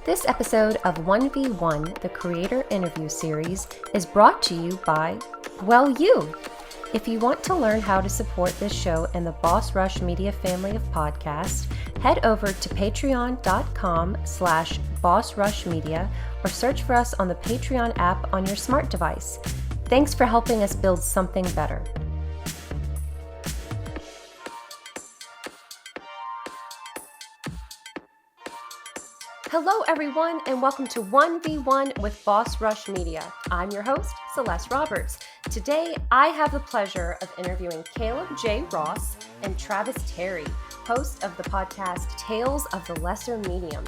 This episode of 1v1, the Creator Interview Series, is brought to you by, well, you. If you want to learn how to support this show and the Boss Rush Media family of podcasts, head over to patreon.com/bossrushmedia or search for us on the Patreon app on your smart device. Thanks for helping us build something better. Hello, everyone, and welcome to 1v1 with Boss Rush Media. I'm your host, Celeste Roberts. Today, I have the pleasure of interviewing Caleb J. Ross and Travis Terry, hosts of the podcast Tales of the Lesser Medium.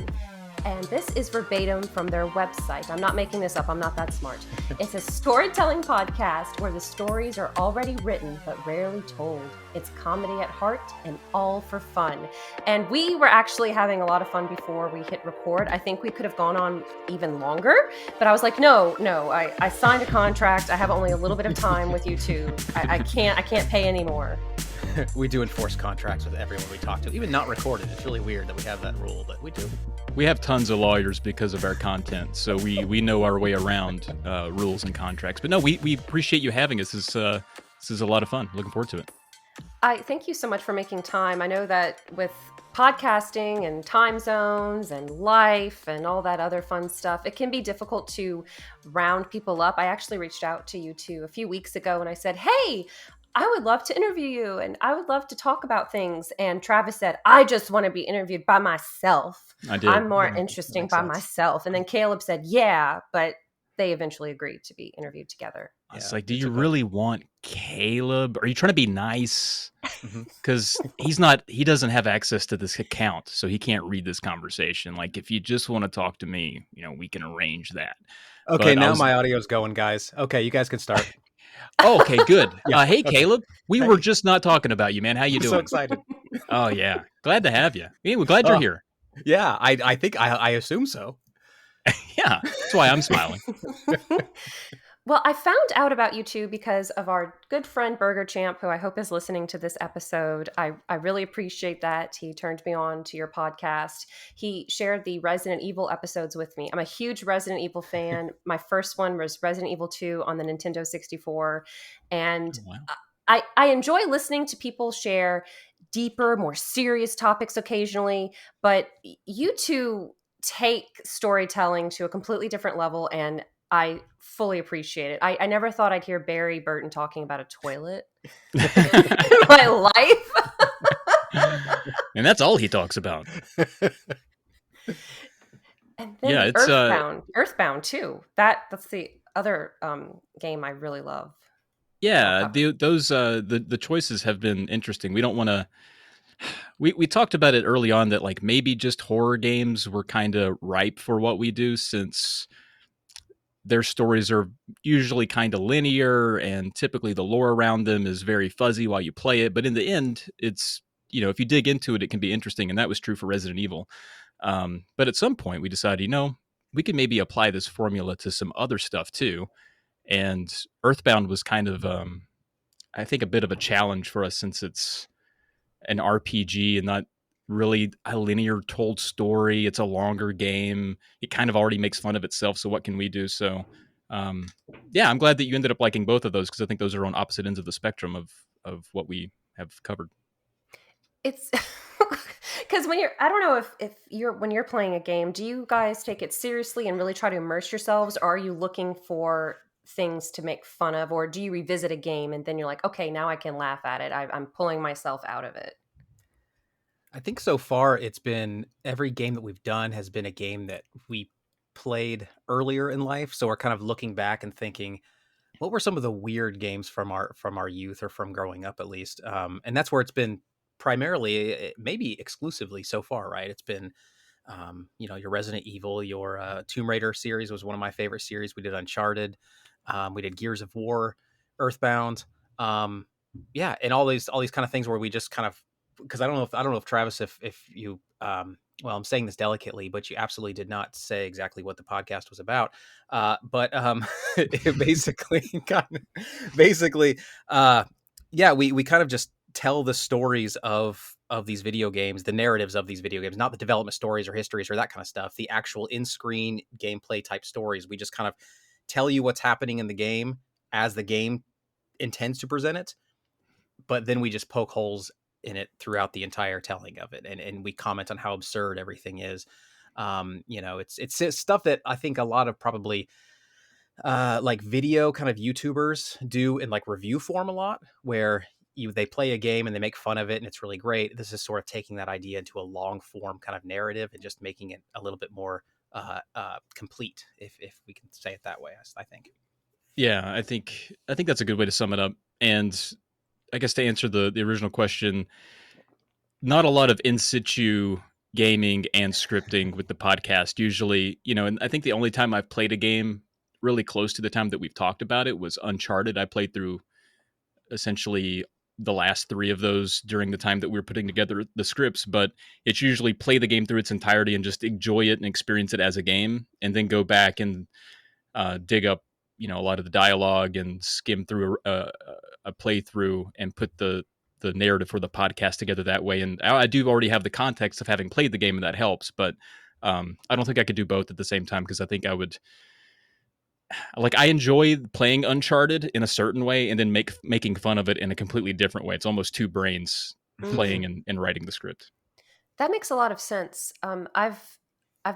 And this is verbatim from their website. I'm not making this up. I'm not that smart. It's a storytelling podcast where the stories are already written but rarely told. It's comedy at heart and all for fun. And we were actually having a lot of fun before we hit record. I think we could have gone on even longer, but I was like, no, I signed a contract. I have only a little bit of time with you two. I can't pay anymore. We do enforce contracts with everyone we talk to, even not recorded. It's really weird that we have that rule, but we do. We have tons of lawyers because of our content, so we know our way around rules and contracts. But no, we appreciate you having us. This is a lot of fun. Looking forward to it. I thank you so much for making time. I know that with podcasting and time zones and life and all that other fun stuff, it can be difficult to round people up. I actually reached out to you two a few weeks ago and I said, hey, I would love to interview you and I would love to talk about things. And Travis said, I just want to be interviewed by myself. I did. I'm more interesting by myself. And then Caleb said, yeah, but they eventually agreed to be interviewed together. It's like, do you really want Caleb? Are you trying to be nice? Because he doesn't have access to this account, so he can't read this conversation. Like, if you just want to talk to me, we can arrange that. Okay, but now my audio's going, guys. Okay, you guys can start. Oh, okay, good. Hey, okay. Caleb, we were just not talking about you, man. How you doing? So excited. Oh, yeah. Glad to have you. We're glad you're here. Yeah, I think I assume so. Yeah, that's why I'm smiling. Well, I found out about you two because of our good friend Burger Champ, who I hope is listening to this episode. I really appreciate that. He turned me on to your podcast. He shared the Resident Evil episodes with me. I'm a huge Resident Evil fan. My first one was Resident Evil 2 on the Nintendo 64. And wow. I enjoy listening to people share deeper, more serious topics occasionally. But you two take storytelling to a completely different level, and I fully appreciate it. I never thought I'd hear Barry Burton talking about a toilet in my life. And that's all he talks about. And then it's Earthbound too. That's the other game I really love. Yeah, the choices have been interesting. We don't want to. We talked about it early on that like maybe just horror games were kind of ripe for what we do, since their stories are usually kind of linear and typically the lore around them is very fuzzy while you play it. But in the end, it's, if you dig into it, it can be interesting. And that was true for Resident Evil. But at some point we decided, we could maybe apply this formula to some other stuff too. And Earthbound was kind of, I think, a bit of a challenge for us, since it's an RPG and not really a linear told story. It's a longer game. It kind of already makes fun of itself. So what can we do? So, I'm glad that you ended up liking both of those, because I think those are on opposite ends of the spectrum of what we have covered. It's because when you're playing a game, do you guys take it seriously and really try to immerse yourselves? Or are you looking for things to make fun of, or do you revisit a game and then you're like, okay, now I can laugh at it. I'm pulling myself out of it. I think so far it's been every game that we've done has been a game that we played earlier in life. So we're kind of looking back and thinking, what were some of the weird games from our youth, or from growing up at least? And that's where it's been primarily, maybe exclusively so far, right? It's been, your Resident Evil, your Tomb Raider series was one of my favorite series. We did Uncharted. We did Gears of War, Earthbound. And all these kind of things where we just kind of, because I don't know if Travis, if you, well, I'm saying this delicately, but you absolutely did not say exactly what the podcast was about. But we kind of just tell the stories of of these video games, the narratives of these video games, not the development stories or histories or that kind of stuff, the actual in-screen gameplay type stories. We just kind of tell you what's happening in the game as the game intends to present it, but then we just poke holes in it throughout the entire telling of it, and we comment on how absurd everything is. It's stuff that I think a lot of probably like video kind of YouTubers do in like review form a lot, where they play a game and they make fun of it and it's really great. This is sort of taking that idea into a long form kind of narrative and just making it a little bit more complete, if we can say it that way. I think. Yeah, I think that's a good way to sum it up. And I guess to answer the original question, not a lot of in situ gaming and scripting with the podcast. Usually, and I think the only time I've played a game really close to the time that we've talked about it was Uncharted. I played through essentially the last 3 of those during the time that we were putting together the scripts, but it's usually play the game through its entirety and just enjoy it and experience it as a game, and then go back and dig up a lot of the dialogue and skim through a playthrough and put the narrative for the podcast together that way. And I do already have the context of having played the game, and that helps, but I don't think I could do both at the same time, because I think I would I enjoy playing Uncharted in a certain way and then making fun of it in a completely different way. It's almost 2 brains playing and writing the script. That makes a lot of sense. I've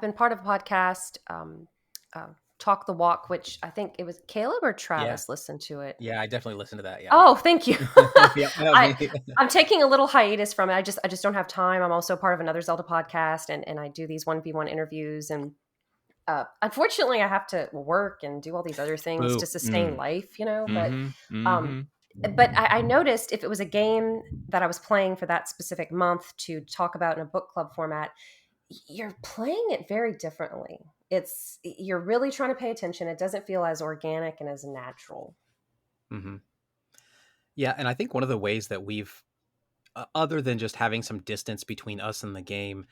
been part of a podcast, Talk the Walk, which I think it was Caleb or Travis listened to it. Yeah, I definitely listened to that. Yeah. Oh, thank you. Yeah, I'm taking a little hiatus from it. I just don't have time. I'm also part of another Zelda podcast, and I do these 1v1 interviews, and unfortunately I have to work and do all these other things to sustain life, but I noticed if it was a game that I was playing for that specific month to talk about in a book club format, you're playing it very differently. You're really trying to pay attention. It doesn't feel as organic and as natural. Mm-hmm. Yeah, and I think one of the ways that we've, other than just having some distance between us and the game,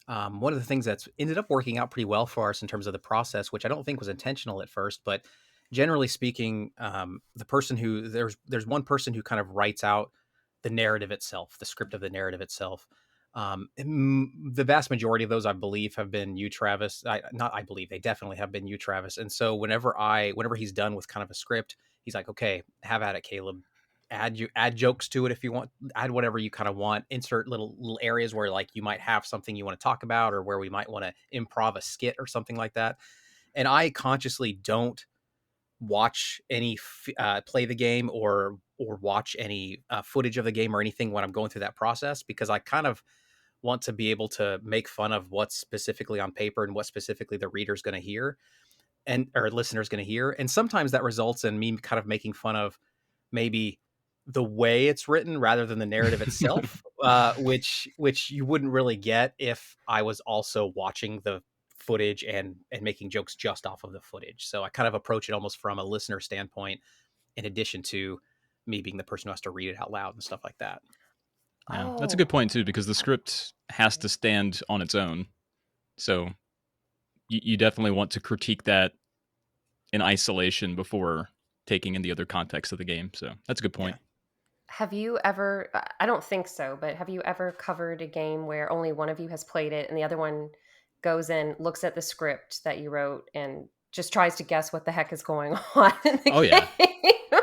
one of the things that's ended up working out pretty well for us in terms of the process, which I don't think was intentional at first, but generally speaking, the person who there's one person who kind of writes out the narrative itself, the script of the narrative itself. The vast majority of those, I believe, have been you, Travis. I believe they definitely have been you, Travis. And so whenever he's done with kind of a script, he's like, okay, have at it, Caleb. Add jokes to it if you want, add whatever you kind of want, insert little areas where like you might have something you want to talk about, or where we might want to improv a skit or something like that. And I consciously don't watch any play the game or watch any footage of the game or anything when I'm going through that process, because I kind of want to be able to make fun of what's specifically on paper and what specifically the reader's going to hear or listener's going to hear. And sometimes that results in me kind of making fun of maybe the way it's written rather than the narrative itself, which you wouldn't really get if I was also watching the footage and making jokes just off of the footage. So I kind of approach it almost from a listener standpoint, in addition to me being the person who has to read it out loud and stuff like that. Yeah, that's a good point too, because the script has to stand on its own. So you definitely want to critique that in isolation before taking in the other context of the game. So that's a good point. Yeah. Have you ever, I don't think so, but have you ever covered a game where only one of you has played it and the other one goes in, looks at the script that you wrote and just tries to guess what the heck is going on in the game? Yeah.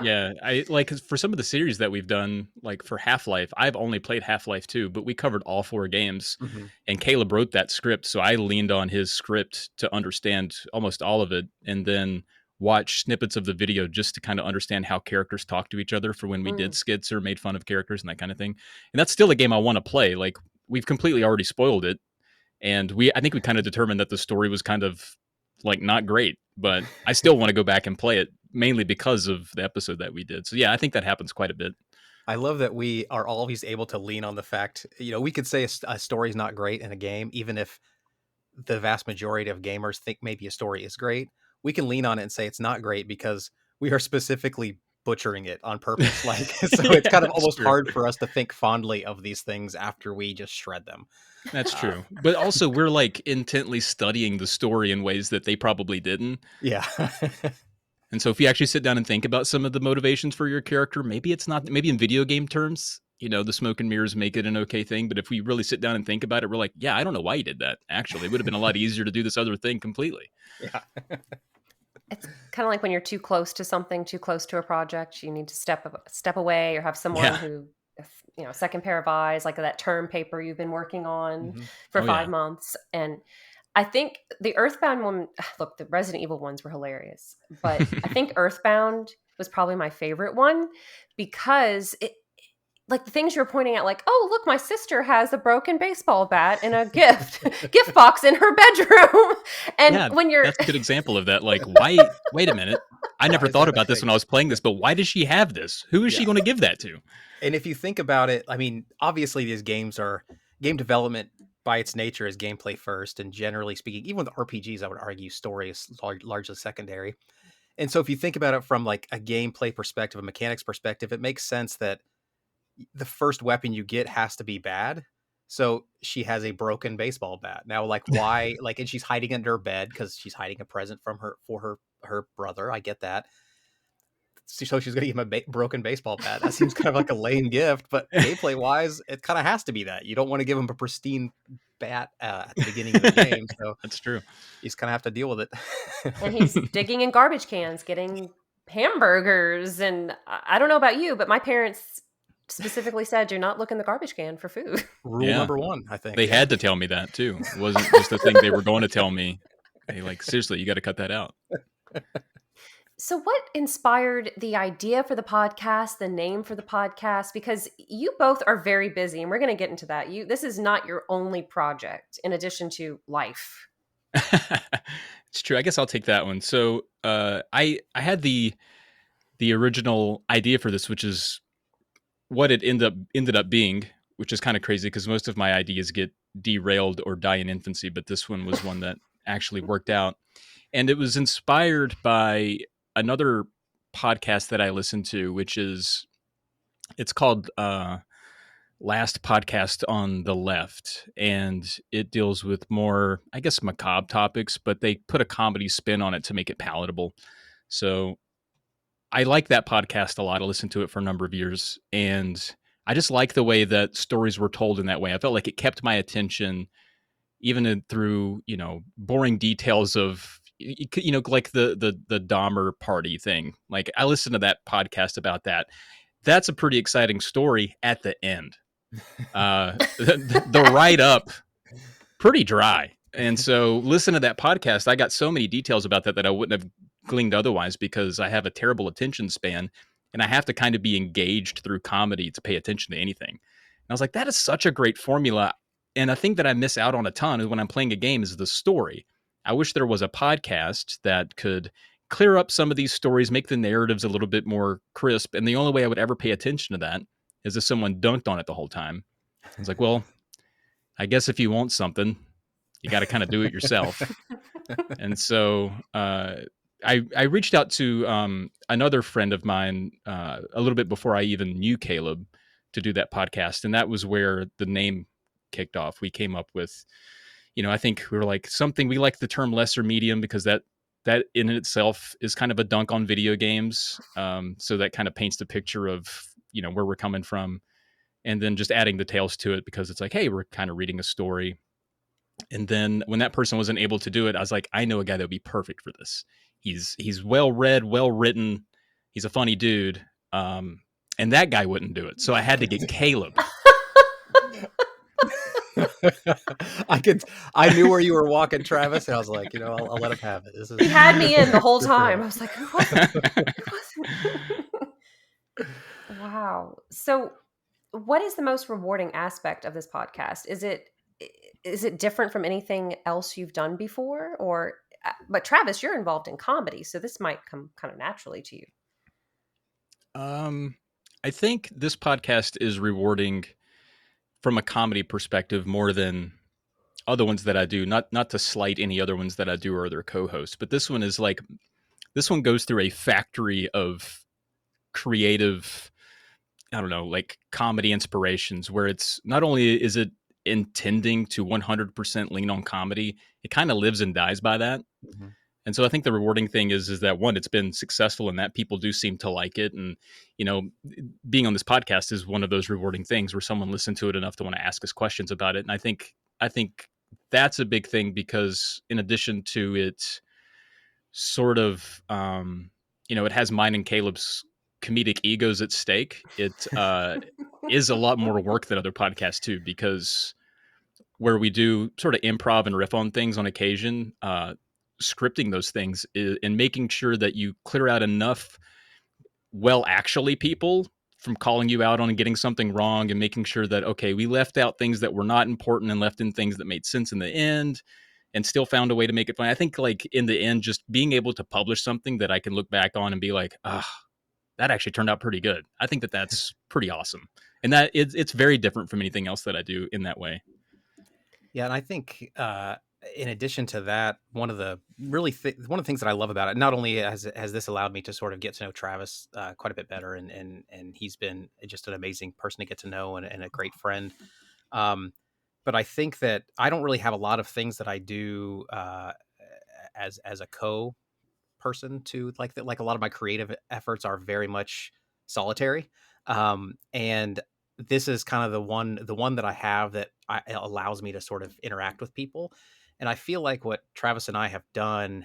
Yeah, I like, for some of the series that we've done, like for Half-Life, I've only played Half-Life 2, but we covered all 4 games, and Caleb wrote that script, so I leaned on his script to understand almost all of it, and then watch snippets of the video just to kind of understand how characters talk to each other for when we did skits or made fun of characters and that kind of thing. And that's still a game I want to play. Like, we've completely already spoiled it, and I think we kind of determined that the story was kind of like not great, but I still want to go back and play it, mainly because of the episode that we did. So yeah, I think that happens quite a bit. I love that we are always able to lean on the fact, we could say a story is not great in a game, even if the vast majority of gamers think maybe a story is great. We can lean on it and say it's not great because we are specifically butchering it on purpose. Like, so it's kind of almost hard for us to think fondly of these things after we just shred them. That's true. But also we're like intently studying the story in ways that they probably didn't. Yeah. And so if you actually sit down and think about some of the motivations for your character, maybe it's not, maybe in video game terms, the smoke and mirrors make it an okay thing. But if we really sit down and think about it, we're like, yeah, I don't know why you did that. Actually, it would have been a lot easier to do this other thing completely. Yeah. It's kind of like when you're too close to something, too close to a project, you need to step away or have someone who, second pair of eyes, like that term paper you've been working on for 5 months. And I think the Earthbound one, look, the Resident Evil ones were hilarious, but I think Earthbound was probably my favorite one because like the things you're pointing out, like, oh, look, my sister has a broken baseball bat in a gift box in her bedroom. And when you're, that's a good example of that. Like, why, wait a minute. I never thought about this when I was playing this, but why does she have this? Who is she going to give that to? And if you think about it, I mean, obviously these games are game development by its nature is gameplay first. And generally speaking, even with RPGs, I would argue story is largely secondary. And so if you think about it from like a gameplay perspective, a mechanics perspective, it makes sense that the first weapon you get has to be bad. So she has a broken baseball bat. Now, like, why? Like, and she's hiding under her bed because she's hiding a present from her brother. I get that. So she's going to give him a broken baseball bat. That seems kind of like a lame gift, but gameplay wise, it kind of has to be that. You don't want to give him a pristine bat at the beginning of the game. So that's true. You just kind of have to deal with it. And he's digging in garbage cans, getting hamburgers. And I don't know about you, but my parents specifically said, do not look in the garbage can for food. Rule number one, I think. They had to tell me that too. It wasn't just a thing they were going to tell me. Hey, like, seriously, you got to cut that out. So what inspired the idea for the podcast, the name for the podcast? Because you both are very busy, and we're going to get into that. This is not your only project in addition to life. It's true. I guess I'll take that one. So I had the original idea for this, which is what it ended up being, which is kind of crazy because most of my ideas get derailed or die in infancy, but this one was one that actually worked out. And it was inspired by another podcast that I listened to, which it's called Last Podcast on the Left. And it deals with more, I guess, macabre topics, but they put a comedy spin on it to make it palatable. So I like that podcast a lot. I listened to it for a number of years. And I just like the way that stories were told in that way. I felt like it kept my attention even through, boring details of, like the Dahmer party thing. Like I listened to that podcast about that. That's a pretty exciting story at the end. The write-up, pretty dry. And so listen to that podcast. I got so many details about that I wouldn't have gleaned otherwise because I have a terrible attention span and I have to kind of be engaged through comedy to pay attention to anything. And I was like, that is such a great formula. And a thing that I miss out on a ton is when I'm playing a game is the story. I wish there was a podcast that could clear up some of these stories, make the narratives a little bit more crisp. And the only way I would ever pay attention to that is if someone dunked on it the whole time. I was like, well, I guess if you want something, you got to kind of do it yourself. And so I reached out to another friend of mine a little bit before I even knew Caleb to do that podcast. And that was where the name kicked off. We came up with, I think we were like we like the term lesser medium because that in itself is kind of a dunk on video games. So that kind of paints the picture of, where we're coming from. And then just adding the tales to it because it's like, hey, we're kind of reading a story. And then when that person wasn't able to do it, I was like, I know a guy that would be perfect for this. He's well read, well written. He's a funny dude. And that guy wouldn't do it. So I had to get Caleb. I knew where you were walking, Travis, and I was like, I'll let him have it. He had me in the whole time. I was like, who was it? Wow. So what is the most rewarding aspect of this podcast? Is it different from anything else you've done before? But Travis, you're involved in comedy, so this might come kind of naturally to you. I think this podcast is rewarding from a comedy perspective more than other ones that I do. Not to slight any other ones that I do or other co-hosts, but this one goes through a factory of creative, I don't know, like comedy inspirations where it's not only is it intending to 100% lean on comedy, it kind of lives and dies by that. Mm-hmm. And so I think the rewarding thing is that one, it's been successful and that people do seem to like it. And, you know, being on this podcast is one of those rewarding things where someone listened to it enough to want to ask us questions about it. And I think that's a big thing, because in addition to it sort of, it has mine and Caleb's comedic egos at stake. It is a lot more work than other podcasts too, because where we do sort of improv and riff on things on occasion, scripting those things and making sure that you clear out enough actually people from calling you out on getting something wrong, and making sure that, okay, we left out things that were not important and left in things that made sense in the end and still found a way to make it fun. I think like in the end, just being able to publish something that I can look back on and be like, that actually turned out pretty good. I think that that's pretty awesome. And that it's very different from anything else that I do in that way. Yeah, and I think in addition to that, one of the things that I love about it, not only has this allowed me to sort of get to know Travis quite a bit better, and he's been just an amazing person to get to know, and a great friend. But I think that I don't really have a lot of things that I do as a co person to like that. Like a lot of my creative efforts are very much solitary, and this is kind of the one that I have that allows me to sort of interact with people. And I feel like what Travis and I have done,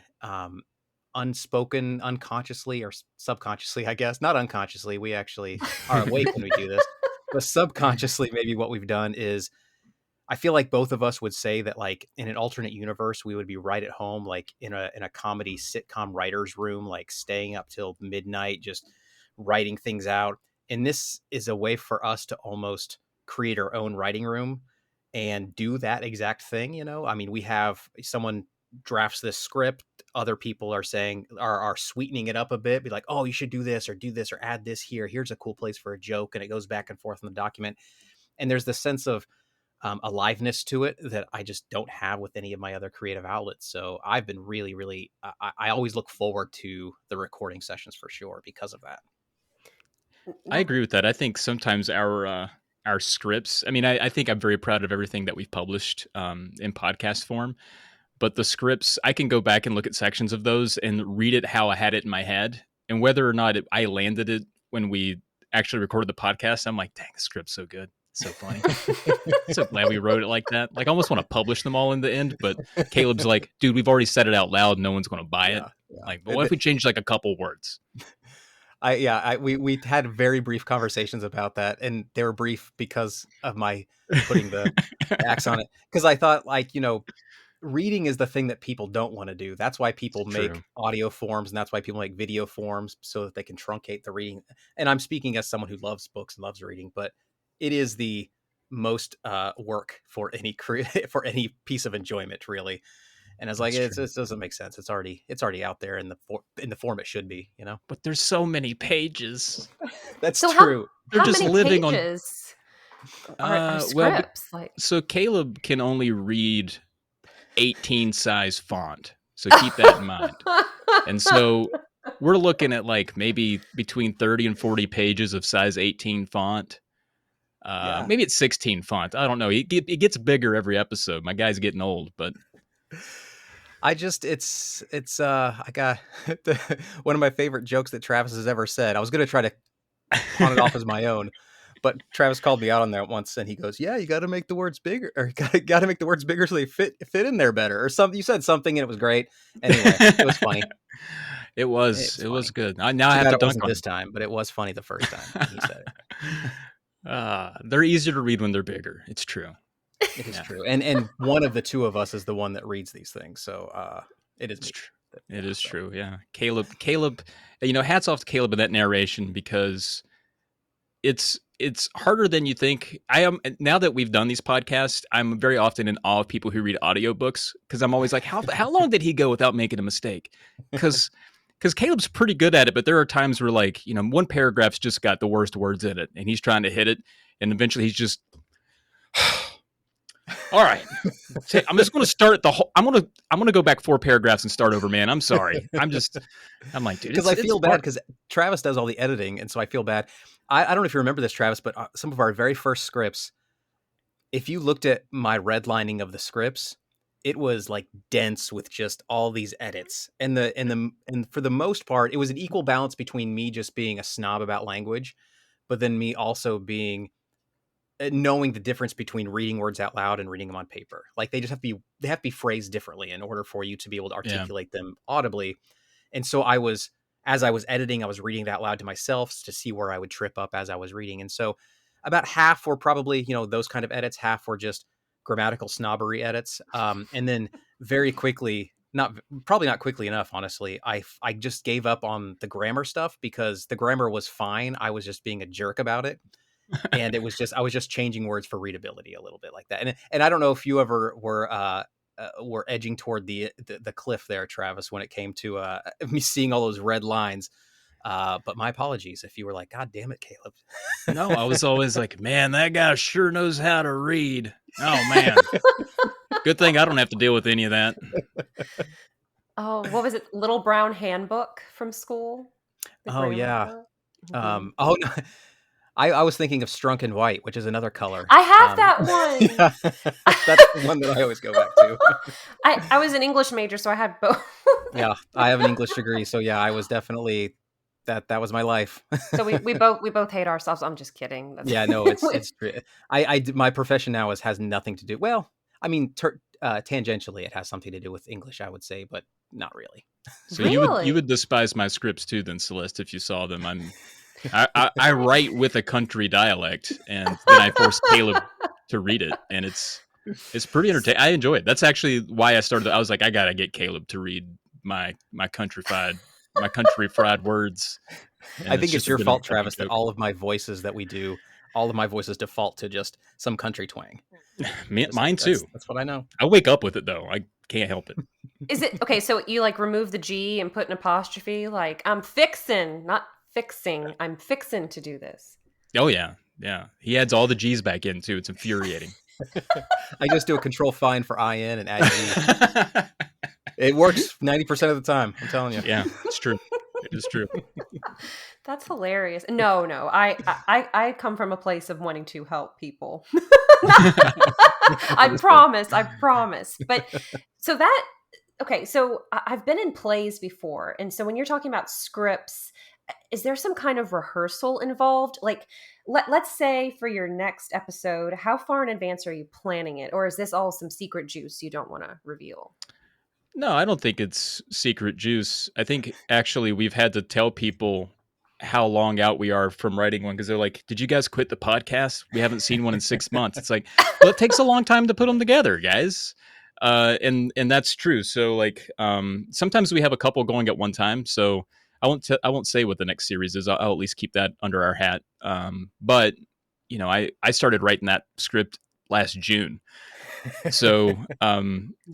unspoken, unconsciously or subconsciously, I guess, not unconsciously, we actually are awake when we do this, but subconsciously, maybe what we've done is, I feel like both of us would say that, like, in an alternate universe, we would be right at home, like in a comedy sitcom writer's room, like staying up till midnight, just writing things out. And this is a way for us to almost create our own writing room and do that exact thing. I mean, we have someone drafts this script, other people are sweetening it up a bit, be like, oh, you should do this or add this here. Here's a cool place for a joke. And it goes back and forth in the document. And there's this sense of aliveness to it that I just don't have with any of my other creative outlets. So I've been really, really, I always look forward to the recording sessions for sure because of that. I agree with that. I think sometimes our scripts, I mean, I think I'm very proud of everything that we've published in podcast form, but the scripts, I can go back and look at sections of those and read it how I had it in my head. And whether or not I landed it when we actually recorded the podcast, I'm like, dang, the script's so good. So funny. So glad we wrote it like that. Like, I almost want to publish them all in the end, but Caleb's like, dude, we've already said it out loud. No one's going to buy it. Yeah. Like, but what if we change like a couple words? We had very brief conversations about that, and they were brief because of my putting the axe on it. Because I thought, like, reading is the thing that people don't want to do. That's why people make audio forms, and that's why people make video forms, so that they can truncate the reading. And I'm speaking as someone who loves books and loves reading, but it is the most work for any for any piece of enjoyment, really. And I was like, it doesn't make sense. It's already out there in the form it should be, But there's so many pages. That's so true. They're just many living pages are scripts. So Caleb can only read 18 size font. So keep that in mind. And so we're looking at like maybe between 30 and 40 pages of size 18 font. Maybe it's 16 font. I don't know. It gets bigger every episode. My guy's getting old, but I got one of my favorite jokes that Travis has ever said. I was going to try to pawn it off as my own, but Travis called me out on that once, and he goes, "Yeah, you got to make the words bigger, or got to make the words bigger so they fit in there better, or something." You said something, and it was great. Anyway, it was funny. It was good. Now I have to dunk on this time, but it was funny the first time he said it. They're easier to read when they're bigger. It's true. It is true. And one of the two of us is the one that reads these things. So it is true. It is true. Yeah. Caleb, hats off to Caleb in that narration, because it's harder than you think. Now that we've done these podcasts, I'm very often in awe of people who read audiobooks, because I'm always like, how long did he go without making a mistake? Because Caleb's pretty good at it, but there are times where, like, one paragraph's just got the worst words in it, and he's trying to hit it, and eventually he's just all right. I'm just going to start the whole. I'm going to go back 4 paragraphs and start over, man. I'm sorry. I'm like, dude, because I feel bad because Travis does all the editing, and so I feel bad. I don't know if you remember this, Travis, but some of our very first scripts, if you looked at my redlining of the scripts, it was like dense with just all these edits. And for the most part, it was an equal balance between me just being a snob about language, but then me also being knowing the difference between reading words out loud and reading them on paper. Like they have to be phrased differently in order for you to be able to Yeah. articulate them audibly. And so as I was editing, I was reading that loud to myself to see where I would trip up as I was reading. And so about half were probably, those kind of edits, half were just grammatical snobbery edits. And then very quickly, probably not quickly enough, honestly, I just gave up on the grammar stuff because the grammar was fine. I was just being a jerk about it. And I was just changing words for readability a little bit like that. And I don't know if you ever were edging toward the cliff there, Travis, when it came to me seeing all those red lines. But my apologies if you were like, God damn it, Caleb. No, I was always like, man, that guy sure knows how to read. Oh man, good thing I don't have to deal with any of that. Oh, what was it? Little Brown Handbook from school? The Oh grammar yeah. book? Mhm. Oh no. I was thinking of Strunk and White, which is another color. I have that one. Yeah, that's the one that I always go back to. I was an English major, so I had both. Yeah, I have an English degree, so yeah, I was definitely that was my life. So we both hate ourselves. I'm just kidding. Yeah, no, it's true. My profession now has nothing to do. Well, I mean, tangentially, it has something to do with English, I would say, but not really. So Really? you would despise my scripts too, then, Celeste, if you saw them. I write with a country dialect, and then I force Caleb to read it, and it's pretty entertaining. I enjoy it. That's actually why I started. I was like, I gotta get Caleb to read my country fried words. I think it's just a your bit of fault, a running Travis, that joke. all of my voices that we do, all of my voices default to just some country twang. Mine too. That's what I know. I wake up with it though. I can't help it. Is it okay? So you like remove the G and put an apostrophe? Like I'm fixin', not fixing. I'm fixin' to do this. Oh yeah, yeah. He adds all the G's back in too. It's infuriating. I just do a control find for IN and add G. It works 90% of the time. I'm telling you. Yeah, it's true. It is true. That's hilarious. No, I come from a place of wanting to help people. I promise. But so that okay, so I've been in plays before, and so when you're talking about scripts, is there some kind of rehearsal involved? Like, let's say for your next episode, how far in advance are you planning it, or is this all some secret juice you don't want to reveal? No, I don't think it's secret juice. I think actually we've had to tell people how long out we are from writing one because they're like, "Did you guys quit the podcast? We haven't seen one in 6 months." It's like, well, it takes a long time to put them together, guys. And that's true. So like, sometimes we have a couple going at one time. So I won't say what the next series is. I'll at least keep that under our hat. But I started writing that script last June. So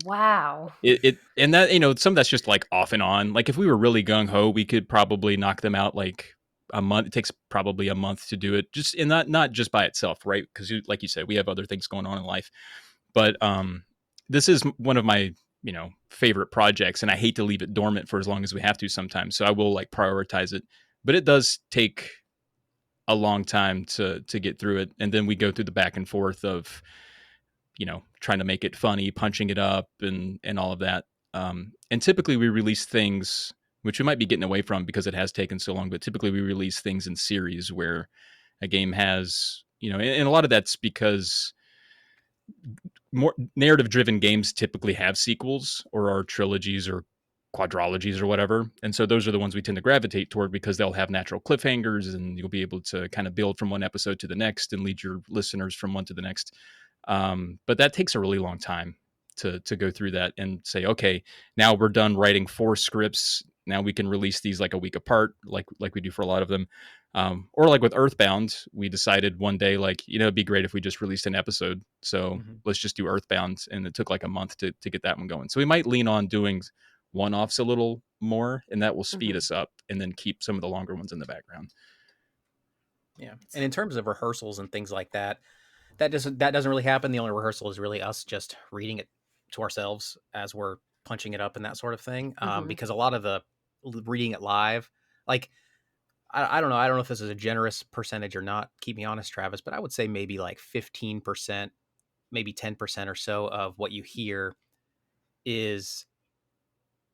Wow. it and that some of that's just like off and on. Like if we were really gung ho, we could probably knock them out like a month. It takes probably a month to do it, just and not just by itself, right? Because like you said, we have other things going on in life. But this is one of my favorite projects, and I hate to leave it dormant for as long as we have to sometimes. So I will like prioritize it, but it does take a long time to get through it, and then we go through the back and forth of trying to make it funny, punching it up, and all of that. And typically we release things, which we might be getting away from because it has taken so long, but typically we release things in series where a game has, and a lot of that's because more narrative-driven games typically have sequels or are trilogies or quadrologies or whatever. And so those are the ones we tend to gravitate toward because they'll have natural cliffhangers and you'll be able to kind of build from one episode to the next and lead your listeners from one to the next. But that takes a really long time to go through that and say, okay, now we're done writing 4 scripts. Now we can release these like a week apart, like we do for a lot of them. Or like with Earthbound, we decided one day, like, it'd be great if we just released an episode. So let's just do Earthbound. And it took like a month to get that one going. So we might lean on doing one-offs a little more, and that will speed us up and then keep some of the longer ones in the background. Yeah. And in terms of rehearsals and things like that doesn't really happen. The only rehearsal is really us just reading it to ourselves as we're punching it up and that sort of thing. Because a lot of the reading it live, like, I don't know. I don't know if this is a generous percentage or not. Keep me honest, Travis, but I would say maybe like 15%, maybe 10% or so of what you hear is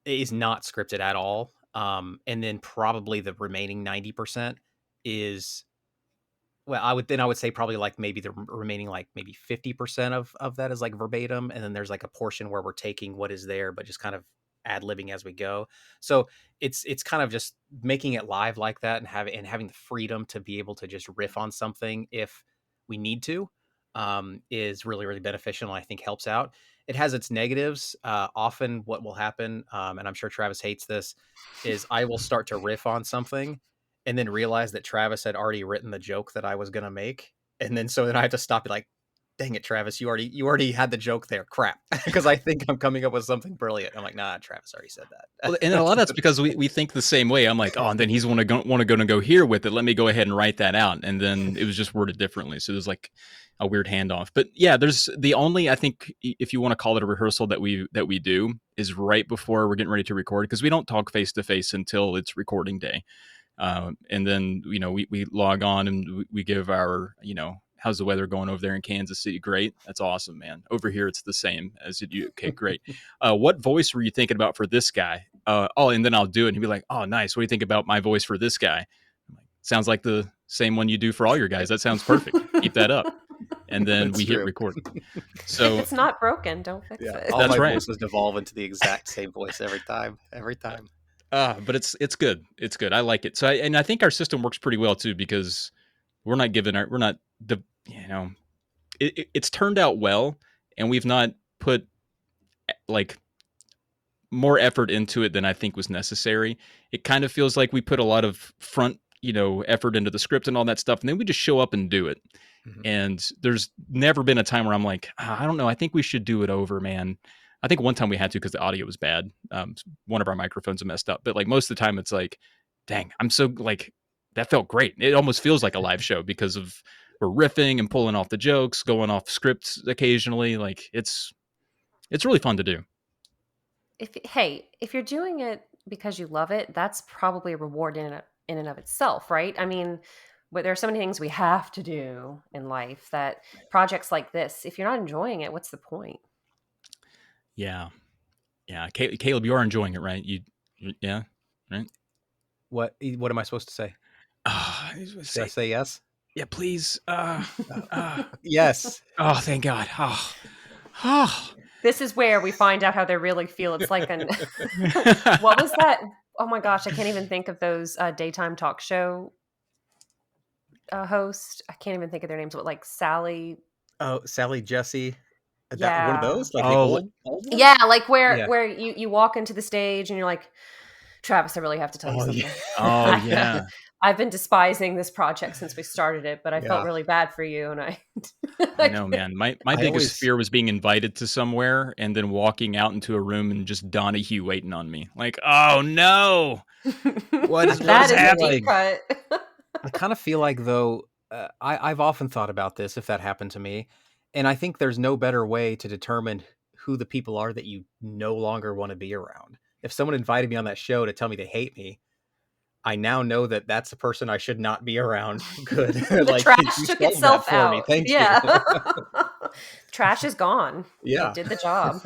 not scripted at all. And then probably the remaining 90% is, well, I would say probably like maybe the remaining like maybe 50% of that is like verbatim, and then there's like a portion where we're taking what is there, but just kind of ad-libbing as we go. So it's kind of just making it live like that, and having the freedom to be able to just riff on something if we need to, is really, really beneficial, and I think helps out. It has its negatives. Often what will happen, and I'm sure Travis hates this, is I will start to riff on something and then realize that Travis had already written the joke that I was gonna make, and then I have to stop, and like, dang it, Travis, you already had the joke there. Crap, because I think I'm coming up with something brilliant. I'm like, nah, Travis already said that. Well, and a lot of that's because we think the same way. I'm like, oh, and then he's want to go here with it. Let me go ahead and write that out, and then it was just worded differently. So there's like a weird handoff. But yeah, there's the only, I think, if you want to call it a rehearsal that we do, is right before we're getting ready to record, because we don't talk face to face until it's recording day. And then, we log on and we give our, how's the weather going over there in Kansas City? Great. That's awesome, man. Over here, it's the same as it. Okay, great. What voice were you thinking about for this guy? And then I'll do it and he'll be like, oh, nice. What do you think about my voice for this guy? I'm like, sounds like the same one you do for all your guys. That sounds perfect. Keep that up. And then we hit record. So if it's not broken, don't fix it. All my voices devolve into the exact same voice every time. But it's good. It's good. I like it. So I think our system works pretty well too, because it's turned out well, and we've not put like more effort into it than I think was necessary. It kind of feels like we put a lot of front, effort into the script and all that stuff, and then we just show up and do it. Mm-hmm. And there's never been a time where I'm like, I don't know, I think we should do it over, man. I think one time we had to because the audio was bad. One of our microphones was messed up. But like most of the time, it's like, dang, I'm so like, that felt great. It almost feels like a live show because of we're riffing and pulling off the jokes, going off scripts occasionally. Like it's really fun to do. If you're doing it because you love it, that's probably a reward in and of itself, right? I mean, but there are so many things we have to do in life that projects like this, if you're not enjoying it, what's the point? Yeah. Caleb, you are enjoying it, right? Yeah, right? What am I supposed to say? Should I say yes? Yeah, please. Yes. Oh, thank God. Oh. This is where we find out how they really feel. It's like what was that? Oh my gosh, I can't even think of those daytime talk show host. I can't even think of their names. What, like Sally? Oh, Sally Jesse. Yeah. One of those? Like the old yeah, like where you walk into the stage and you're like, Travis, I really have to tell you something. Yeah. Oh, yeah. I've been despising this project since we started it, but I felt really bad for you. And I know, man. My biggest fear was being invited to somewhere and then walking out into a room and just Donahue waiting on me. Like, oh no. What is happening? I kind of feel like, though, I've often thought about this, if that happened to me. And I think there's no better way to determine who the people are that you no longer want to be around. If someone invited me on that show to tell me they hate me, I now know that that's the person I should not be around. Good. The trash took itself out. Me. Thank you. Trash is gone. Yeah. It did the job.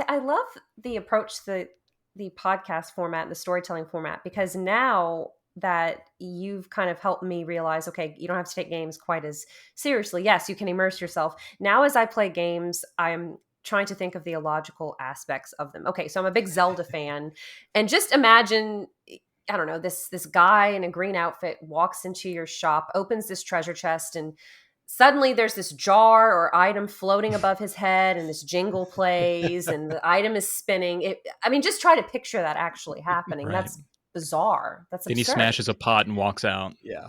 I love the approach to the podcast format and the storytelling format, because now that you've kind of helped me realize, okay, you don't have to take games quite as seriously. Yes, you can immerse yourself. Now, as I play games, I'm trying to think of the illogical aspects of them. Okay, so I'm a big Zelda fan, and just imagine, I don't know, this guy in a green outfit walks into your shop, opens this treasure chest, and suddenly there's this jar or item floating above his head, and this jingle plays, and the item is spinning. Just try to picture that actually happening. Right. That's bizarre. That's absurd. Then he smashes a pot and walks out. Yeah.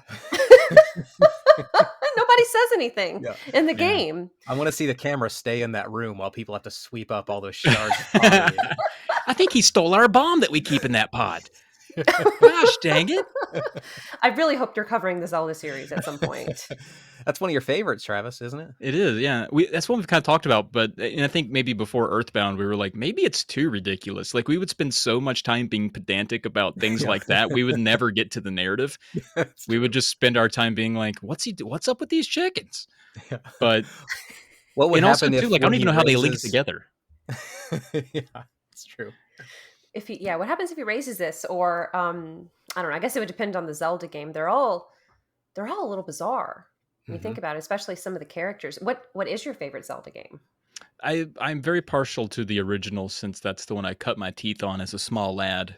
Nobody says anything in the game. I want to see the camera stay in that room while people have to sweep up all those shards of pottery. I think he stole our bomb that we keep in that pot. Gosh, dang it. I really hope you're covering the Zelda series at some point. That's one of your favorites, Travis, isn't it? It is, yeah. That's what we've kind of talked about, and I think maybe before Earthbound, we were like, maybe it's too ridiculous. Like, we would spend so much time being pedantic about things like that, we would never get to the narrative. We would just spend our time being like, what's up with these chickens? Yeah. But What would And also happen too, if like I when don't even he know how they link raises... together. Yeah, it's true. What happens if he raises this? Or I don't know. I guess it would depend on the Zelda game. They're all a little bizarre when you think about it, especially some of the characters. What is your favorite Zelda game? I'm very partial to the original since that's the one I cut my teeth on as a small lad.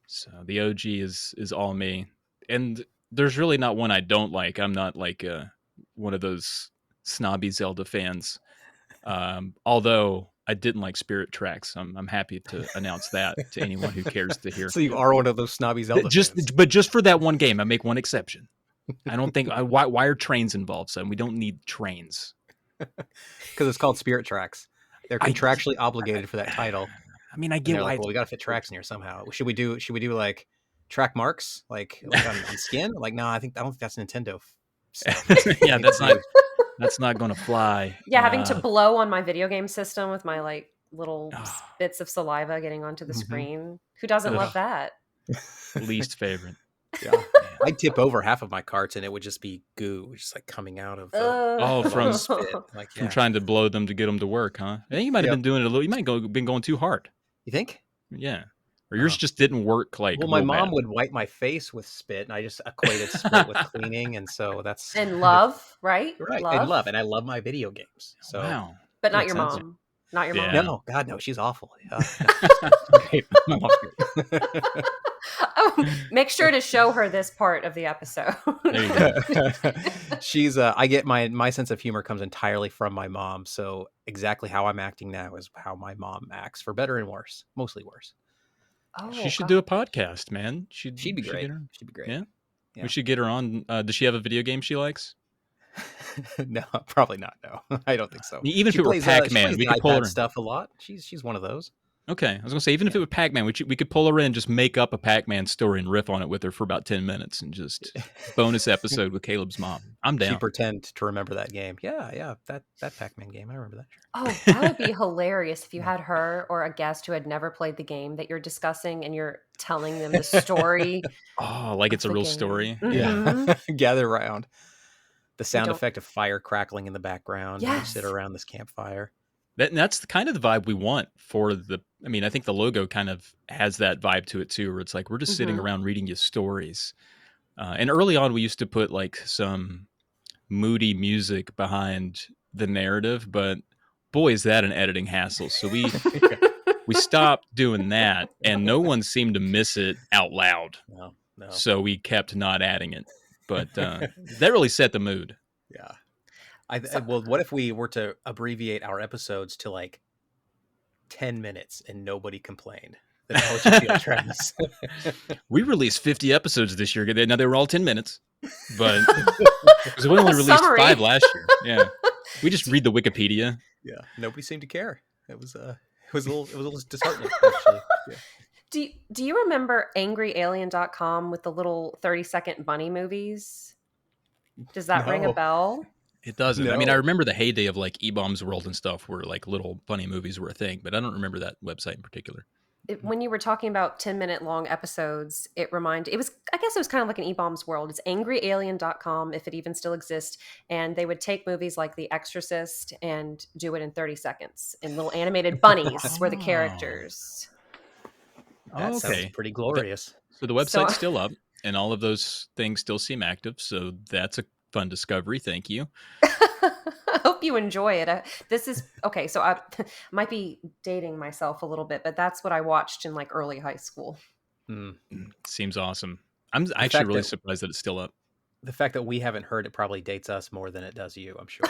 So the OG is all me. And there's really not one I don't like. I'm not like one of those snobby Zelda fans. Although I didn't like Spirit Tracks. I'm happy to announce that to anyone who cares to hear. So you are one of those snobby Zelda fans. But just for that one game, I make one exception. I don't think why are trains involved? So we don't need trains Because it's called Spirit Tracks. They're contractually obligated for that title. I mean, I And get they're why. like, well, we got to fit tracks in here somehow. Should we do like track marks like on skin? Like, no, I don't think that's Nintendo stuff. Yeah, that's not going to fly. Yeah, having to blow on my video game system with my like little bits of saliva getting onto the screen. Who doesn't love that? Least favorite. Yeah, I'd tip over half of my carts and it would just be goo, just like coming out of from spit. Like from trying to blow them to get them to work, huh? I think you might have been doing it a little. You might been going too hard. You think? Yeah, or yours just didn't work. Like, well, my mom would wipe my face with spit, and I just equated spit with cleaning, and so that's and love, right? Right, and love, and I love my video games. So, wow, but not your mom. Not your mom. No, God, no, she's awful. Make sure to show her this part of the episode. There you go. She's I get my sense of humor comes entirely from my mom. So exactly how I'm acting now is how my mom acts, for better and worse, mostly worse. Oh, she should do a podcast, man. She'd be great. She'd be great. Yeah? We should get her on. Does she have a video game she likes? No, probably not. No, I don't think so. Even if it were Pac-Man, we could pull her stuff a lot. She's one of those. Okay, I was gonna say even if it were Pac-Man, we could pull her in, just make up a Pac-Man story and riff on it with her for about 10 minutes, and just bonus episode with Caleb's mom. I'm down. She pretend to remember that game. Yeah, that Pac-Man game. I remember that. Oh, that would be hilarious if you had her or a guest who had never played the game that you're discussing, and you're telling them the story. Oh, like it's a real story. Mm-hmm. Yeah, gather around. The sound effect of fire crackling in the background. Yes. And you sit around this campfire. That's kind of the vibe we want for the. I mean, I think the logo kind of has that vibe to it too, where it's like we're just sitting around reading you stories. And early on, we used to put like some moody music behind the narrative, but boy, is that an editing hassle. So we stopped doing that, and no one seemed to miss it out loud. No. So we kept not adding it, but that really set the mood. Yeah. Well, what if we were to abbreviate our episodes to like 10 minutes and nobody complained? Then how would you feel, Travis? We released 50 episodes this year. Now they were all 10 minutes, but because we only released 5 last year. Yeah, we just read the Wikipedia. Yeah, nobody seemed to care. It was a little disheartening, actually. Yeah. Do you remember angryalien.com with the little 30-second bunny movies? Does that ring a bell? It doesn't. No. I mean, I remember the heyday of like E-Bombs World and stuff where like little bunny movies were a thing, but I don't remember that website in particular. When you were talking about 10-minute long episodes, I guess it was kind of like an E-Bombs World. It's angryalien.com, if it even still exists. And they would take movies like The Exorcist and do it in 30 seconds. And little animated bunnies were the characters. That sounds pretty glorious. So the website's still up and all of those things still seem active. So that's a fun discovery. Thank you. I hope you enjoy it. This is okay. So I might be dating myself a little bit, but that's what I watched in like early high school. Seems awesome. I'm actually really surprised that it's still up. The fact that we haven't heard it probably dates us more than it does you, I'm sure.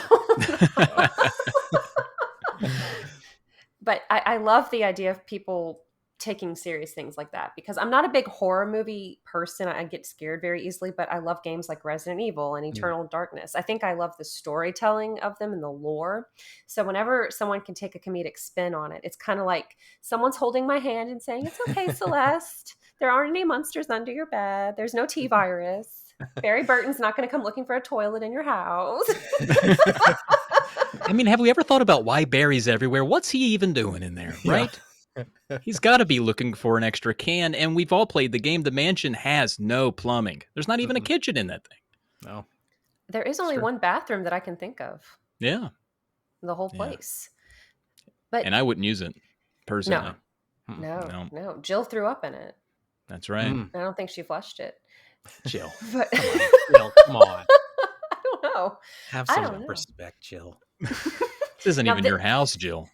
But I love the idea of people taking serious things like that, because I'm not a big horror movie person. I get scared very easily, but I love games like Resident Evil and Eternal Darkness. I think I love the storytelling of them and the lore. So whenever someone can take a comedic spin on it, it's kind of like someone's holding my hand and saying, "It's okay, Celeste. There aren't any monsters under your bed. There's no T-virus. Barry Burton's not going to come looking for a toilet in your house." I mean, have we ever thought about why Barry's everywhere? What's he even doing in there, right? He's got to be looking for an extra can, and we've all played the game. The mansion has no plumbing. There's not even a kitchen in that thing. No. There is only one bathroom that I can think of. Yeah. the whole Yeah. place. But And I wouldn't use it no, personally. Mm-mm. no. Jill threw up in it. That's right. Mm. I don't think she flushed it. Jill, But come on, Jill, come on. I don't know. Have I some don't know. respect, Jill. This isn't Now, even your house, Jill.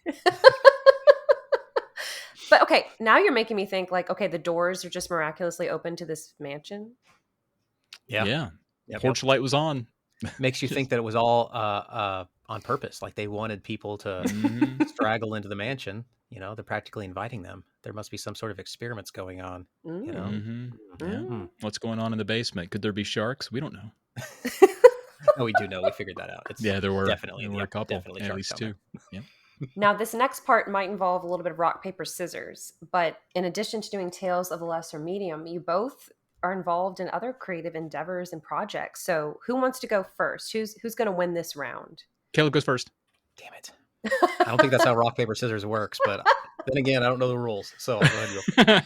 but okay, now you're making me think like, okay, the doors are just miraculously open to this mansion. Yeah. Yeah. Yep. Porch light was on. Makes you think that it was all on purpose. Like they wanted people to Mhm. straggle into the mansion. You know, they're practically inviting them. There must be some sort of experiments going on. You know. Mm. Mhm. Yeah. Mm. What's going on in the basement? Could there be sharks? We don't know. No, we do know. We figured that out. It's Yeah, there were definitely, a yep, couple, definitely at sharks least down there. two. Yep. Now, this next part might involve a little bit of rock, paper, scissors, but in addition to doing Tales of the Lesser Medium, you both are involved in other creative endeavors and projects. So, who wants to go first? Who's going to win this round? Caleb goes first. Damn it! I don't think that's how rock paper scissors works, but then again, I don't know the rules, so I'll go ahead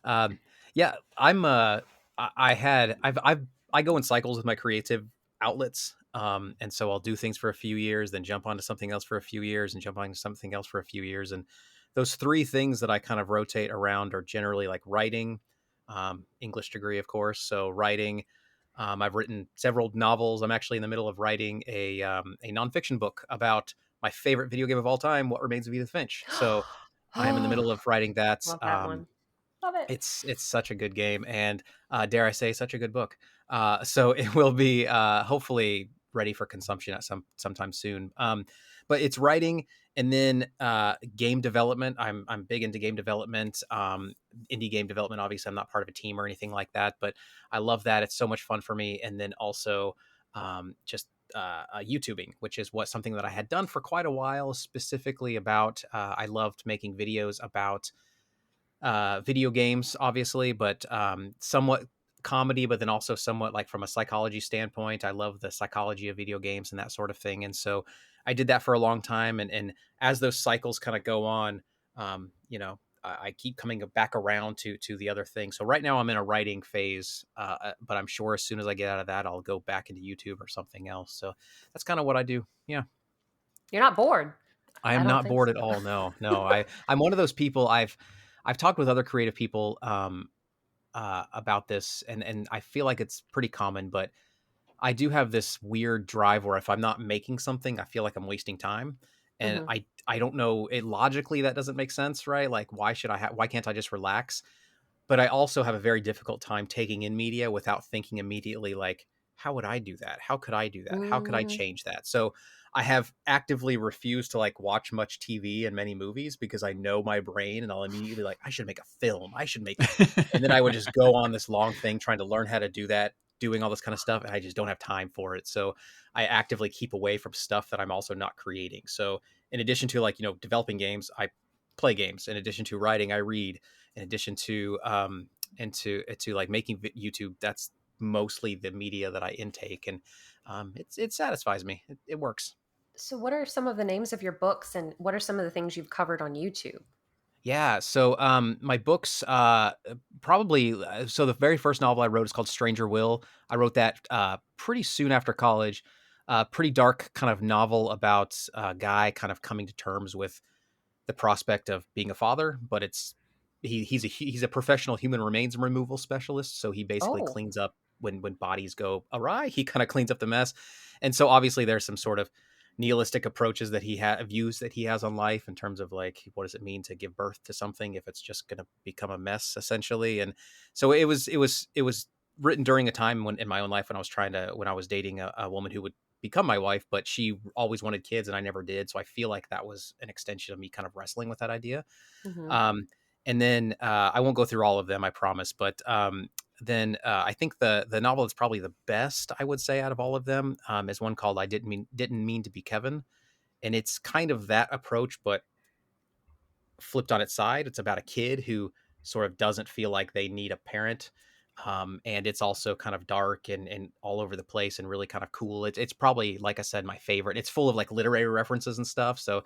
and go. Yeah, I'm. I go in cycles with my creative outlets, and so I'll do things for a few years, then jump onto something else for a few years, and jump onto something else for a few years, and those three things that I kind of rotate around are generally like writing, English degree, of course. So writing. I've written several novels. I'm actually in the middle of writing a nonfiction book about my favorite video game of all time, What Remains of Edith Finch. So I'm in the middle of writing that. Love that one. Love it. It's such a good game, and dare I say, such a good book. So it will be hopefully ready for consumption at sometime soon. But it's writing, and then game development. I'm big into game development, indie game development. Obviously, I'm not part of a team or anything like that, but I love that. It's so much fun for me. And then also just YouTubing, which is something that I had done for quite a while, specifically about. I loved making videos about video games, obviously, but somewhat comedy, but then also somewhat like from a psychology standpoint. I love the psychology of video games and that sort of thing. And so I did that for a long time. And as those cycles kind of go on, I keep coming back around to the other thing. So right now I'm in a writing phase, but I'm sure as soon as I get out of that, I'll go back into YouTube or something else. So that's kind of what I do. Yeah. You're not bored. I I am don't not think bored so. at all. No, no. I'm one of those people. I've talked with other creative people about this, and I feel like it's pretty common. But I do have this weird drive where if I'm not making something, I feel like I'm wasting time, and Mhm. I don't know it logically. That doesn't make sense, right? Like why can't I just relax? But I also have a very difficult time taking in media without thinking immediately like, how would I do that? How could I do that? How could I Mm. change that? So I have actively refused to like watch much TV and many movies because I know my brain and I'll immediately like, I should make a film. I should make, and then I would just go on this long thing trying to learn how to do that, doing all this kind of stuff. And I just don't have time for it. So I actively keep away from stuff that I'm also not creating. So in addition to like, developing games, I play games. In addition to writing, I read. In addition to to like making YouTube, that's mostly the media that I intake, and it satisfies me. It works. So, what are some of the names of your books, and what are some of the things you've covered on YouTube? Yeah. So my books, probably. So the very first novel I wrote is called Stranger Will. I wrote that pretty soon after college. Pretty dark kind of novel about a guy kind of coming to terms with the prospect of being a father, but he's a professional human remains removal specialist, so he basically Oh. cleans up when bodies go awry. He kind of cleans up the mess, and so obviously there's some sort of nihilistic approaches that views that he has on life in terms of like what does it mean to give birth to something if it's just going to become a mess essentially. And so it was written during a time when in my own life when I was dating a woman who would become my wife, but she always wanted kids and I never did. So I feel like that was an extension of me kind of wrestling with that idea. Hmm. And then I won't go through all of them, I promise. But then I think the novel that's probably the best I would say out of all of them is one called "I Didn't Mean to Be Kevin," and it's kind of that approach, but flipped on its side. It's about a kid who sort of doesn't feel like they need a parent. And it's also kind of dark and all over the place and really kind of cool. It's probably, like I said, my favorite. It's full of like literary references and stuff. So,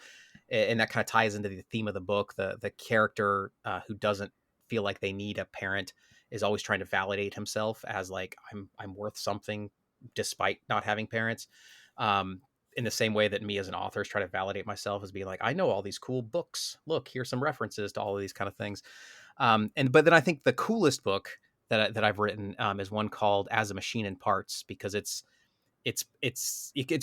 and that kind of ties into the theme of the book. The character who doesn't feel like they need a parent is always trying to validate himself as like I'm worth something despite not having parents. Um, in the same way that me as an author is trying to validate myself as being like, I know all these cool books. Look, here's some references to all of these kind of things. But then I think the coolest book that I've written is one called As a Machine in Parts, because it's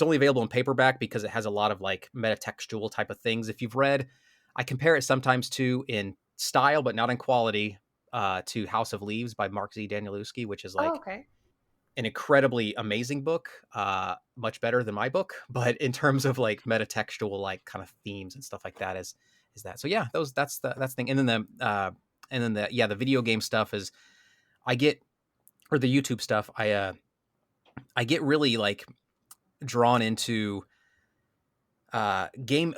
only available in paperback because it has a lot of like metatextual type of things. If you've read, I compare it sometimes to in style but not in quality, to House of Leaves by Mark Z. Danielewski, which is Oh, like okay. an incredibly amazing book, much better than my book, but in terms of like metatextual like kind of themes and stuff like that is that. So yeah, that's the thing. And then the video game stuff is I get or the YouTube stuff, I get really like drawn into game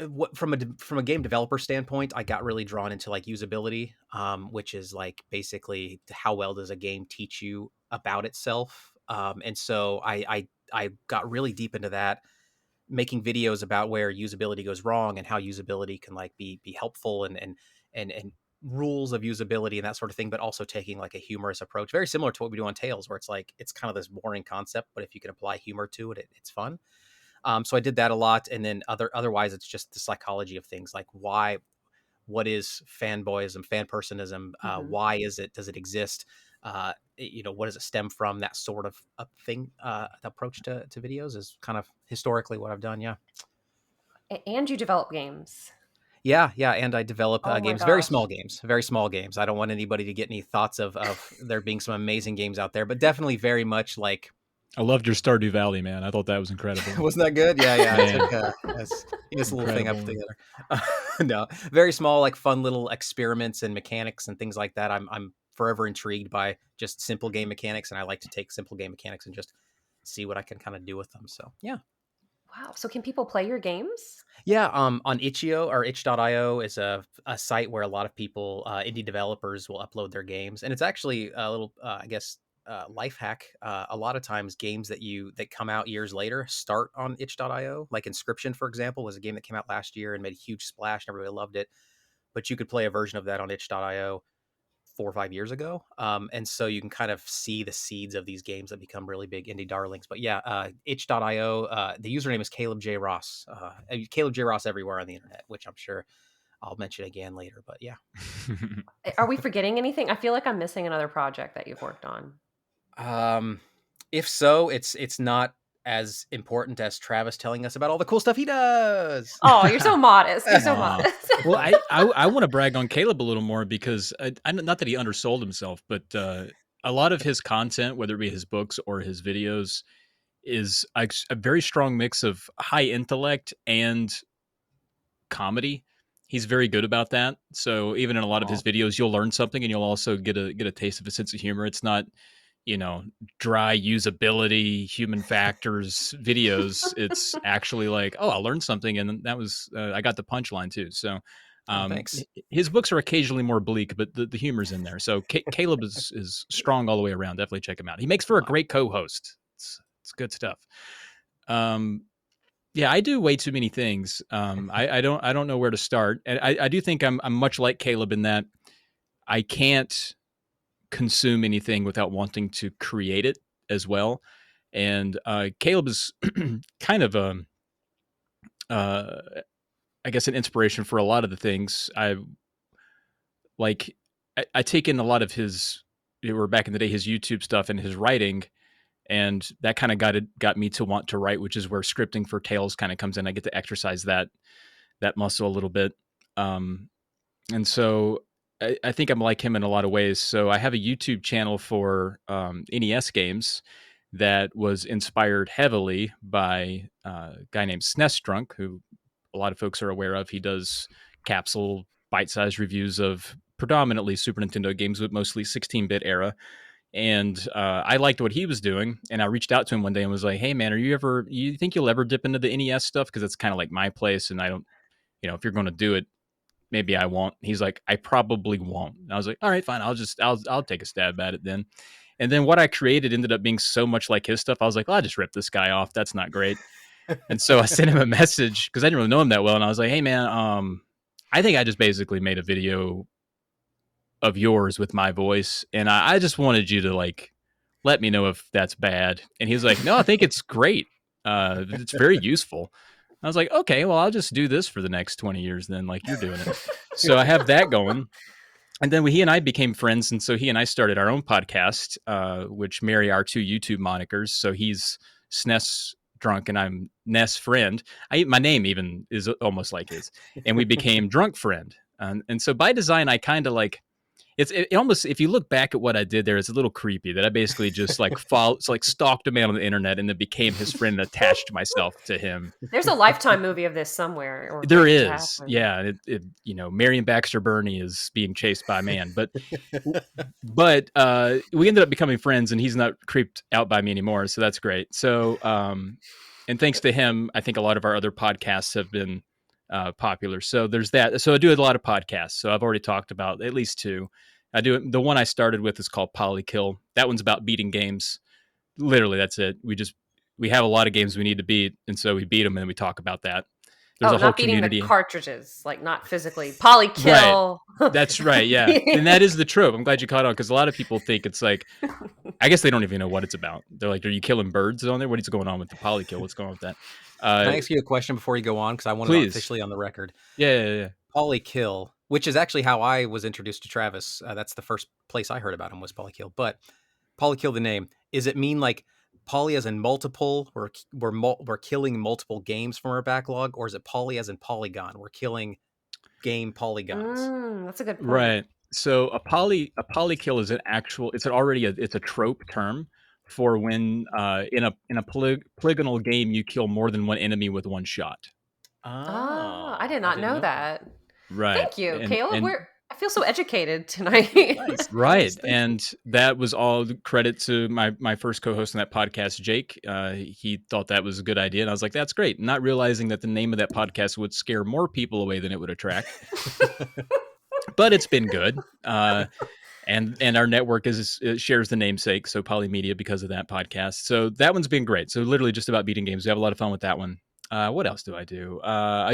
what from a game developer standpoint. I got really drawn into like usability, which is like basically how well does a game teach you about itself. And so I got really deep into that, making videos about where usability goes wrong and how usability can like be helpful, and rules of usability and that sort of thing, but also taking like a humorous approach, very similar to what we do on Tales, where it's like it's kind of this boring concept, but if you can apply humor to it, it's fun. So I did that a lot, and then otherwise, it's just the psychology of things, like what is fanboyism, fan personism, Hmm. why does it exist? What does it stem from? That sort of a thing. Approach to videos is kind of historically what I've done. Yeah, And you develop games. yeah, and I develop Oh my games, gosh. very small games. I don't want anybody to get any thoughts of there being some amazing games out there, but definitely very much like. I loved your Stardew Valley, man. I thought that was incredible. Wasn't that good? Yeah. I took Man, this little thing I put incredible. together. No, very small, like fun little experiments and mechanics and things like that. I'm forever intrigued by just simple game mechanics, and I like to take simple game mechanics and just see what I can kind of do with them. So yeah. Wow. So can people play your games? Yeah, on itch.io or itch.io is a site where a lot of people, indie developers, will upload their games, and it's actually a little, I guess, life hack. A lot of times, games that come out years later start on itch.io. Like Inscription, for example, was a game that came out last year and made a huge splash, and everybody loved it. But you could play a version of that on itch.io 4 or 5 years ago. And so you can kind of see the seeds of these games that become really big indie darlings. But yeah, itch.io, the username is Caleb J. Ross. Caleb J. Ross everywhere on the internet, which I'm sure I'll mention again later. But yeah. Are we forgetting anything? I feel like I'm missing another project that you've worked on. Um, if so, it's not as important as Travis telling us about all the cool stuff he does. Oh, you're so modest. You're so Aw. modest. Well, I want to brag on Caleb a little more because not that he undersold himself, but a lot of his content, whether it be his books or his videos, is a very strong mix of high intellect and comedy. He's very good about that. So even in a lot of Aw, his videos, you'll learn something and you'll also get a taste of a sense of humor. It's not, you know, dry usability, human factors videos. It's actually like, oh, I learned something, and that was I got the punchline too. So oh, thanks. his books are occasionally more bleak, but the humor's in there. So Caleb is strong all the way around. Definitely check him out. He makes for a Wow. great co-host. It's good stuff. Um, yeah, I do way too many things. I don't know where to start, and I do think I'm much like Caleb in that I can't consume anything without wanting to create it as well. And Caleb is kind of uh, I guess, an inspiration for a lot of the things I like. I take in a lot of his, or back in the day, his YouTube stuff and his writing, and that kind of got me to want to write, which is where scripting for Tales kind of comes in. I get to exercise that muscle a little bit. Um, and so I think I'm like him in a lot of ways. So I have a YouTube channel for NES games that was inspired heavily by a guy named Snestrunk, who a lot of folks are aware of. He does capsule bite-sized reviews of predominantly Super Nintendo games, but mostly 16-bit era. And I liked what he was doing, and I reached out to him one day and was like, "Hey, man, you think you'll ever dip into the NES stuff? Because it's kind of like my place, and I don't, if you're going to do it, maybe I won't." He's like, "I probably won't." And I was like, "All right, fine. I'll take a stab at it then." And then what I created ended up being so much like his stuff. I was like, "Well, I'll just rip this guy off. That's not great." And so I sent him a message because I didn't really know him that well, and I was like, "Hey, man, I think I just basically made a video of yours with my voice, and I just wanted you to like let me know if that's bad." And he was like, "No, I think it's great." It's very useful. I was like, okay, well, I'll just do this for the next 20 years then, like you're doing it. So I have that going. And then he and I became friends. And so he and I started our own podcast, which marry our two YouTube monikers. So he's SNES Drunk and I'm Ness Friend. My name even is almost like his. And we became Drunk Friend. And so by design, I kind of like, it almost, if you look back at what I did there, it's a little creepy that I basically just like stalked a man on the internet and then became his friend and attached myself to him. There's a Lifetime movie of this somewhere. Or There waiting to is, happen. yeah. Marion Baxter Burney is being chased by a man, but we ended up becoming friends, and he's not creeped out by me anymore, so that's great. So, and thanks to him, I think a lot of our other podcasts have been popular. So there's that. So I do a lot of podcasts. So I've already talked about at least two. I do the one I started with is called Polykill. That one's about beating games. Literally, that's it. We have a lot of games we need to beat, and so we beat them, and we talk about that. There's a whole not beating community. the cartridges, like not physically. Polykill. Right. That's right. Yeah. And that is the trope. I'm glad you caught on because a lot of people think it's like, I guess they don't even know what it's about. They're like, are you killing birds on there? What is going on with the polykill? What's going on with that? Can I ask you a question before you go on? Because I want it officially on the record. Yeah. Polykill, which is actually how I was introduced to Travis. That's the first place I heard about him was Polykill. But Polykill, the name, is it mean like poly as in multiple? We're killing multiple games from our backlog, or is it poly as in polygon? We're killing game polygons. That's a good point. Right. So a polykill is it's a trope term for when in a polygonal game you kill more than one enemy with one shot. I did not know that. Right. Thank you, Caleb. I feel so educated tonight. Nice. Right. And that was all credit to my first co-host on that podcast, Jake. He thought that was a good idea. And I was like, that's great. Not realizing that the name of that podcast would scare more people away than it would attract. But it's been good. And our network shares the namesake, so Polymedia, because of that podcast. So that one's been great. So literally just about beating games. We have a lot of fun with that one. What else do? I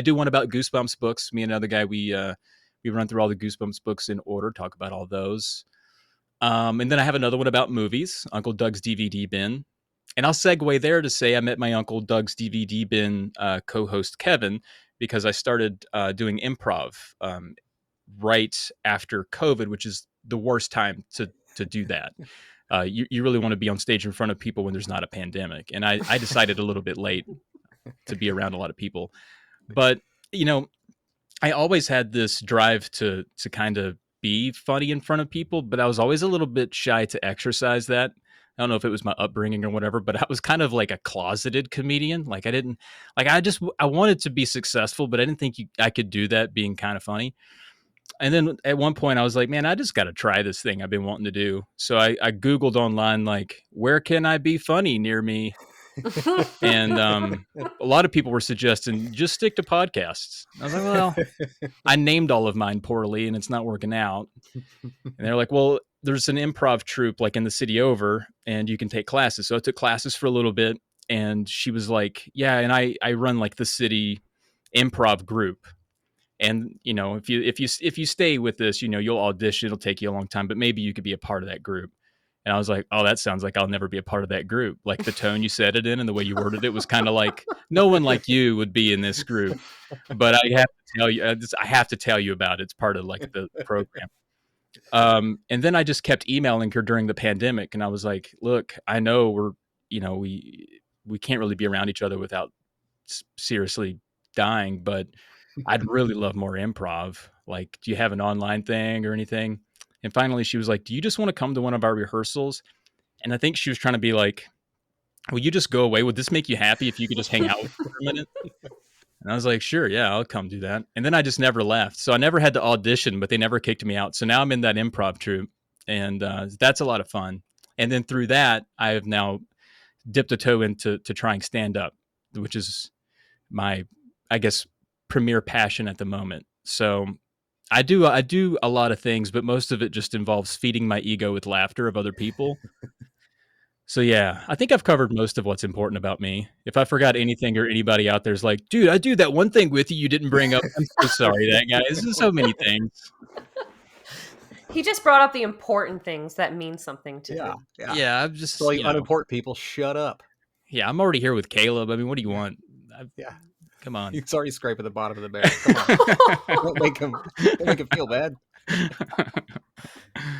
do one about Goosebumps books. Me and another guy, we run through all the Goosebumps books in order, talk about all those. And then I have another one about movies, Uncle Doug's DVD Bin. And I'll segue there to say I met my Uncle Doug's DVD Bin co-host, Kevin, because I started doing improv right after COVID, which is the worst time to do that. You really want to be on stage in front of people when there's not a pandemic. And I decided a little bit late to be around a lot of people. But, I always had this drive to kind of be funny in front of people, but I was always a little bit shy to exercise that. I don't know if it was my upbringing or whatever, but I was kind of like a closeted comedian. Like I wanted to be successful, but I didn't think I could do that being kind of funny. And then at one point I was like, man, I just got to try this thing I've been wanting to do. So I Googled online, like, where can I be funny near me? And a lot of people were suggesting just stick to podcasts. I was like, well, I named all of mine poorly and it's not working out. And they're like, well, there's an improv troupe like in the city over and you can take classes. So I took classes for a little bit and she was like, yeah, and I run like the city improv group. And if you stay with this, you'll audition, it'll take you a long time, but maybe you could be a part of that group. And I was like, oh, that sounds like I'll never be a part of that group. Like the tone you said it in and the way you worded it was kind of like no one like you would be in this group. But I have to tell you about it. It's part of like the program. And then I just kept emailing her during the pandemic. And I was like, look, I know we can't really be around each other without seriously dying, but I'd really love more improv. Like, do you have an online thing or anything? And finally she was like, do you just want to come to one of our rehearsals? And I think she was trying to be like, will you just go away? Would this make you happy if you could just hang out with me for a minute? And I was like, sure, yeah, I'll come do that. And then I just never left. So I never had to audition, but they never kicked me out. So now I'm in that improv troupe and that's a lot of fun. And then through that, I have now dipped a toe into trying stand up, which is my, I guess, premier passion at the moment. So I do a lot of things, but most of it just involves feeding my ego with laughter of other people. So yeah, I think I've covered most of what's important about me. If I forgot anything or anybody out there's like, dude, I do that one thing with you didn't bring up. I'm so sorry, that guy. This is so many things. He just brought up the important things that mean something to him. Yeah. I'm just so unimportant people, shut up. Yeah, I'm already here with Caleb. I mean, what do you want? Yeah, Come on. he's already scraping the bottom of the barrel. Come on, don't make him feel bad.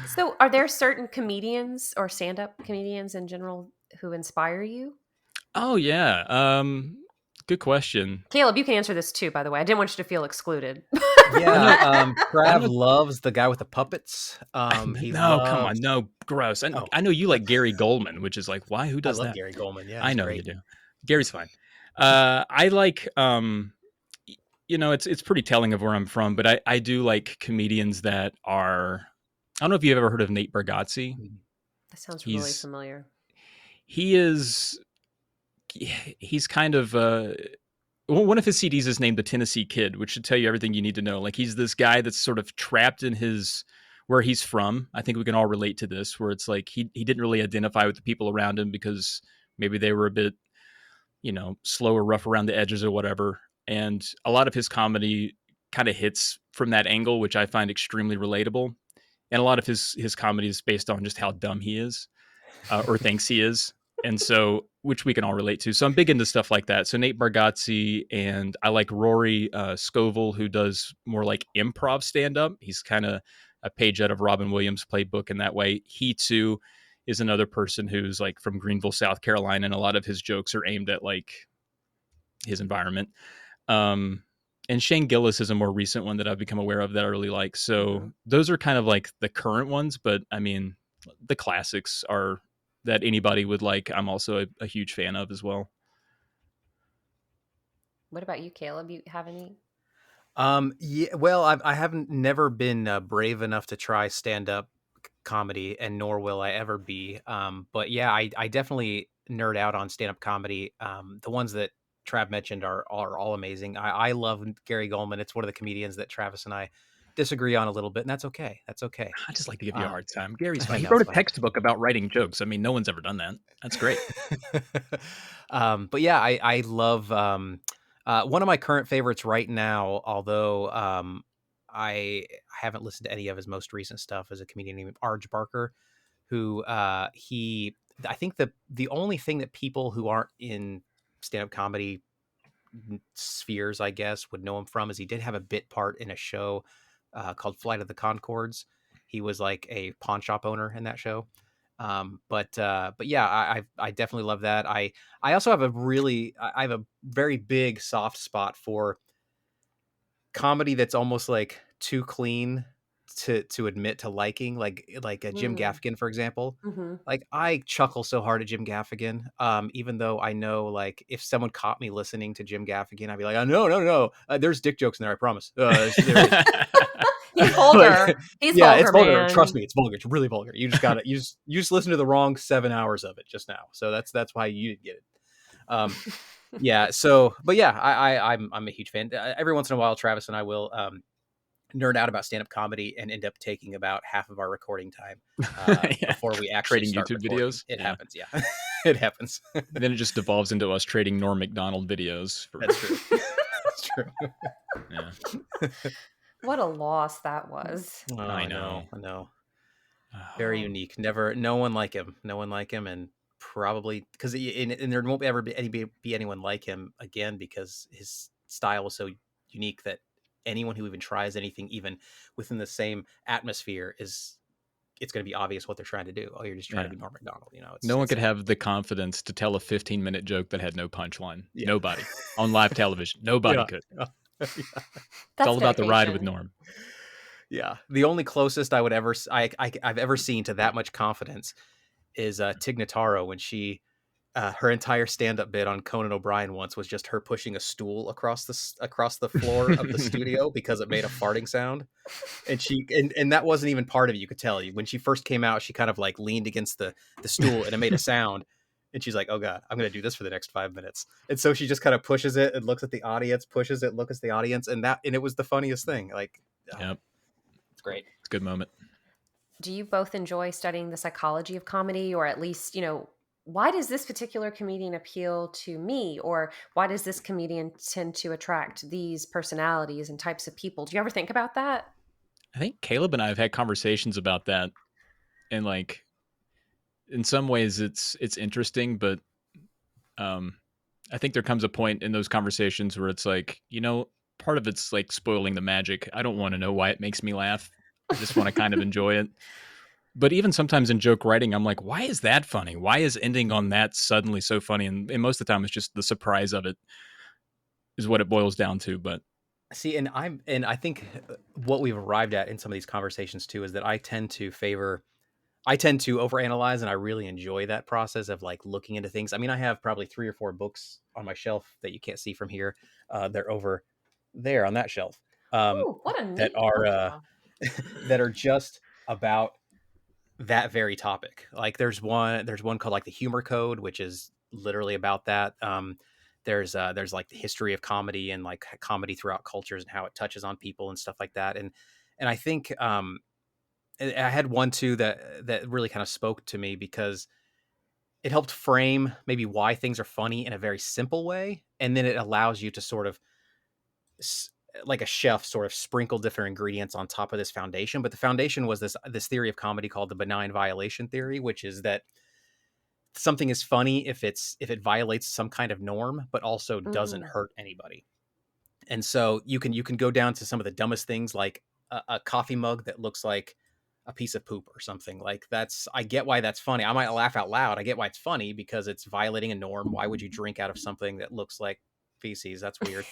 So, are there certain comedians or stand-up comedians in general who inspire you? Oh yeah. Good question. Caleb, you can answer this too, by the way. I didn't want you to feel excluded. I Yeah, know. I Trav know. loves the guy with the puppets. He No, come on, loves. no, gross. And Oh, I know you like Gary Goldman, which is like, why? Who I does love that? Gary Goldman. Yeah, I he's know you great. do. Gary's fine. I like it's pretty telling of where I'm from, but I do like comedians that are. I don't know if you've ever heard of Nate Bargatze. Mhm. That sounds really He's familiar. he is he's kind of one of his CDs is named The Tennessee Kid, which should tell you everything you need to know. Like he's this guy that's sort of trapped in his where he's from. I think we can all relate to this, where it's like he didn't really identify with the people around him because maybe they were a bit, slow or rough around the edges or whatever. And a lot of his comedy kind of hits from that angle, which I find extremely relatable. And a lot of his comedy is based on just how dumb he is or thinks he is. And so, which we can all relate to. So I'm big into stuff like that. So Nate Bargatze, and I like Rory Scovel, who does more like improv stand up. He's kind of a page out of Robin Williams' playbook in that way. He too is another person who's like from Greenville, South Carolina, and a lot of his jokes are aimed at like his environment. Um, and Shane Gillis is a more recent one that I've become aware of that I really like. So those are kind of like the current ones, but I mean, the classics are that anybody would like. I'm also a huge fan of as well. What about you, Caleb? You have any? Yeah, well, I haven't never been brave enough to try stand up comedy, and nor will I ever be. But yeah, I definitely nerd out on stand up comedy. The ones that Trav mentioned are all amazing. I love Gary Goldman. It's one of the comedians that Travis and I disagree on a little bit, and that's okay. That's okay. I just like to give you a Um, hard time. Gary's I fine. He know wrote it's a fine. textbook about writing jokes. I mean, no one's ever done that. That's great. But yeah, I love one of my current favorites right now, although I haven't listened to any of his most recent stuff, is a comedian named Arj Barker, who he I think the only thing that people who aren't in stand-up comedy spheres, I guess, would know him from is he did have a bit part in a show called Flight of the Concords. He was like a pawn shop owner in that show. But yeah, I definitely love that. I also have I have a very big soft spot for comedy that's almost like too clean to admit to liking, like a Jim Mm. Gaffigan, for example. Mm-hmm. Like I chuckle so hard at Jim Gaffigan, even though I know like if someone caught me listening to Jim Gaffigan, I'd be like, oh, no, no, no, there's dick jokes in there, I promise. There is. He's Like, vulgar. He's yeah, it's vulgar, vulgar. Trust man. me, it's vulgar. It's really vulgar. You just gotta you just listen to the wrong 7 hours of it just now. So that's why you didn't get it. Yeah. So, but yeah, I'm a huge fan. Every once in a while, Travis and I will nerd out about stand up comedy and end up taking about half of our recording time Yeah, before we actually trading start YouTube recording. videos. It Yeah. happens. Yeah, it happens. Then it just devolves into us trading Norm Macdonald videos for That's true. That's true. yeah. What a loss that was. Oh, I I know. know. I know. Very Oh, unique. Never, no one like him. No one like him, and probably because and there won't ever be anyone like him again because his style was so unique that anyone who even tries anything, even within the same atmosphere, is it's going to be obvious what they're trying to do. Oh, you're just trying to Yeah. be Norm Macdonald. You know, No one it's could sad. have the confidence to tell a 15-minute joke that had no punchline. Yeah, Nobody. On live television. Nobody yeah, could. yeah. It's that's all about the ride with dedication. Norm. Yeah. The only closest I would ever I've ever seen to that much confidence is Tig Notaro when she her entire stand-up bit on Conan O'Brien once was just her pushing a stool across the floor of the studio because it made a farting sound, and and that wasn't even part of it. You could tell when she first came out, she kind of like leaned against the stool and it made a sound, and she's like, "Oh God, I'm gonna do this for the next 5 minutes." And so she just kind of pushes it and looks at the audience, pushes it, looks at the audience, and it was the funniest thing. Like, Yep. it's great. It's a good moment. Do you both enjoy studying the psychology of comedy, or at least, why does this particular comedian appeal to me? Or why does this comedian tend to attract these personalities and types of people? Do you ever think about that? I think Caleb and I have had conversations about that, and like in some ways it's interesting, but I think there comes a point in those conversations where it's like, part of it's like spoiling the magic. I don't want to know why it makes me laugh. I just want to kind of enjoy it. But even sometimes in joke writing, I'm like, why is that funny? Why is ending on that suddenly so funny? And most of the time, it's just the surprise of it is what it boils down to. But See, and I think what we've arrived at in some of these conversations too is that I tend to overanalyze, and I really enjoy that process of like looking into things. I mean, I have probably 3 or 4 books on my shelf that you can't see from here. They're over there on that shelf. Ooh, what a That neat are bookstore. that are just about that very topic. Like there's one called like the Humor Code, which is literally about that. There's like the history of comedy and like comedy throughout cultures and how it touches on people and stuff like that. And I think I had one too that really kind of spoke to me because it helped frame maybe why things are funny in a very simple way, and then it allows you to sort of like a chef sort of sprinkle different ingredients on top of this foundation. But the foundation was this theory of comedy called the benign violation theory, which is that something is funny if it violates some kind of norm but also doesn't Mm. hurt anybody. And so you can go down to some of the dumbest things, like a coffee mug that looks like a piece of poop or something. Like, that's I get why that's funny. I might laugh out loud. I get why it's funny because it's violating a norm. Why would you drink out of something that looks like feces? That's weird.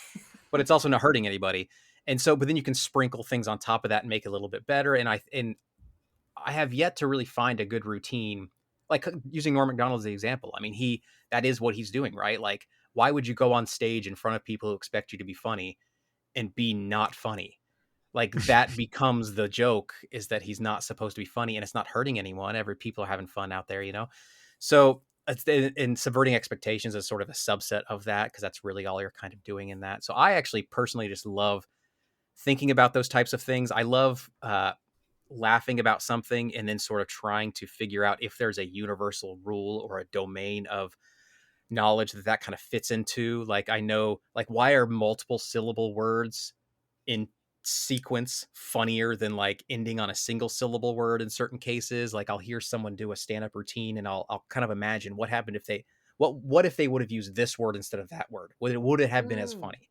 But it's also not hurting anybody. And so, but then you can sprinkle things on top of that and make it a little bit better. And I have yet to really find a good routine, like using Norm Macdonald as the example. I mean, that is what he's doing, right? Like, why would you go on stage in front of people who expect you to be funny and be not funny? Like, that becomes the joke, is that he's not supposed to be funny and it's not hurting anyone. Every people are having fun out there, you know? So in subverting expectations is sort of a subset of that, because that's really all you're kind of doing in that. So I actually personally just love thinking about those types of things. I love laughing about something and then sort of trying to figure out if there's a universal rule or a domain of knowledge that kind of fits into. Like, I know, like, why are multiple syllable words in sequence funnier than like ending on a single syllable word in certain cases? Like, I'll hear someone do a stand-up routine and I'll kind of imagine what happened if they what if they would have used this word instead of that word? Would it have been as Mm. funny?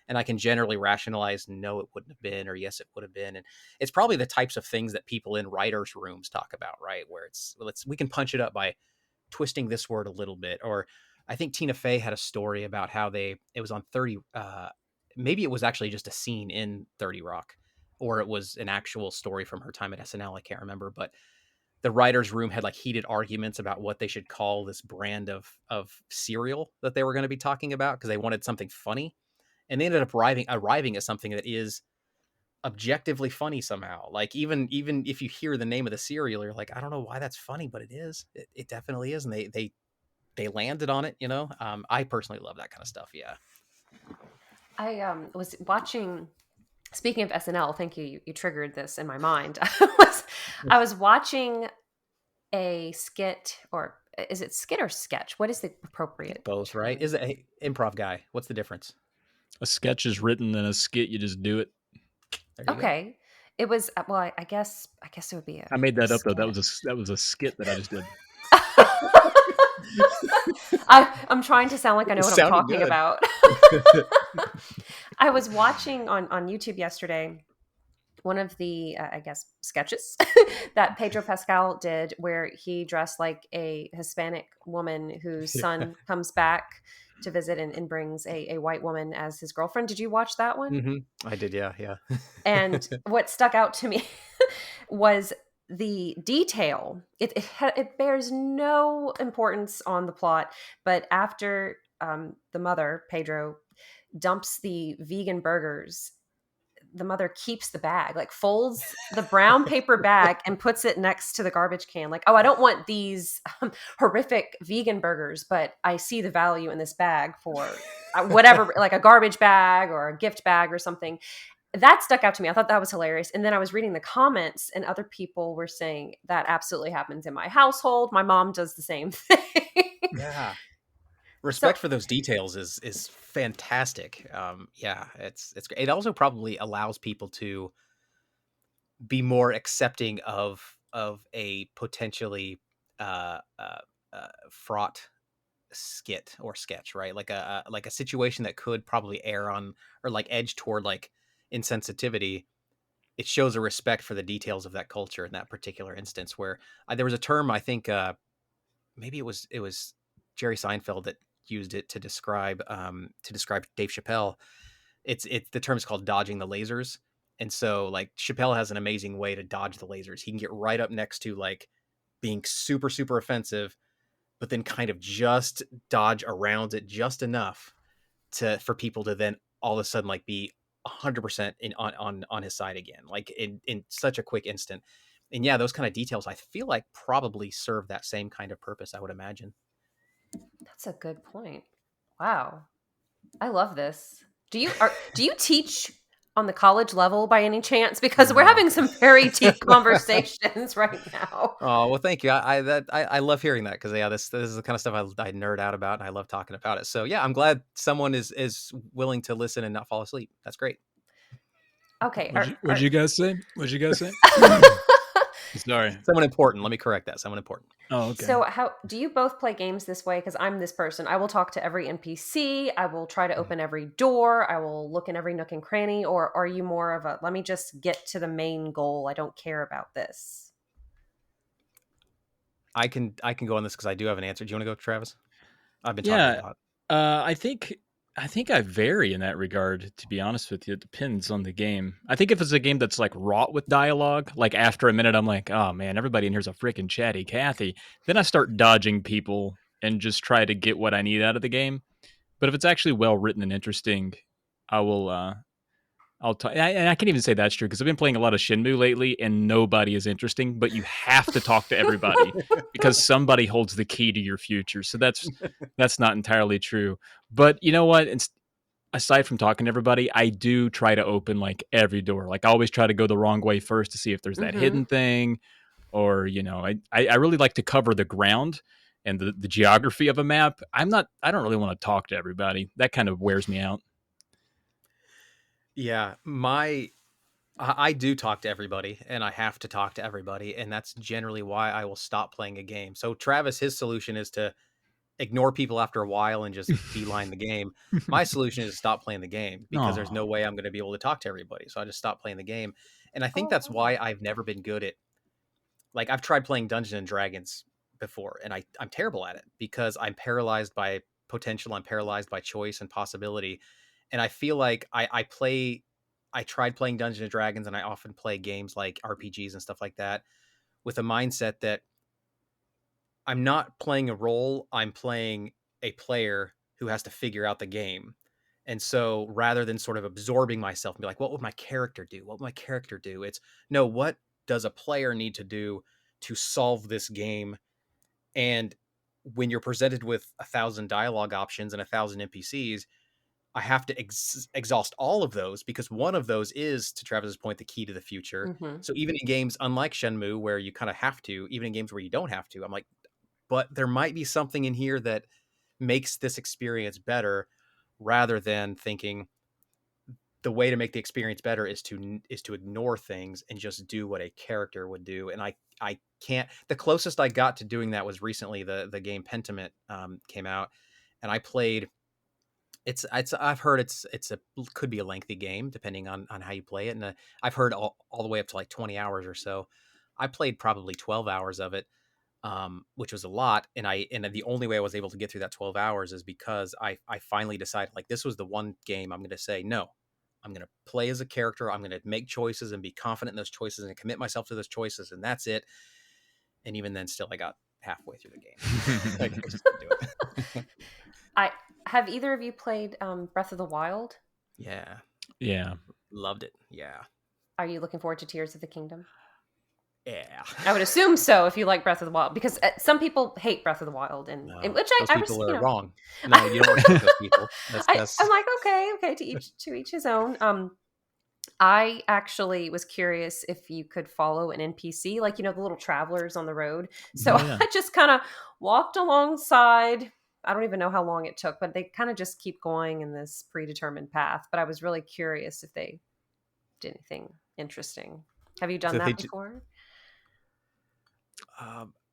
And I can generally rationalize, no, it wouldn't have been, or yes, it would have been. And it's probably the types of things that people in writers' rooms talk about, right? Where we can punch it up by twisting this word a little bit. Or I think Tina Fey had a story about how it was on 30, maybe it was actually just a scene in 30 Rock, or it was an actual story from her time at SNL. I can't remember, but the writers' room had like heated arguments about what they should call this brand of cereal that they were going to be talking about, because they wanted something funny, and they ended up arriving at something that is objectively funny somehow. Like, even if you hear the name of the cereal, you're like, I don't know why that's funny, but it is. It definitely is, and they landed on it. I personally love that kind of stuff. Yeah. I was watching. Speaking of SNL, thank you. You triggered this in my mind. I was watching a skit, or is it skit or sketch? What is the I think appropriate both, right? term? Is it hey, improv guy? What's the difference? a sketch is written and a skit, you just do it. There you go. Okay, it was well. I guess it would be I made a that up though. skit. That was a skit that I just did. I'm trying to sound like I know It what I'm sounded talking good. about. I was watching on YouTube yesterday one of the I guess sketches that Pedro Pascal did, where he dressed like a Hispanic woman whose Yeah. son comes back to visit and brings a white woman as his girlfriend. Did you watch that one? I did. Yeah. Yeah. And what stuck out to me was the detail. It bears no importance on the plot, but after the mother, Pedro, dumps the vegan burgers, the mother keeps the bag, like folds the brown paper bag and puts it next to the garbage can. Like, oh, I don't want these horrific vegan burgers, but I see the value in this bag for whatever, like a garbage bag or a gift bag or something. That stuck out to me. I thought that was hilarious. And then I was reading the comments, and other people were saying that absolutely happens in my household. My mom does the same thing. Yeah. So Respect for those details is fantastic. Yeah, it's great. It also probably allows people to be more accepting of a potentially uh, uh, fraught skit or sketch, right? Like a situation that could probably err on or like edge toward like insensitivity. It shows a respect for the details of that culture in that particular instance. Where there was a term, I think maybe it was Jerry Seinfeld that used it to describe Dave Chappelle. It's the term is called dodging the lasers. And so like Chappelle has an amazing way to dodge the lasers. He can get right up next to like being super super offensive, but then kind of just dodge around it just enough to for people to then all of a sudden like be 100% in on his side again, like in such a quick instant. And yeah, those kind of details I feel like probably serve that same kind of purpose, I would imagine. That's a good point. Wow. I love this. Do you teach on the college level by any chance? Because we're No. having some very deep conversations right now. Oh well, thank you. I love hearing that because yeah, this is the kind of stuff I nerd out about, and I love talking about it. So yeah, I'm glad someone is willing to listen and not fall asleep. That's great. Okay. What'd you guys say? What'd you guys say? Sorry. Someone important. Let me correct that. Someone important. Oh, okay. So how do you both play games this way? Because I'm this person. I will talk to every NPC. I will try to open every door. I will look in every nook and cranny. Or are you more of a let me just get to the main goal? I don't care about this. I can go on this because I do have an answer. Do you want to go, Travis? I've been talking a Yeah, lot. I think I vary in that regard. To be honest with you, it depends on the game. I think if it's a game that's like wrought with dialogue, like after a minute, I'm like, oh man, everybody in here's a freaking chatty Cathy. Then I start dodging people and just try to get what I need out of the game. But if it's actually well written and interesting, I will. I'll talk, and I can't even say that's true because I've been playing a lot of Shenmue lately, and nobody is interesting. But you have to talk to everybody because somebody holds the key to your future. So that's not entirely true. But you know what? Aside from talking to everybody, I do try to open like every door. Like I always try to go the wrong way first to see if there's that Mm-hmm. hidden thing, or I really like to cover the ground and the geography of a map. I don't really want to talk to everybody. That kind of wears me out. Yeah, I do talk to everybody, and I have to talk to everybody, and that's generally why I will stop playing a game. So Travis, his solution is to ignore people after a while and just beeline the game. My solution is to stop playing the game because there's Oh, no way I'm going to be able to talk to everybody. So I just stop playing the game, and I think Oh that's wow. why I've never been good at like I've tried playing Dungeons and Dragons before, and I'm terrible at it because I'm paralyzed by potential. I'm paralyzed by choice and possibility, and I feel like I play. I tried playing Dungeons and Dragons, and I often play games like RPGs and stuff like that with a mindset that I'm not playing a role. I'm playing a player who has to figure out the game. And so rather than sort of absorbing myself and be like, what would my character do? What would my character do? It's no, what does a player need to do to solve this game? And when you're presented with 1,000 dialogue options and 1,000 NPCs, I have to exhaust all of those because one of those is, to Travis's point, the key to the future. Mm-hmm. So even in games unlike Shenmue, where you kind of have to, even in games where you don't have to, I'm like, but there might be something in here that makes this experience better rather than thinking the way to make the experience better is to ignore things and just do what a character would do. And I can't. The closest I got to doing that was recently the game Pentiment came out, and I played. It's I've heard it's a could be a lengthy game depending on how you play it, and I've heard all the way up to like 20 hours or so. I played probably 12 hours of it, which was a lot. And the only way I was able to get through that 12 hours is because I finally decided like this was the one game I'm going to say no. I'm going to play as a character. I'm going to make choices and be confident in those choices and commit myself to those choices, and that's it. And even then, still, I got halfway through the game. I just couldn't do it. I have either of you played Breath of the Wild? Yeah, yeah. loved it. Yeah, Are you looking forward to Tears of the Kingdom? yeah. I would assume so if you like Breath of the Wild, because some people hate Breath of the Wild, and No, which those I people are you know, wrong. No, you don't respect those people. I'm That's like, okay, to each his own. I actually was curious if you could follow an NPC, like the little travelers on the road. So Oh yeah. I just kind of walked alongside. I don't even know how long it took, but they kind of just keep going in this predetermined path. But I was really curious if they did anything interesting. Have you done so they. that before?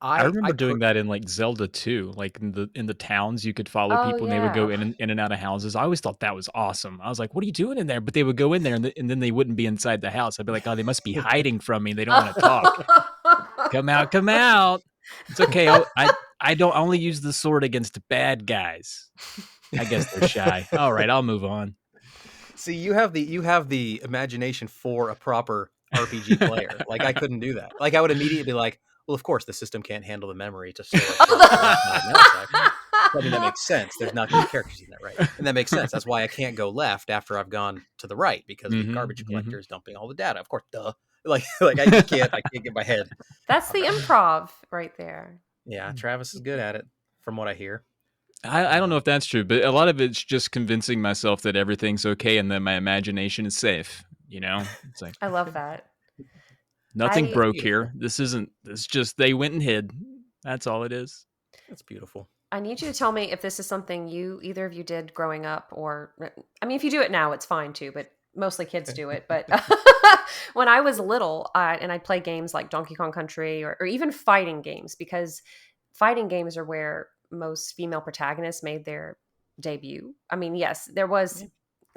I remember could. doing that in like Zelda 2, like in the towns you could follow Oh people and they would go yeah. in and out of houses. I always thought that was awesome. I was like, "What are you doing in there?" But they would go in there and then they wouldn't be inside the house. I'd be like, "Oh, they must be hiding from me. They don't want to talk. Come out, come out. It's okay. I don't only use the sword against bad guys. I guess they're shy. All right, I'll move on." See, you have the imagination for a proper RPG player. Like I couldn't do that. Like I would immediately be like, well, of course the system can't handle the memory to store a character inside and outside. I mean, that makes sense. There's not going to be characters in that, right? And that makes sense. That's why I can't go left after I've gone to the right because the garbage collector is dumping all the data. Of course, duh. Like I can't get my head. That's the improv right there. Yeah, Travis is good at it, from what I hear. I don't know if that's true, but a lot of it's just convincing myself that everything's okay and that my imagination is safe. You know, it's like I love that. nothing I broke Beautiful. here. This isn't. It's just they went and hid. That's all it is. That's beautiful. I need you to tell me if this is something either of you did growing up, or I mean, if you do it now, it's fine too. But mostly kids do it. But when I was little, and I'd play games like Donkey Kong Country, or even fighting games, because fighting games are where most female protagonists made their debut. I mean, yes, there was a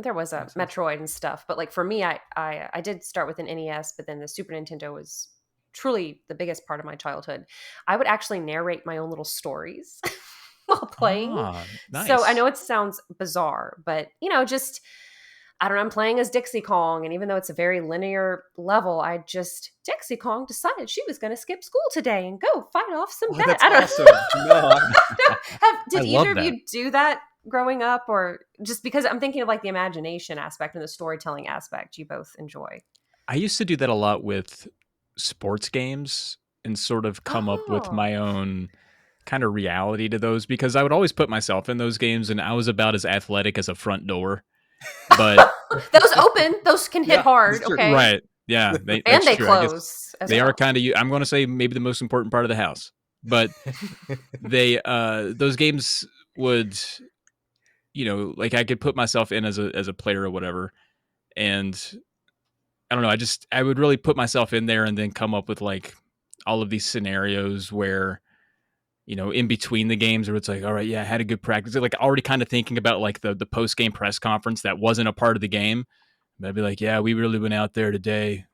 Makes sense. Metroid and stuff, but like for me, I did start with an NES, but then the Super Nintendo was truly the biggest part of my childhood. I would actually narrate my own little stories while playing. Ah, So I nice. know it sounds bizarre, but just I don't know, I'm playing as Dixie Kong, and even though it's a very linear level, Dixie Kong decided she was going to skip school today and go fight off some Oh, bad. that's I don't awesome. No, Did I love either of that. you do that growing up, or just because I'm thinking of like the imagination aspect and the storytelling aspect you both enjoy? I used to do that a lot with sports games and sort of come up with Oh, my own kind of reality to those because I would always put myself in those games and I was about as athletic as a front door. But those open, those can hit yeah, hard, that's true. okay, right, yeah, and that's they true. I guess close as they are well. kind of. I'm going to say maybe the most important part of the house, but they those games would like I could put myself in as a player or whatever, and I don't know. I would really put myself in there and then come up with like all of these scenarios where in between the games where it's like, all right, yeah, I had a good practice. Like already kind of thinking about like the post game press conference that wasn't a part of the game. But I'd be like, yeah, we really went out there today.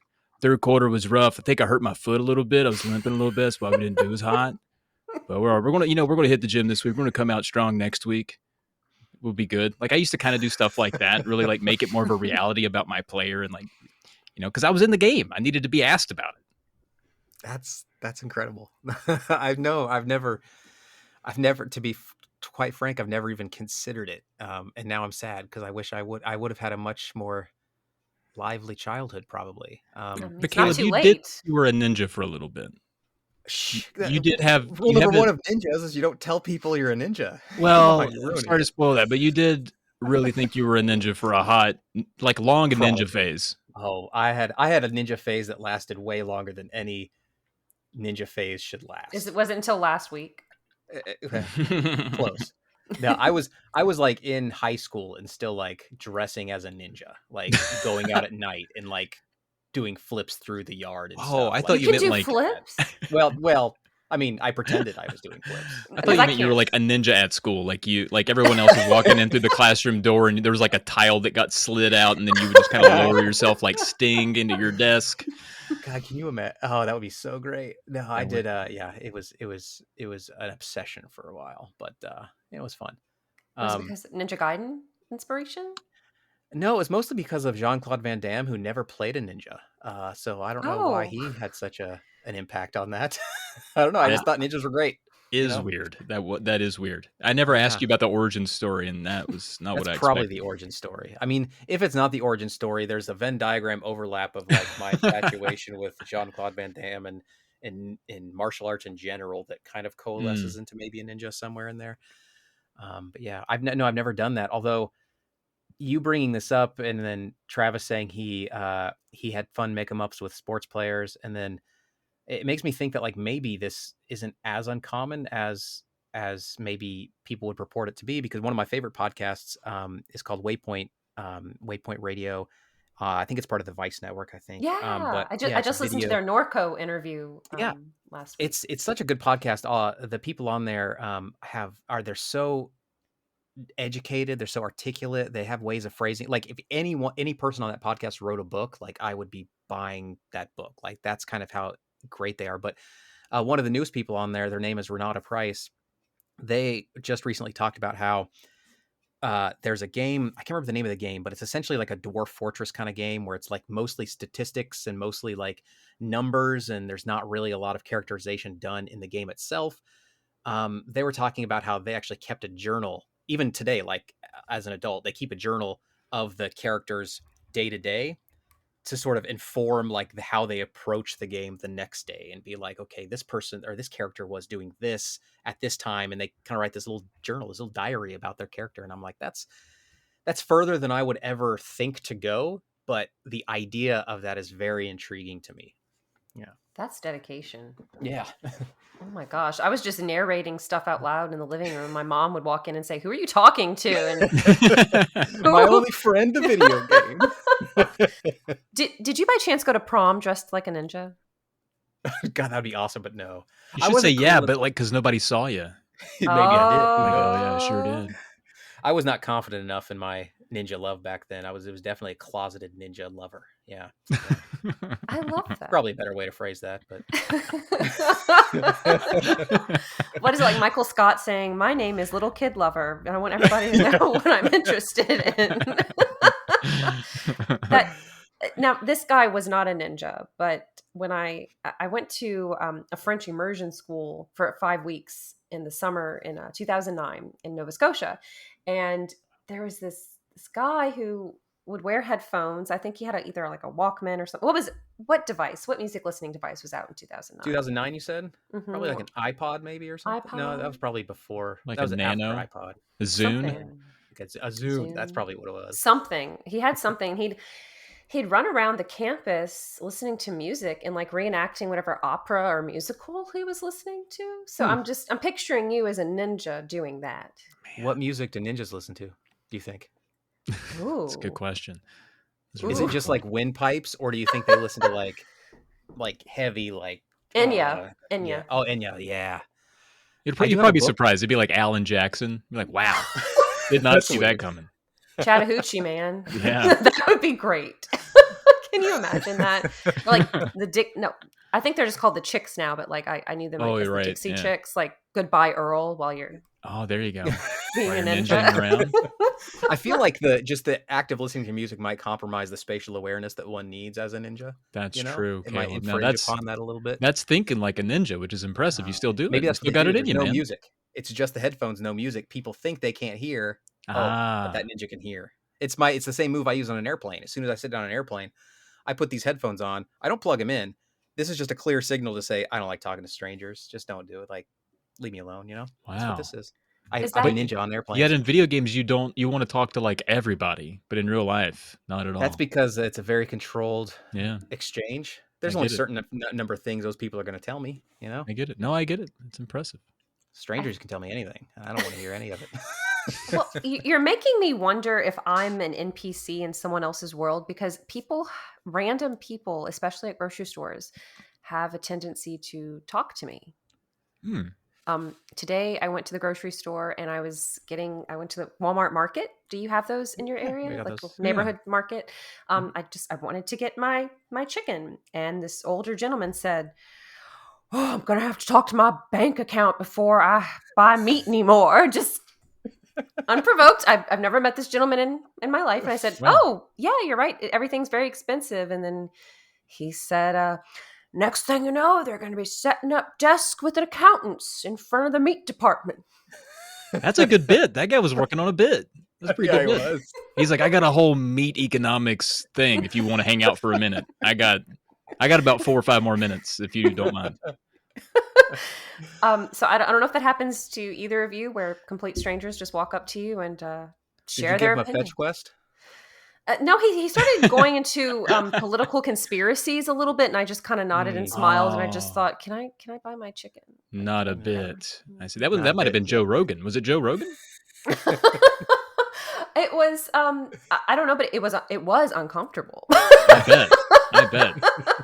Third quarter was rough. I think I hurt my foot a little bit. I was limping a little bit. That's why we didn't do as hot. But we're gonna we're gonna hit the gym this week. We're gonna come out strong next week. We'll be good. Like I used to kind of do stuff like that, really like make it more of a reality about my player and like because I was in the game. I needed to be asked about it. That's incredible. I've never, to be quite frank, I've never even considered it. And now I'm sad because I wish I would have had a much more lively childhood, probably. But It's not Caleb, too you late. were a ninja for a little bit. You did have Rule number one of ninjas is you don't tell people you're a ninja. Come on, well, you're I'm ruining sorry to it. spoil that, but you did really think you were a ninja for a hot, like long ninja Probably. phase. Oh, I had a ninja phase that lasted way longer than any ninja phase should last. Was it until last week? Close. No, I was like in high school and still like dressing as a ninja, like going out at night and like doing flips through the yard and Oh, stuff. I You thought Like you can meant do like flips well, I mean, I pretended I was doing flips. I thought because you I meant you were can't. like a ninja at school, like everyone else was walking in through the classroom door, and there was like a tile that got slid out, and then you would just kind of lower yourself like Sting into your desk. God, can you imagine? Oh, that would be so great. No, I That would. did. Yeah, it was an obsession for a while, but it was fun. Was it Um, because Ninja Gaiden inspiration? no, it was mostly because of Jean-Claude Van Damme, who never played a ninja. So I don't know why Oh, he had such an impact on that. I don't know. I That just thought ninjas were great. You is know? weird. That is weird. I never asked Yeah, you about the origin story, and that was not what that's I probably the expected. origin story. I mean, if it's not the origin story, there's a Venn diagram overlap of like my infatuation with Jean-Claude Van Damme and in martial arts in general that kind of coalesces Mm. into maybe a ninja somewhere in there. But yeah, I've never done that. Although you bringing this up and then Travis saying he had fun make 'em ups with sports players, and then it makes me think that like maybe this isn't as uncommon as maybe people would purport it to be, because one of my favorite podcasts is called Waypoint Radio, I think it's part of the Vice network, I think. Yeah, But I yeah, it's a just listened to video. their Norco interview Yeah, last week. it's such a good podcast. The people on there they're so educated, they're so articulate, they have ways of phrasing. Like if any person on that podcast wrote a book, like I would be buying that book. Like that's kind of how great they are. But one of the newest people on there, their name is Renata Price. They just recently talked about how there's a game, I can't remember the name of the game, but it's essentially like a Dwarf Fortress kind of game where it's like mostly statistics and mostly like numbers, and there's not really a lot of characterization done in the game itself. They were talking about how they actually kept a journal even today, like as an adult, they keep a journal of the characters day to day to sort of inform like how they approach the game the next day and be like, okay, this person or this character was doing this at this time. And they kind of write this little journal, this little diary about their character. And I'm like, that's further than I would ever think to go. But the idea of that is very intriguing to me. Yeah. That's dedication. Yeah. Oh my gosh. I was just narrating stuff out loud in the living room. My mom would walk in and say, "Who are you talking to?" And My only friend, the video game. Did you by chance go to prom dressed like a ninja? God, that'd be awesome, but no. You should say yeah, but like because nobody saw you. Maybe I did. Like, oh yeah, I sure did. I was not confident enough in my ninja love back then. It was definitely a closeted ninja lover. Yeah. I love that. Probably a better way to phrase that, but what is it like Michael Scott saying, "My name is Little Kid Lover, and I want everybody to know what I'm interested in." Now, this guy was not a ninja, but when I went to a French immersion school for 5 weeks in the summer in 2009 in Nova Scotia, and there was this guy who would wear headphones. I think he had either like a Walkman or something. What music listening device was out in 2009? 2009, you said? Mm-hmm. Probably like an iPod maybe or something? iPod? No, that was probably before. Like that was a Nano? after iPod. A Zune? Something. A Zune. That's probably what it was. Something. He had something. He'd run around the campus listening to music and like reenacting whatever opera or musical he was listening to. So I'm picturing you as a ninja doing that. Man. What music do ninjas listen to, do you think? Ooh. That's a good question. Is it just like windpipes, or do you think they listen to like heavy like Enya? Yeah. Oh, Enya, yeah. You'd probably be surprised. It'd be like Alan Jackson. You'd be like, wow, did not see that coming. Chattahoochee, man. Yeah. That would be great. Can you imagine that? Like I think they're just called the Chicks now, but like I knew them as the Dixie Chicks, like Goodbye Earl while you're there you go. being a ninja. Around. I feel like the act of listening to music might compromise the spatial awareness that one needs as a ninja. That's true. It might infringe upon that a little bit. That's thinking like a ninja, which is impressive. You still do maybe it. That's you still got it in you, no man. Music. It's just the headphones, no music. People think they can't hear. But that ninja can hear. It's the same move I use on an airplane. As soon as I sit down on an airplane, I put these headphones on. I don't plug them in. This is just a clear signal to say I don't like talking to strangers. Just don't do it. Like, leave me alone. Wow. That's what this is. I'm a ninja on airplanes. Yet in video games, you want to talk to like everybody, but in real life, not at all. That's because it's a very controlled exchange. There's only a certain number of things those people are going to tell me. I get it. No, I get it. It's impressive. Strangers can tell me anything. I don't want to hear any of it. Well, you're making me wonder if I'm an NPC in someone else's world, because random people, especially at grocery stores, have a tendency to talk to me. Today I went to the grocery store and I went to the Walmart market. Do you have those in your area? Like neighborhood market? I wanted to get my chicken, and this older gentleman said, "Oh, I'm going to have to talk to my bank account before I buy meat anymore." Just unprovoked. I've never met this gentleman in my life. And I said, "Oh, yeah, you're right. Everything's very expensive." And then he said, "Next thing you know, they're going to be setting up desks with accountants in front of the meat department." That's a good bit. That guy was working on a bit. That's pretty good bit. He's like, "I got a whole meat economics thing if you want to hang out for a minute. I got about 4 or 5 more minutes if you don't mind." So I don't know if that happens to either of you, where complete strangers just walk up to you and share their opinion. Did you give him a fetch quest? No, he started going into political conspiracies a little bit, and I just kind of nodded and smiled, and I just thought, "Can I buy my chicken?" Not a bit. I see. That might have been Joe Rogan. Was it Joe Rogan? It was I don't know, but it was uncomfortable. I bet.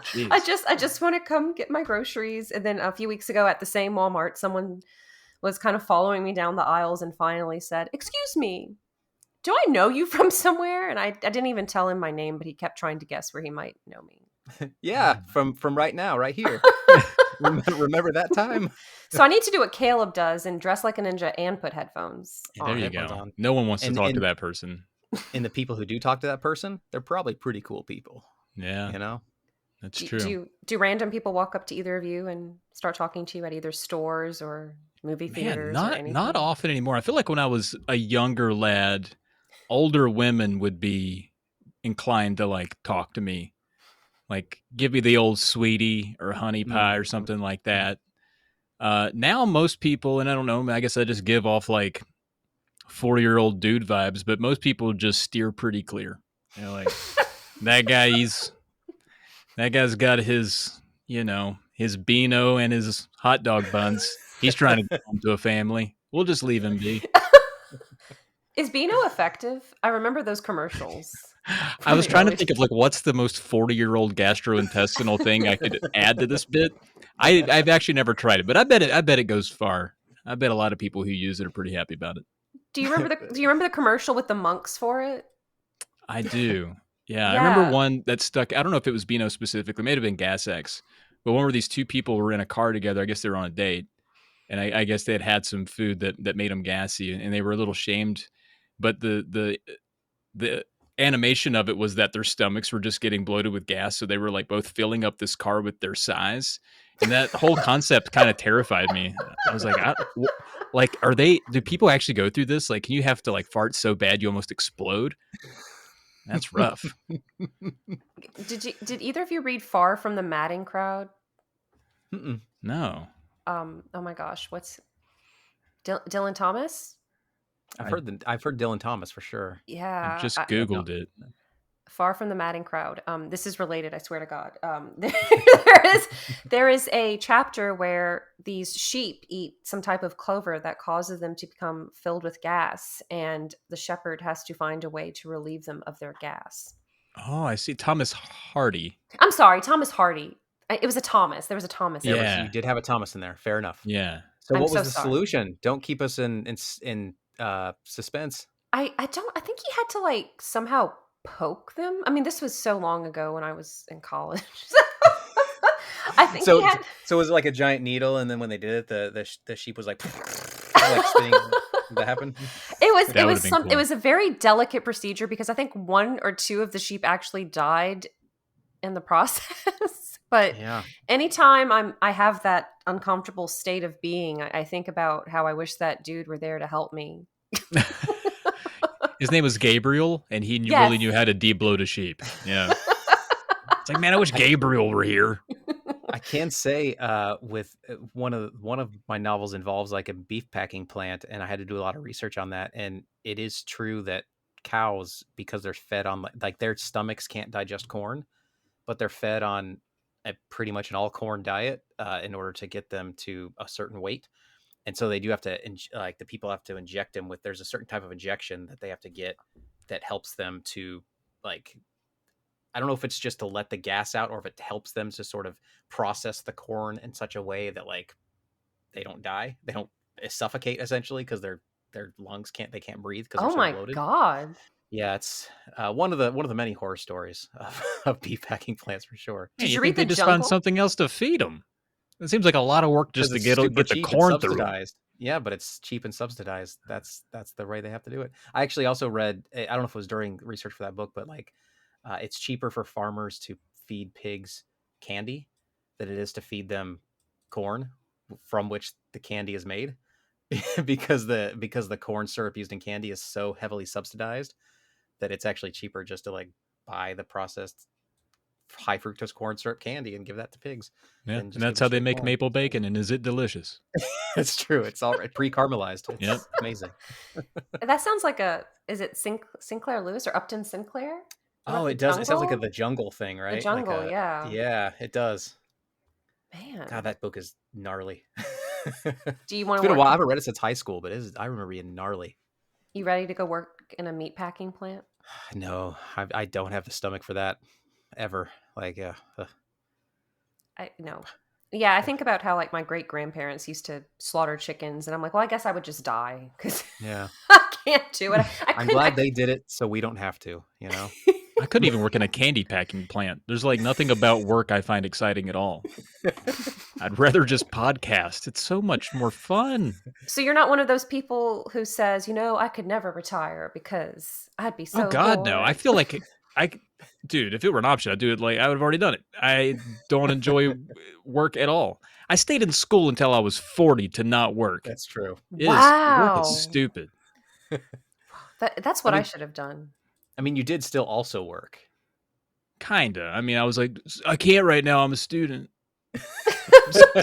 Jeez. I just want to come get my groceries. And then a few weeks ago at the same Walmart, someone was kind of following me down the aisles and finally said, "Excuse me, do I know you from somewhere?" And I didn't even tell him my name, but he kept trying to guess where he might know me. Yeah, from right now, right here. Remember that time? So I need to do what Caleb does and dress like a ninja and put headphones on. There you headphones go. on. No one wants to talk to And that person. and the people who do talk to that person, they're probably pretty cool people. Yeah, You know? that's true. Do random people walk up to either of you and start talking to you at either stores or movie theaters or anything? Not often anymore. I feel like when I was a younger lad, older women would be inclined to like talk to me, like give me the old sweetie or honey pie or something like that. Now most people, and I don't know, I guess I just give off like 40-year-old dude vibes, but most people just steer pretty clear. You know, like that guy's got his, his Beano and his hot dog buns. He's trying to get home to a family. We'll just leave him be. Is Beano effective? I remember those commercials. I was trying to think of like what's the most 40-year-old gastrointestinal thing I could add to this bit. I've actually never tried it, but I bet it goes far. I bet a lot of people who use it are pretty happy about it. Do you remember the commercial with the monks for it? I do. Yeah, I remember one that stuck. I don't know if it was Beano specifically. It may have been Gas X, but one where these two people were in a car together. I guess they were on a date, and I guess they had some food that made them gassy, and they were a little shamed. But the animation of it was that their stomachs were just getting bloated with gas, so they were like both filling up this car with their size, and that whole concept kind of terrified me. I was like, do people actually go through this? Like, can you have to like fart so bad you almost explode? That's rough. Did either of you read Far from the Madding Crowd? No. Oh my gosh, what's Dylan Thomas? I've heard Dylan Thomas for sure. Yeah, I just Googled it. Far from the Madding Crowd. This is related, I swear to God. There is a chapter where these sheep eat some type of clover that causes them to become filled with gas, and the shepherd has to find a way to relieve them of their gas. Oh, I see. Thomas Hardy. I'm sorry, Thomas Hardy. It was a Thomas. There was a Thomas. You did have a Thomas in there. Fair enough. Yeah. So what was the solution? Don't keep us in suspense. I think he had to like somehow poke them. I mean, this was so long ago when I was in college. I think so. So was it like a giant needle, and then when they did it, the sheep was like spinning. That happened. It was a very delicate procedure because I think one or two of the sheep actually died in the process. But anytime I have that uncomfortable state of being, I think about how I wish that dude were there to help me. His name was Gabriel, and he really knew how to de-bloat a sheep. Yeah. It's like, man, I wish Gabriel were here. I can say with one of my novels involves like a beef packing plant, and I had to do a lot of research on that. And it is true that cows, because they're fed on like their stomachs can't digest corn, but they're fed on pretty much an all corn diet in order to get them to a certain weight. And so they do have to, like the people have to inject them with, there's a certain type of injection that they have to get that helps them to like, I don't know if it's just to let the gas out or if it helps them to sort of process the corn in such a way that like they don't die. They don't suffocate essentially because their lungs can't breathe because they're so bloated. Oh my God. Yeah, it's one of the many horror stories of beef packing plants for sure. Did you read they just found something else to feed them? It seems like a lot of work just to get the corn through. Yeah, but it's cheap and subsidized. That's the way they have to do it. I actually also read, I don't know if it was during research for that book, but like it's cheaper for farmers to feed pigs candy than it is to feed them corn from which the candy is made because the corn syrup used in candy is so heavily subsidized that it's actually cheaper just to like buy the processed high fructose corn syrup candy and give that to pigs. Yeah, and that's how they make maple bacon. And is it delicious? It's true. It's all pre-caramelized. It's amazing. That sounds like is it Sinclair Lewis or Upton Sinclair? Oh, it does. It sounds like the jungle thing, right? The jungle, yeah. Yeah, it does. Man. God, that book is gnarly. Do you want to It's been a while. I haven't read it since high school, but I remember being gnarly. You ready to go in a meat packing plant? No, I don't have the stomach for that ever. Like, I no. Yeah, I think about how like my great grandparents used to slaughter chickens, and I'm like, well, I guess I would just die because yeah. I can't do it. I I'm couldn't. glad they did it so we don't have to, I couldn't even work in a candy packing plant. There's like nothing about work I find exciting at all. I'd rather just podcast. It's so much more fun. So you're not one of those people who says, I could never retire because I'd be Oh so God, no. I bored. feel like dude, if it were an option, I'd do it. Like I would have already done it. I don't enjoy work at all. I stayed in school until I was 40 to not work. That's true. Work is Wow. stupid. That's I what I mean, should have done. you did still also work. Kinda. I mean, I was like, I can't right now. I'm a student.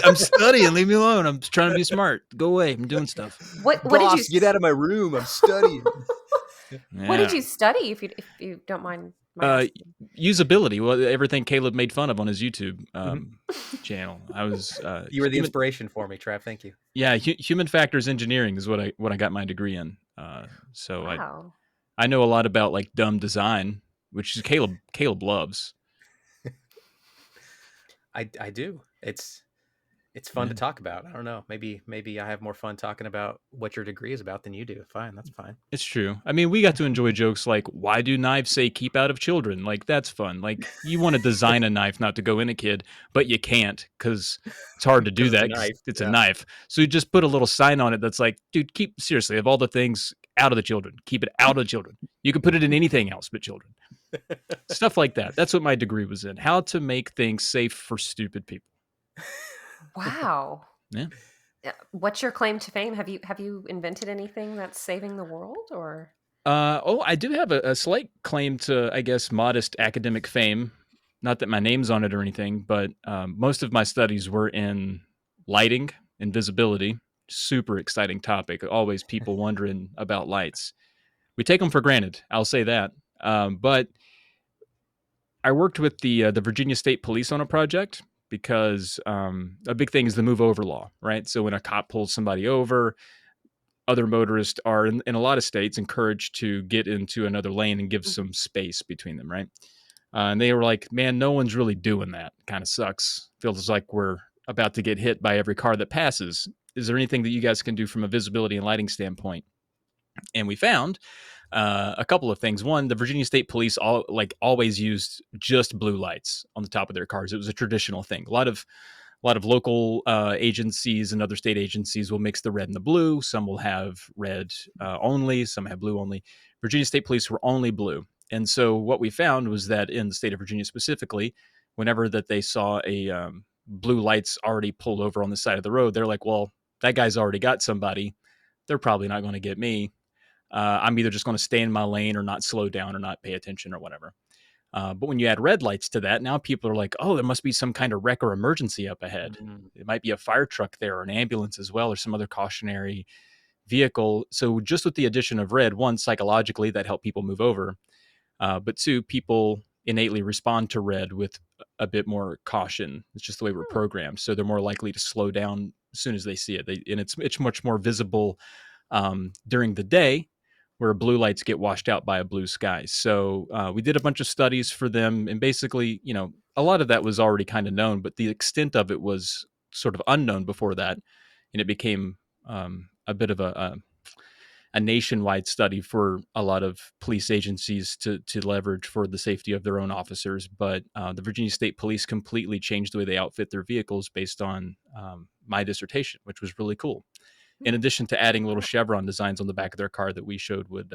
I'm studying. Leave me alone. I'm trying to be smart. Go away. I'm doing stuff. What did you Boss, get out of my room. I'm studying. What did Yeah. you study if you don't mind my Uh, asking? usability. Well, everything Caleb made fun of on his YouTube Mhm. channel. I was You were the inspiration for me, Trav. Thank you. yeah, human factors engineering is what I got my degree in. So Wow. I know a lot about like dumb design, which is Caleb loves. I do. It's fun to talk about. I don't know. Maybe I have more fun talking about what your degree is about than you do. Fine, that's fine. It's true. I mean, we got to enjoy jokes like, why do knives say keep out of children? Like, that's fun. Like, you want to design a knife not to go in a kid, but you can't because it's hard to do Because it's a that because knife. it's a Yeah. knife. So you just put a little sign on it that's like, dude, seriously, of all the things, out of the children. Keep it out of children. You can put it in anything else but children. Stuff like that. That's what my degree was in. How to make things safe for stupid people. Wow. Yeah. What's your claim to fame? Have you invented anything that's saving the world or? I do have a slight claim to, I guess, modest academic fame. Not that my name's on it or anything, but most of my studies were in lighting and visibility. Super exciting topic. Always people wondering about lights. We take them for granted. I'll say that. But I worked with the Virginia State Police on a project because a big thing is the move over law, right? So when a cop pulls somebody over, other motorists are in a lot of states encouraged to get into another lane and give some space between them, right? And they were like, man, no one's really doing that. Kind of sucks. Feels like we're about to get hit by every car that passes. Is there anything that you guys can do from a visibility and lighting standpoint? And we found a couple of things. One, the Virginia State Police always used just blue lights on the top of their cars. It was a traditional thing. A lot of local agencies and other state agencies will mix the red and the blue. Some will have red only. Some have blue only. Virginia State Police were only blue. And so what we found was that in the state of Virginia specifically, whenever that they saw a blue lights already pulled over on the side of the road, they're like, well, that guy's already got somebody. They're probably not going to get me. I'm either just going to stay in my lane or not slow down or not pay attention or whatever. But when you add red lights to that, now people are like, oh, there must be some kind of wreck or emergency up ahead. It might be a fire truck there or an ambulance as well or some other cautionary vehicle. So just with the addition of red, one, psychologically, that helped people move over. But two, people innately respond to red with a bit more caution. It's just the way we're programmed. So they're more likely to slow down as soon as they see it. And it's much more visible during the day, where blue lights get washed out by a blue sky. So we did a bunch of studies for them, and basically, a lot of that was already kind of known, but the extent of it was sort of unknown before that, and it became a bit of a nationwide study for a lot of police agencies to leverage for the safety of their own officers. But the Virginia State Police completely changed the way they outfit their vehicles based on my dissertation, which was really cool. In addition to adding little chevron designs on the back of their car that we showed would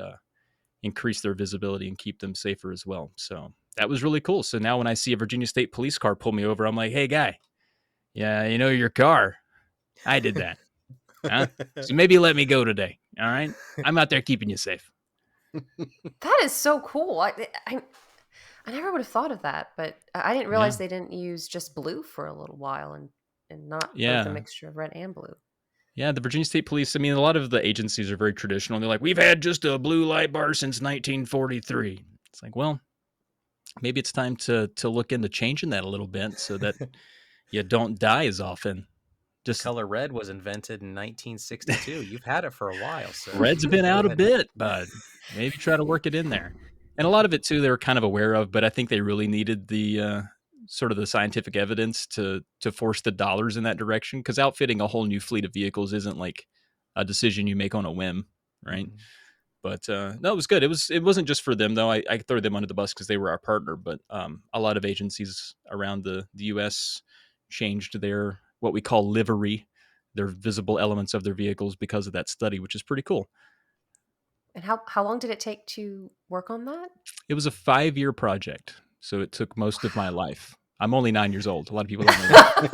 increase their visibility and keep them safer as well. So that was really cool. So now when I see a Virginia State Police car pull me over, I'm like, hey, guy, yeah, your car. I did that. Huh? So maybe let me go today. All right. I'm out there keeping you safe. That is so cool. I never would have thought of that, but I didn't realize they didn't use just blue for a little while and not both a mixture of red and blue. Yeah, the Virginia State Police, I mean, a lot of the agencies are very traditional. They're like, we've had just a blue light bar since 1943. It's like, well, maybe it's time to look into changing that a little bit so that you don't die as often. Just color red was invented in 1962. You've had it for a while, sir. red's been Go out a ahead. bit, but maybe try to work it in there. And a lot of it too, they were kind of aware of, but I think they really needed the sort of the scientific evidence to force the dollars in that direction. Because outfitting a whole new fleet of vehicles isn't like a decision you make on a whim, right? Mhm. But no, it was good. It wasn't just for them though. I throw them under the bus because they were our partner, but a lot of agencies around the U.S. changed their what we call livery, their visible elements of their vehicles because of that study, which is pretty cool. And how long did it take to work on that? It was a 5-year project, so it took most of my life. I'm only 9 years old. A lot of people don't know that.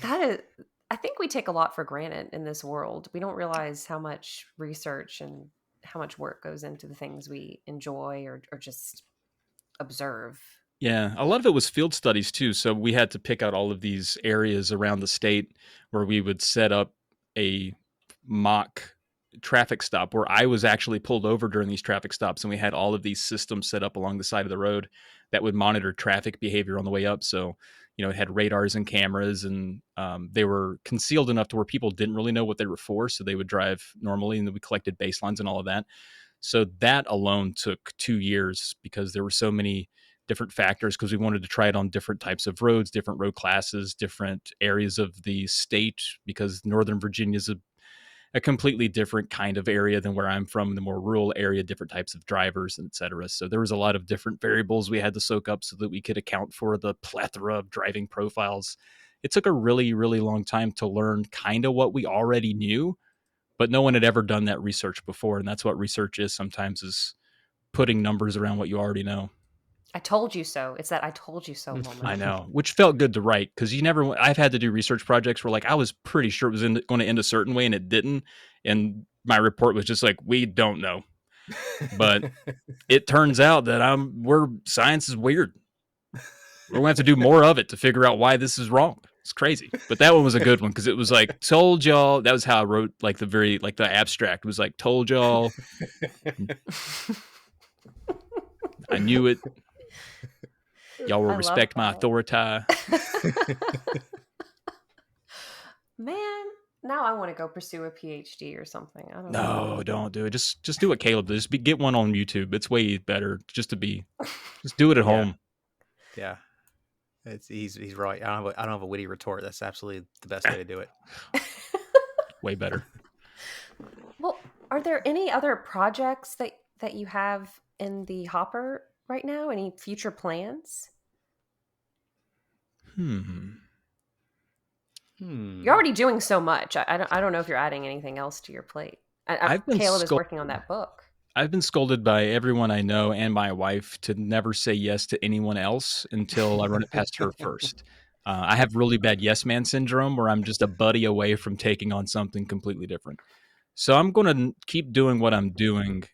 That is, I think we take a lot for granted in this world. We don't realize how much research and how much work goes into the things we enjoy or just observe. Yeah, a lot of it was field studies too. So we had to pick out all of these areas around the state where we would set up a mock traffic stop where I was actually pulled over during these traffic stops. And we had all of these systems set up along the side of the road that would monitor traffic behavior on the way up. So, it had radars and cameras, and they were concealed enough to where people didn't really know what they were for. So they would drive normally, and then we collected baselines and all of that. So that alone took 2 years because there were so many different factors, because we wanted to try it on different types of roads, different road classes, different areas of the state, because Northern Virginia is a completely different kind of area than where I'm from, the more rural area, different types of drivers, et cetera. So there was a lot of different variables we had to soak up so that we could account for the plethora of driving profiles. It took a really, really long time to learn kind of what we already knew, but no one had ever done that research before. And that's what research is sometimes, is putting numbers around what you already know. I told you so. It's that I told you so moment. I know, which felt good to write, because I've had to do research projects where like I was pretty sure it was going to end a certain way and it didn't. And my report was just like, we don't know. But it turns out that science is weird. We're going to have to do more of it to figure out why this is wrong. It's crazy. But that one was a good one because it was like, told y'all. That was how I wrote like the abstract. It was like, told y'all. I knew it. Y'all will respect my authority. Man, now I want to go pursue a PhD or something. I don't know. No, don't do it. Just do what Caleb did. Get one on YouTube. It's way better just do it at home. Yeah. He's right. I don't have a witty retort. That's absolutely the best way to do it. Way better. Well, are there any other projects that you have in the hopper right now? Any future plans? You're already doing so much. I don't know if you're adding anything else to your plate. Caleb is working on that book. I've been scolded by everyone I know and my wife to never say yes to anyone else until I run it past her first. I have really bad yes man syndrome, where I'm just a buddy away from taking on something completely different. So I'm going to keep doing what I'm doing.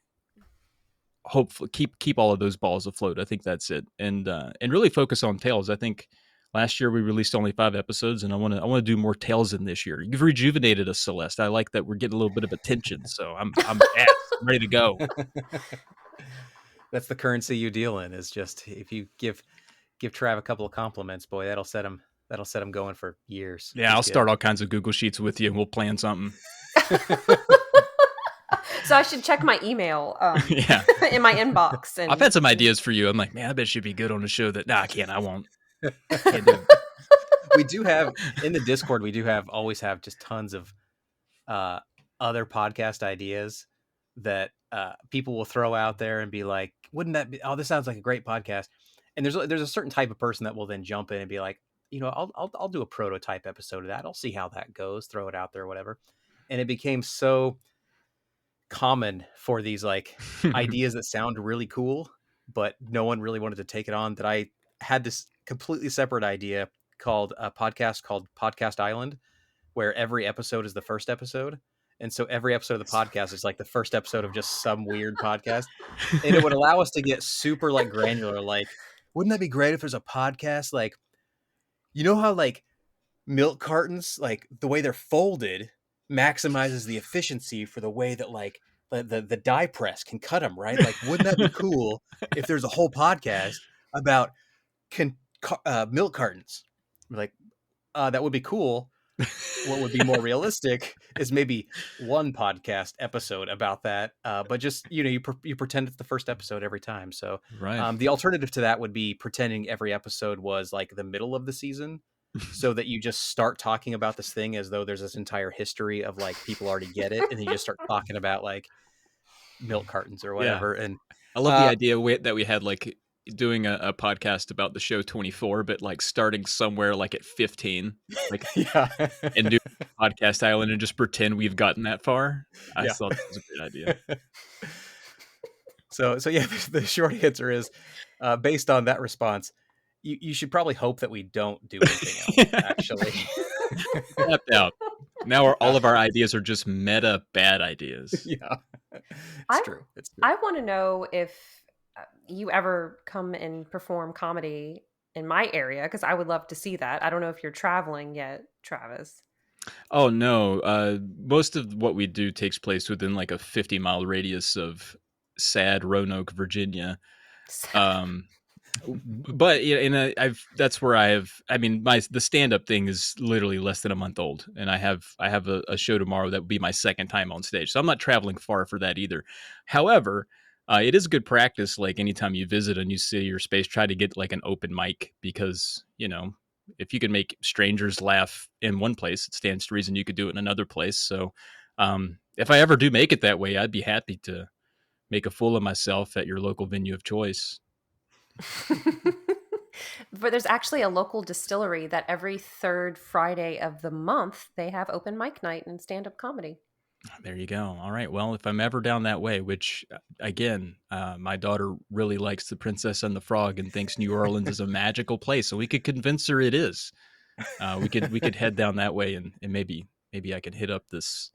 Hopefully keep all of those balls afloat. I think that's it. And really focus on Tales. I think last year we released only 5 episodes, and I want to do more Tales in this year. You've rejuvenated us, Celeste. I like that we're getting a little bit of attention, so I'm ready to go. That's the currency you deal in, is just if you give Trav a couple of compliments, boy, that'll set him going for years. Yeah, I'll start all kinds of Google Sheets with you, and we'll plan something. So I should check my email in my inbox. And I've had some ideas for you. I'm like, man, I bet you'd be good on a show that, I can't, I won't. Can't do it. We do have, in the Discord, always have just tons of other podcast ideas that people will throw out there and be like, wouldn't that be, oh, this sounds like a great podcast. And there's a certain type of person that will then jump in and be like, I'll do a prototype episode of that. I'll see how that goes, throw it out there, whatever. And it became so common for these like ideas that sound really cool, but no one really wanted to take it on, that I had this completely separate idea called a podcast called Podcast Island, where every episode is the first episode. And so every episode of the podcast is like the first episode of just some weird podcast. And it would allow us to get super like granular. Like, wouldn't that be great if there's a podcast? Like, how like milk cartons, like the way they're folded maximizes the efficiency for the way that like the die press can cut them, right? Like, wouldn't that be cool if there's a whole podcast about milk cartons? Like, That would be cool. What would be more realistic is maybe one podcast episode about that, but just you pretend it's the first episode every time. So Right. the alternative to that would be pretending every episode was like the middle of the season, so that you just start talking about this thing as though there's this entire history of like people already get it, and then you just start talking about like milk cartons or Yeah. whatever. And I love the idea that we had like doing a podcast about the show 24, but like starting somewhere like at 15, like yeah, and do podcast island and just pretend we've gotten that far. I yeah. thought that was a great idea. So yeah, the short answer is, based on that response, you should probably hope that we don't do anything else. Actually, Tapped out. Now all of our ideas are just meta bad ideas. yeah, it's true. It's true. I want to know if you ever come and perform comedy in my area, because I would love to see that. I don't know if you're traveling yet, Travis. Oh no, most of what we do takes place within like a 50-mile radius of sad Roanoke, Virginia. Um, but yeah, and that's where I have. I mean, the stand up thing is literally less than a month old, and I have a show tomorrow that would be my second time on stage. So I'm not traveling far for that either. However, it is good practice. Like anytime you visit a new city or space, try to get like an open mic because if you can make strangers laugh in one place, it stands to reason you could do it in another place. So if I ever do make it that way, I'd be happy to make a fool of myself at your local venue of choice. But there's actually a local distillery that every third Friday of the month they have open mic night and stand-up comedy. There you go. All right. Well, if I'm ever down that way, which again, my daughter really likes The Princess and the Frog and thinks New Orleans is a magical place, so we could convince her it is. We could head down that way, and maybe I could hit up this.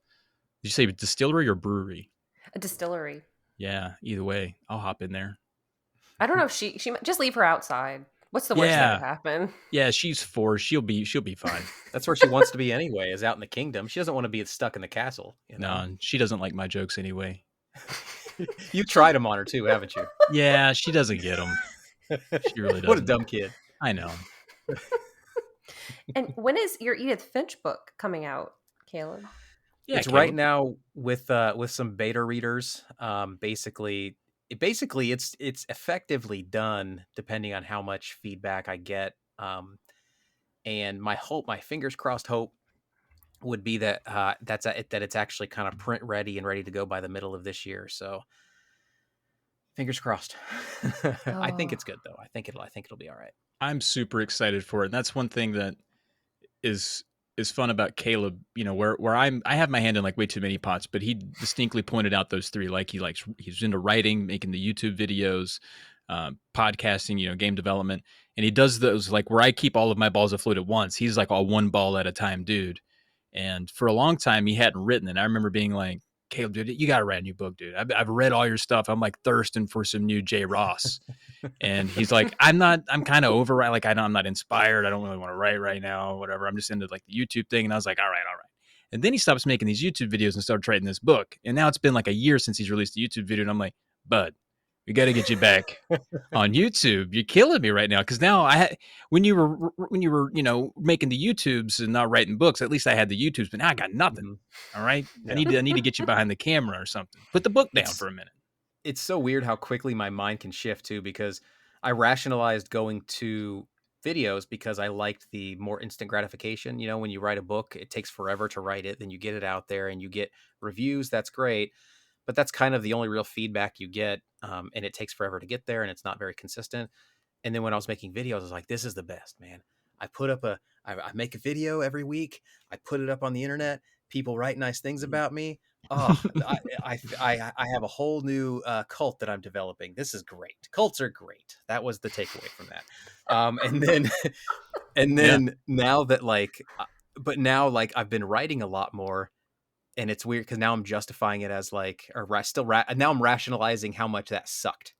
Did you say distillery or brewery? A distillery. Yeah. Either way, I'll hop in there. I don't know if she just leave her outside. What's the worst that would happen? Yeah, she's 4. She'll be fine. That's where she wants to be anyway, is out in the kingdom. She doesn't want to be stuck in the castle. No, she doesn't like my jokes anyway. You've tried them on her too, haven't you? Yeah, she doesn't get them. She really doesn't. What a dumb kid. I know. And when is your Edith Finch book coming out, Caleb? Yeah, it's right now with some beta readers. Basically it's effectively done depending on how much feedback I get. And my fingers crossed hope would be that that it's actually kind of print ready and ready to go by the middle of this year. So fingers crossed. I think it's good though. I think it'll be all right. I'm super excited for it. And that's one thing that is fun about Caleb, where I have my hand in like way too many pots, but he distinctly pointed out those 3. Like he's into writing, making the YouTube videos, podcasting, game development. And he does those like where I keep all of my balls afloat at once. He's like all one ball at a time, dude. And for a long time he hadn't written it. I remember being like, Caleb, dude, you got to write a new book, dude. I've read all your stuff. I'm like thirsting for some new J. Ross. And he's like, I'm kind of over it. Like, I'm not inspired. I don't really want to write right now, whatever. I'm just into like the YouTube thing. And I was like, all right. And then he stops making these YouTube videos and started writing this book. And now it's been like a year since he's released a YouTube video. And I'm like, bud, we got to get you back on YouTube. You're killing me right now. Cause now when you were, making the YouTubes and not writing books, at least I had the YouTubes, but now I got nothing. Mm-hmm. All right. Yeah. I need to get you behind the camera or something. Put the book down for a minute. It's so weird how quickly my mind can shift too, because I rationalized going to videos because I liked the more instant gratification. When you write a book, it takes forever to write it. Then you get it out there and you get reviews. That's great. But that's kind of the only real feedback you get. And it takes forever to get there and it's not very consistent. And then when I was making videos, I was like, this is the best, man. I make a video every week. I put it up on the internet. People write nice things about me. Oh, I have a whole new cult that I'm developing. This is great. Cults are great. That was the takeaway from that. And then now that now I've been writing a lot more, and it's weird because now I'm justifying it as now I'm rationalizing how much that sucked.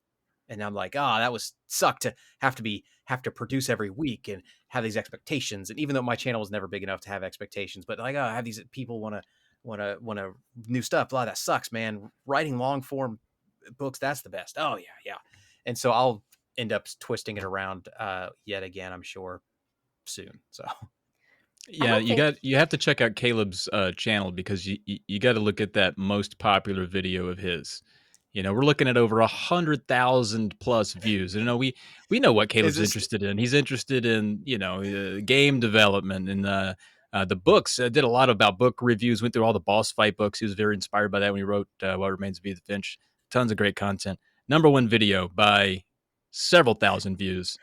And I'm like, that was sucked to have to produce every week and have these expectations. And even though my channel was never big enough to have expectations, but I have these people want to new stuff. Blah, that sucks, man. Writing long form books, that's the best. Oh yeah. And so I'll end up twisting it around yet again, I'm sure, soon. So I Yeah, don't think. you have to check out Caleb's channel because you got to look at that most popular video of his. We're looking at over 100,000 plus views. We know what Is Caleb's this interested in. He's interested in game development and the books. Did a lot about book reviews. Went through all the boss fight books. He was very inspired by that when he wrote What Remains of Edith Finch. Tons of great content. Number one video by several thousand views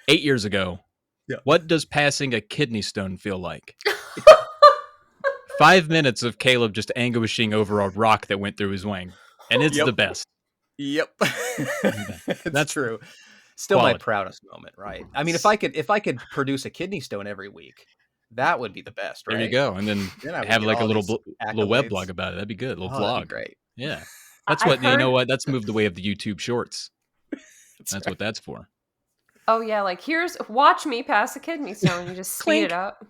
8 years ago. Yeah. What does passing a kidney stone feel like? 5 minutes of Caleb just anguishing over a rock that went through his wing, and it's Yep. the best. Yep. It's That's true. Still my quality. proudest moment, right? I mean, if I could produce a kidney stone every week, that would be the best, There you right? go, and then Then I would have get like a all these little web accolades. blog about it. That'd be good. A little Oh, that'd be vlog. great. Yeah, that's I what you know. heard. What that's moved the way of the YouTube Shorts. That's That's right. what that's for. Oh yeah, like watch me pass a kidney stone. You just speed it Clink. up.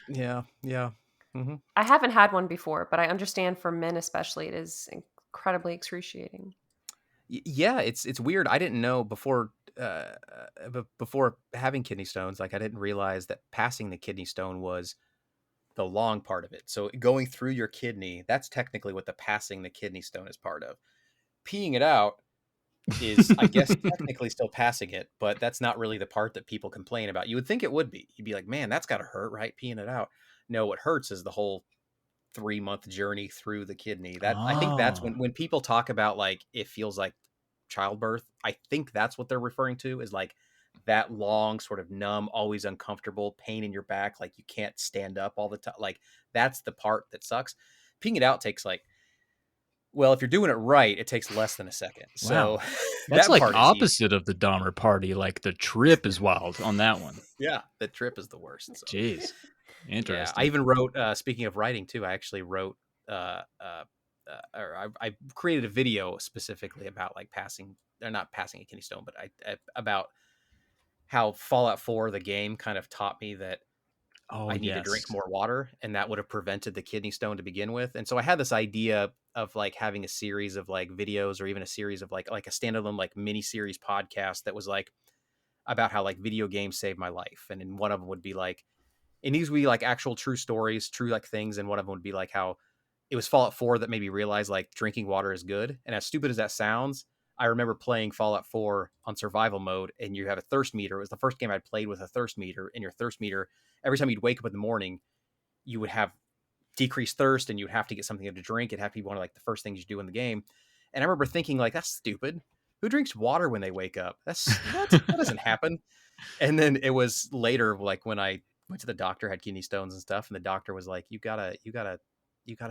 Yeah, yeah. Hmm. I haven't had one before, but I understand for men especially, it is incredibly excruciating. Yeah, it's weird. I didn't know before having kidney stones. Like I didn't realize that passing the kidney stone was the long part of it. So going through your kidney, that's technically what the passing the kidney stone is part of. Peeing it out is, I guess, technically still passing it, but that's not really the part that people complain about. You would think it would be. You'd be like, man, that's got to hurt, right? Peeing it out. No, what hurts is the whole 3-month journey through the kidney. That I think that's Oh, when people talk about like it feels like childbirth. I think that's what they're referring to is like that long sort of numb, always uncomfortable pain in your back, like you can't stand up all the time. Like that's the part that sucks. Peeing it out takes like, well, if you're doing it right, it takes less than a second. wow. So That's that like part is easy. opposite of the Dahmer party. Like the trip is wild on that one. Yeah, the trip is the worst. So Jeez, yeah, I interesting. even wrote. Speaking of writing too, I actually wrote. Or I created a video specifically about like passing. They're not passing a kidney stone, but I about how Fallout 4, the game, kind of taught me that Oh I need to drink yes. more water, and that would have prevented the kidney stone to begin with. And so I had this idea of like having a series of like videos, or even a series of like a standalone like mini series podcast that was like about how like video games saved my life, and in one of them would be like, and these would be like actual true stories, true like things, and one of them would be like how it was Fallout 4 that made me realize like drinking water is good. And as stupid as that sounds, I remember playing Fallout 4 on survival mode, and you have a thirst meter. It was the first game I'd played with a thirst meter, and your thirst meter, every time you'd wake up in the morning, you would have decreased thirst and you'd have to get something to drink. It'd have to be one of like the first things you do in the game. And I remember thinking like, that's stupid. Who drinks water when they wake up? That's what? That doesn't happen. And then it was later, like when I went to the doctor, had kidney stones and stuff, and the doctor was like, you gotta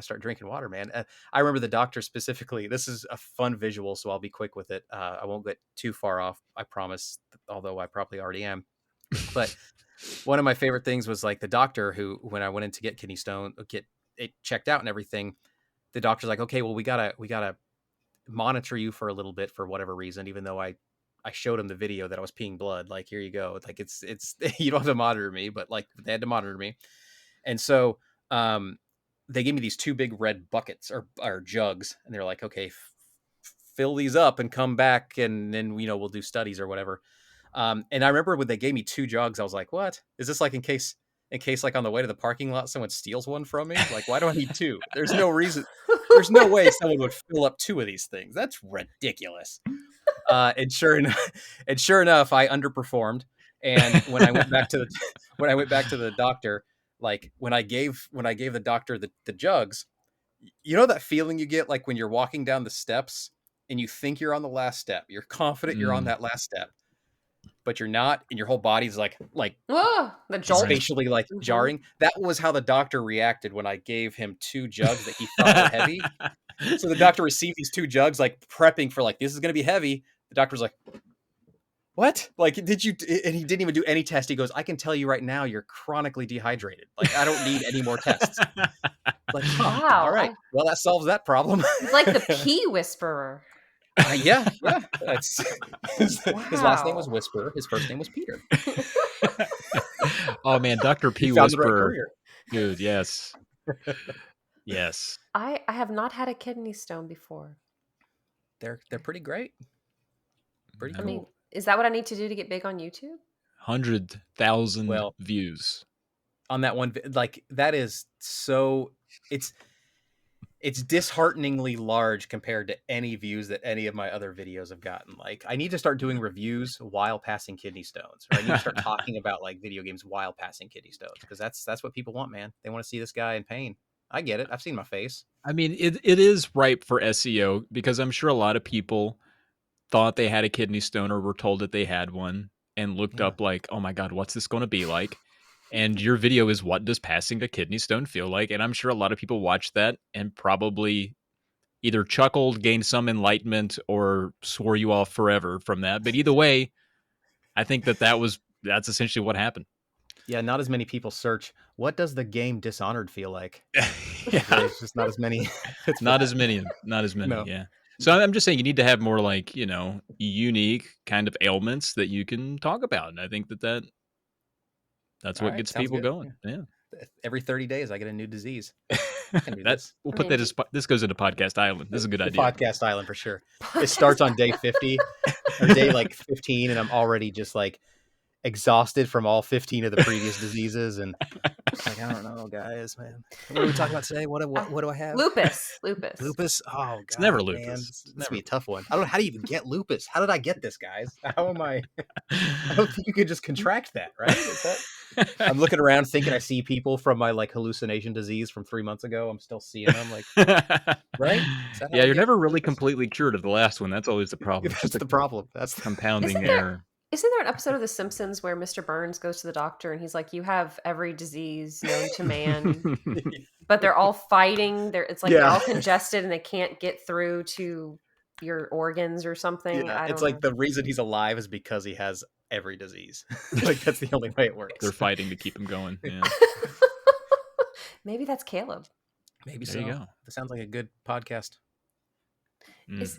start drinking water, man. I remember the doctor specifically. This is a fun visual, so I'll be quick with it. I won't get too far off, I promise, although I probably already am. But one of my favorite things was like the doctor who, when I went in to get kidney stone, get it checked out and everything, the doctor's like, okay, well, we gotta monitor you for a little bit for whatever reason, even though I showed him the video that I was peeing blood. Like, here you go. Like, it's you don't have to monitor me, but like they had to monitor me. And so they gave me these two big red buckets or jugs, and they're like, okay, fill these up and come back, and then we'll do studies or whatever. And I remember when they gave me two jugs, I was like, what is this, like in case like on the way to the parking lot someone steals one from me? Like, why do I need two? There's no reason. There's no way someone would fill up two of these things. That's ridiculous. And sure enough, I underperformed. And when I went back to the when I went back to the doctor, like when I gave the doctor the jugs, you know that feeling you get like when you're walking down the steps and you think you're on the last step, you're confident you're on Mm, that last step, but you're not, and your whole body's like Whoa, the jolt. right. spatially like Hmm. jarring. That was how the doctor reacted when I gave him two jugs that he thought were heavy. So the doctor received these two jugs, like prepping for like, this is going to be heavy. The doctor was like, what? Like, did you? And he didn't even do any test. He goes, I can tell you right now, you're chronically dehydrated. Like, I don't need any more tests. Like, huh? All Wow, right. Well, that solves that problem. he's like the pea whisperer. Yeah, yeah. That's his last name was Wow. Whisper. His first name was Peter. Oh man, Dr. He P found the right Whisperer, career. dude. Yes, yes. I have not had a kidney stone before. They're pretty great. Pretty I No. mean, cool. is that what I need to do to get big on YouTube? 100,000 Well, views. on that one. Like that is so it's dishearteningly large compared to any views that any of my other videos have gotten. Like I need to start doing reviews while passing kidney stones, or I need to start talking about like video games while passing kidney stones, because that's what people want, man. They want to see this guy in pain. I get it. I've seen my face. I mean, it is ripe for SEO because I'm sure a lot of people thought they had a kidney stone or were told that they had one and looked Yeah. up like, oh my God, what's this going to be like? And your video is what does passing a kidney stone feel like? And I'm sure a lot of people watched that and probably either chuckled, gained some enlightenment, or swore you off forever from that. But either way, I think that's essentially what happened. Yeah, not as many people search, what does the game Dishonored feel like? Yeah. There's just not as many. It's Not flat. as many. No. Yeah. So I'm just saying you need to have more like, unique kind of ailments that you can talk about. And I think that's All what right, gets sounds people good. going. Yeah. Yeah. Every 30 days, I get a new disease. I can do this. We'll I put mean, that as this goes into Podcast Island. This is a good The idea. Podcast Island for sure. It starts on day 50 or day like 15, and I'm already just like exhausted from all 15 of the previous diseases, and it's like, I don't know, guys, man. What are we talking about today? What do I have? Lupus. Lupus. Oh God, It's never man. lupus. This It's gonna never be a tough one. I don't know how to even get lupus. How did I get this, guys? How am I? I don't think you could just contract that, right? Is that... I'm looking around thinking I see people from my like hallucination disease from 3 months ago. I'm still seeing them, like, right? Is that how Yeah, I you're get never really lupus? completely cured of the last one. That's always the problem. It's That's just the a problem. That's the... compounding Isn't there- error. Isn't there an episode of The Simpsons where Mr. Burns goes to the doctor and he's like, "You have every disease known to man," but they're all fighting. It's like they're Yeah. all congested and they can't get through to your organs or something. Yeah, I it's don't like the reason he's alive is because he has every disease. Like that's the only way it works. They're fighting to keep him going. Yeah. know. Maybe that's Caleb. Maybe There so. you go. That sounds like a good podcast. Mm.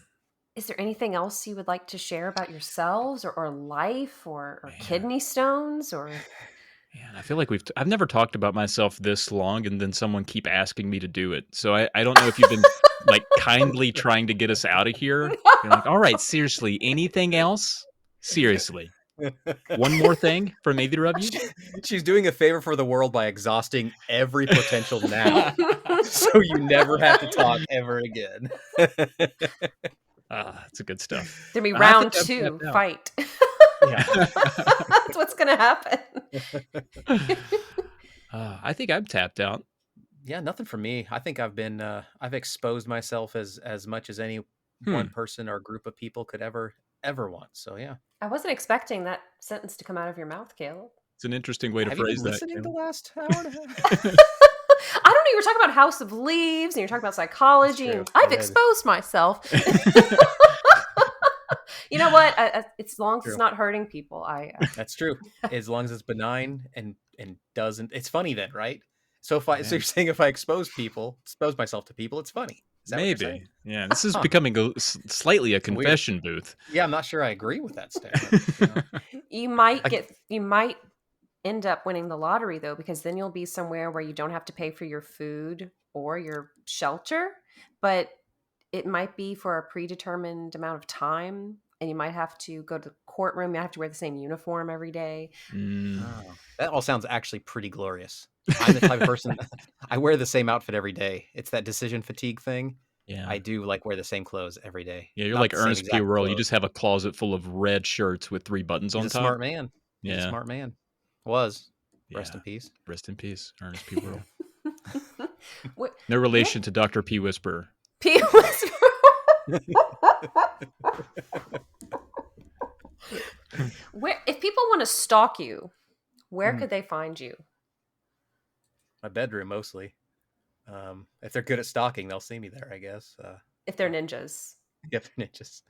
Is there anything else you would like to share about yourselves or life or Man. kidney stones or? Man, I feel like I've never talked about myself this long, and then someone keep asking me to do it. So I don't know if you've been like kindly trying to get us out of here. You're like, all right, seriously, anything else? Seriously. One more thing from either of you? She's doing a favor for the world by exhausting every potential now, so you never have to talk ever again. That's a good stuff. There'll be I round think I'm 2 tapped out. fight. Yeah. That's what's gonna happen. I think I'm tapped out. Yeah, nothing for me. I think I've exposed myself as much as any one person or group of people could ever want. So yeah. I wasn't expecting that sentence to come out of your mouth, Caleb. It's an interesting way to Have you phrase been that. listening the Caleb. last hour and a half? I don't know. You were talking about House of Leaves, and you're talking about psychology. That's And true. I've Yeah. exposed myself. You know what? As long as True. it's not hurting people, That's true. As long as it's benign and doesn't. It's funny then, right? So so you're saying if I expose myself to people, it's funny. Is that what you're saying? Maybe. Yeah, this is becoming slightly a weird. confession booth. Yeah, I'm not sure I agree with that statement. you might end up winning the lottery though, because then you'll be somewhere where you don't have to pay for your food or your shelter, but it might be for a predetermined amount of time. And you might have to go to the courtroom. You have to wear the same uniform every day. Oh, that all sounds actually pretty glorious. I'm the type of person, I wear the same outfit every day. It's that decision fatigue thing. Yeah. I do like wear the same clothes every day. Yeah, you're Not like the same Ernest P. exact Worrell. You clothes. just have a closet full of red shirts with 3 buttons He's on a top. smart man. He's a Yeah. smart man. Was. Yeah. Rest in peace. Rest in peace, Ernest P. Worrell. What, No relation to Dr. P. Whisperer. P. Whisperer. If people want to stalk you, where could they find you? My bedroom, mostly. If they're good at stalking, they'll see me there, I guess. If they're ninjas. If ninjas.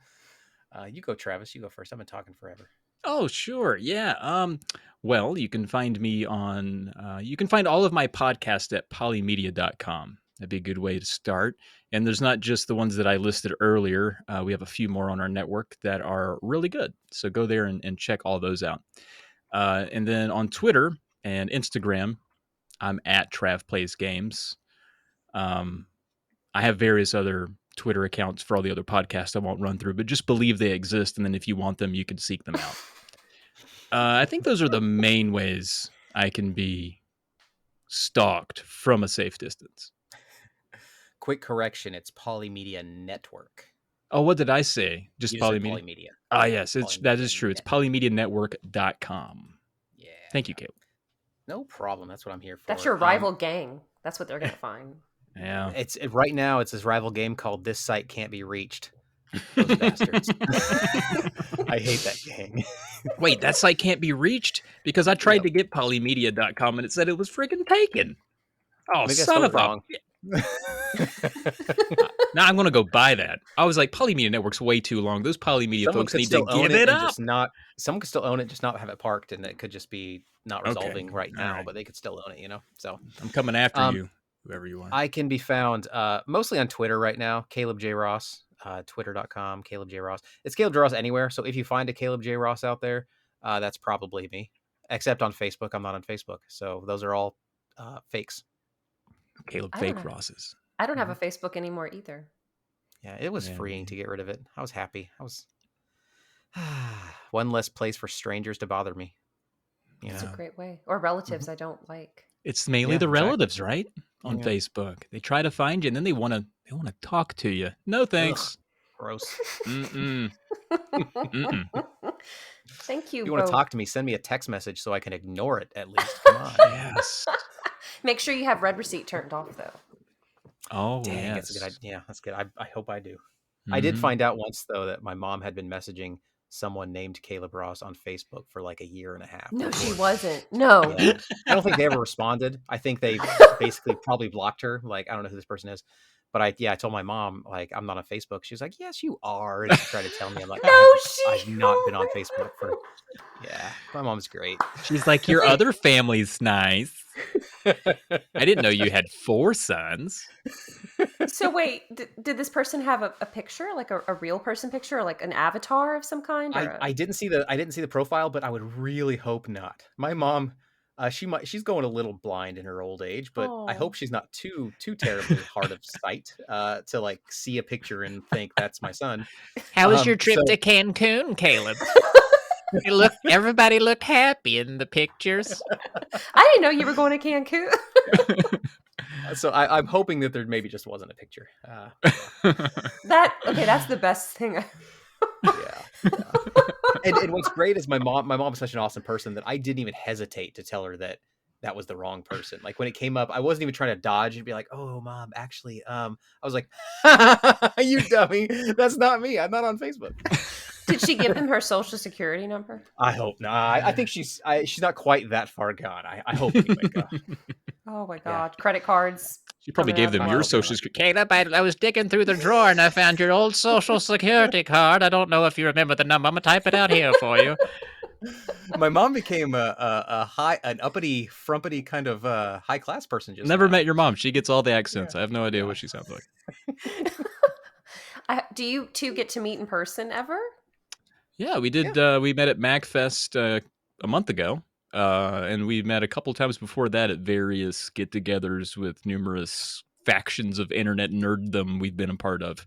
You go, Travis. You go first. I've been talking forever. Oh, sure. Yeah. Well, you can find me on, you can find all of my podcasts at polymedia.com. That'd be a good way to start. And there's not just the ones that I listed earlier. We have a few more on our network that are really good. So go there and check all those out. And then on Twitter and Instagram, I'm at Trav Plays Games. I have various other Twitter accounts for all the other podcasts I won't run through, but just believe they exist. And then if you want them, you can seek them out. I think those are the main ways I can be stalked from a safe distance. Quick correction, it's Polymedia Network. Oh, what did I say? Just You just said Polymedia? Polymedia. Ah, yes, that is Polymedia true. It's Network. polymedianetwork.com. Yeah. Thank you, Caleb. No problem. That's what I'm here for. That's your rival gang. That's what they're gonna find. Yeah. Right now it's this rival game called This Site Can't Be Reached. Those bastards. I hate that gang. Wait, that site can't be reached? Because I tried to get polymedia.com and it said it was freaking taken. Oh, Maybe son of a... wrong. Now I'm going to go buy that. I was like, Polymedia Network's way too long. Those Polymedia folks need to give it up. Someone could still own it, just not have it parked, and it could just be not resolving right now, right. but they could still own it, So I'm coming after you, whoever you are. I can be found mostly on Twitter right now, Caleb J. Ross, twitter.com, Caleb J. Ross. It's Caleb J. Ross anywhere, so if you find a Caleb J. Ross out there, that's probably me. Except on Facebook, I'm not on Facebook, so those are all fakes. Caleb Fake Rosses. I don't have a Facebook anymore either. Yeah, it was freeing to get rid of it. I was happy. I was one less place for strangers to bother me. That's a great way. Or relatives I don't like. It's mainly the relatives, right? On Facebook. They try to find you and then they want to talk to you. No thanks. Ugh, gross. Mm-mm. Mm-mm. Thank you. If you want to talk to me, send me a text message so I can ignore it at least. Come on. Yes. Make sure you have read receipt turned off though. Oh, dang, yes. That's a good idea. Yeah, that's good. I hope I do. Mm-hmm. I did find out once though that my mom had been messaging someone named Caleb Ross on Facebook for like a year and a half. No, she wasn't. No. Yeah. I don't think they ever responded. I think they basically probably blocked her. Like, I don't know who this person is. But I told my mom, like, I'm not on Facebook. She was like, yes, you are. And she tried to tell me. I'm like, I've not been on Facebook for... Yeah, my mom's great. She's like, your other family's nice. I didn't know you had 4 sons. So wait, did this person have a picture, like a real person picture, or like an avatar of some kind? I didn't see the profile, but I would really hope not. My mom, she's going a little blind in her old age, but I hope she's not too terribly hard of sight to like see a picture and think that's my son. How was your trip to Cancun, Caleb? Everybody looked happy in the pictures. I didn't know you were going to Cancun. So I'm hoping that there maybe just wasn't a picture. That's the best thing. Yeah. And what's great is my mom is such an awesome person that I didn't even hesitate to tell her that was the wrong person. Like when it came up, I wasn't even trying to dodge and be like, "Oh, mom, actually," I was like, "You dummy, that's not me. I'm not on Facebook." Did she give them her social security number? I hope not. I think she's not quite that far gone. I hope anyway. Oh my God. Yeah. Credit cards. She probably gave them your social security. Caleb, I was digging through the drawer and I found your old social security card. I don't know if you remember the number. I'm going to type it out here for you. My mom became an uppity, frumpity kind of high class person. Never met your mom. She gets all the accents. I have no idea what she sounds like. Do you two get to meet in person ever? Yeah, we did. We met at MagFest a month ago. And we met a couple times before that at various get-togethers with numerous factions of internet nerddom we've been a part of.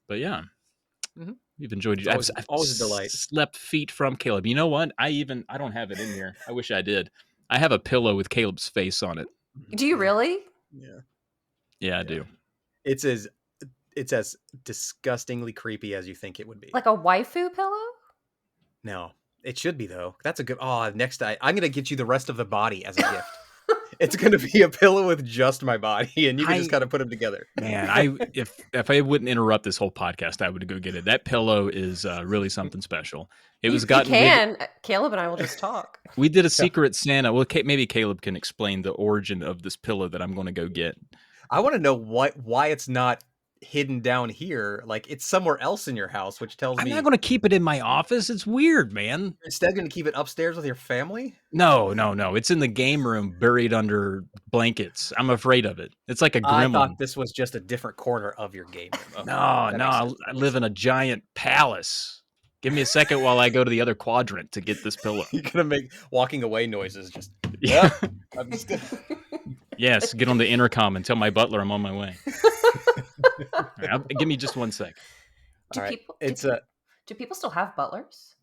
But yeah, we've enjoyed it. I've always a delight. Slept feet from Caleb. You know what? I don't have it in here. I wish I did. I have a pillow with Caleb's face on it. Do you really? Yeah. Yeah, I do. It's as disgustingly creepy as you think it would be. Like a waifu pillow? No. It should be though. That's a good. Next I'm gonna get you the rest of the body as a gift. It's gonna be a pillow with just my body, and you can just kind of put them together. Man, if I wouldn't interrupt this whole podcast, I would go get it. That pillow is really something special. Caleb and I will just talk. We did a Secret Santa. Well, maybe Caleb can explain the origin of this pillow that I'm going to go get. I want to know why it's not hidden down here, like it's somewhere else in your house, which tells me I'm not going to keep it in my office. It's weird, man. Instead, going to keep it upstairs with your family? No. It's in the game room, buried under blankets. I'm afraid of it. It's like a gremlin. I thought this was just a different corner of your game room. Okay. I live in a giant palace. Give me a second while I go to the other quadrant to get this pillow. You're gonna make walking away noises. Just I'm just gonna... Yes, get on the intercom and tell my butler I'm on my way. Right, give me just 1 sec. Do people still have butlers?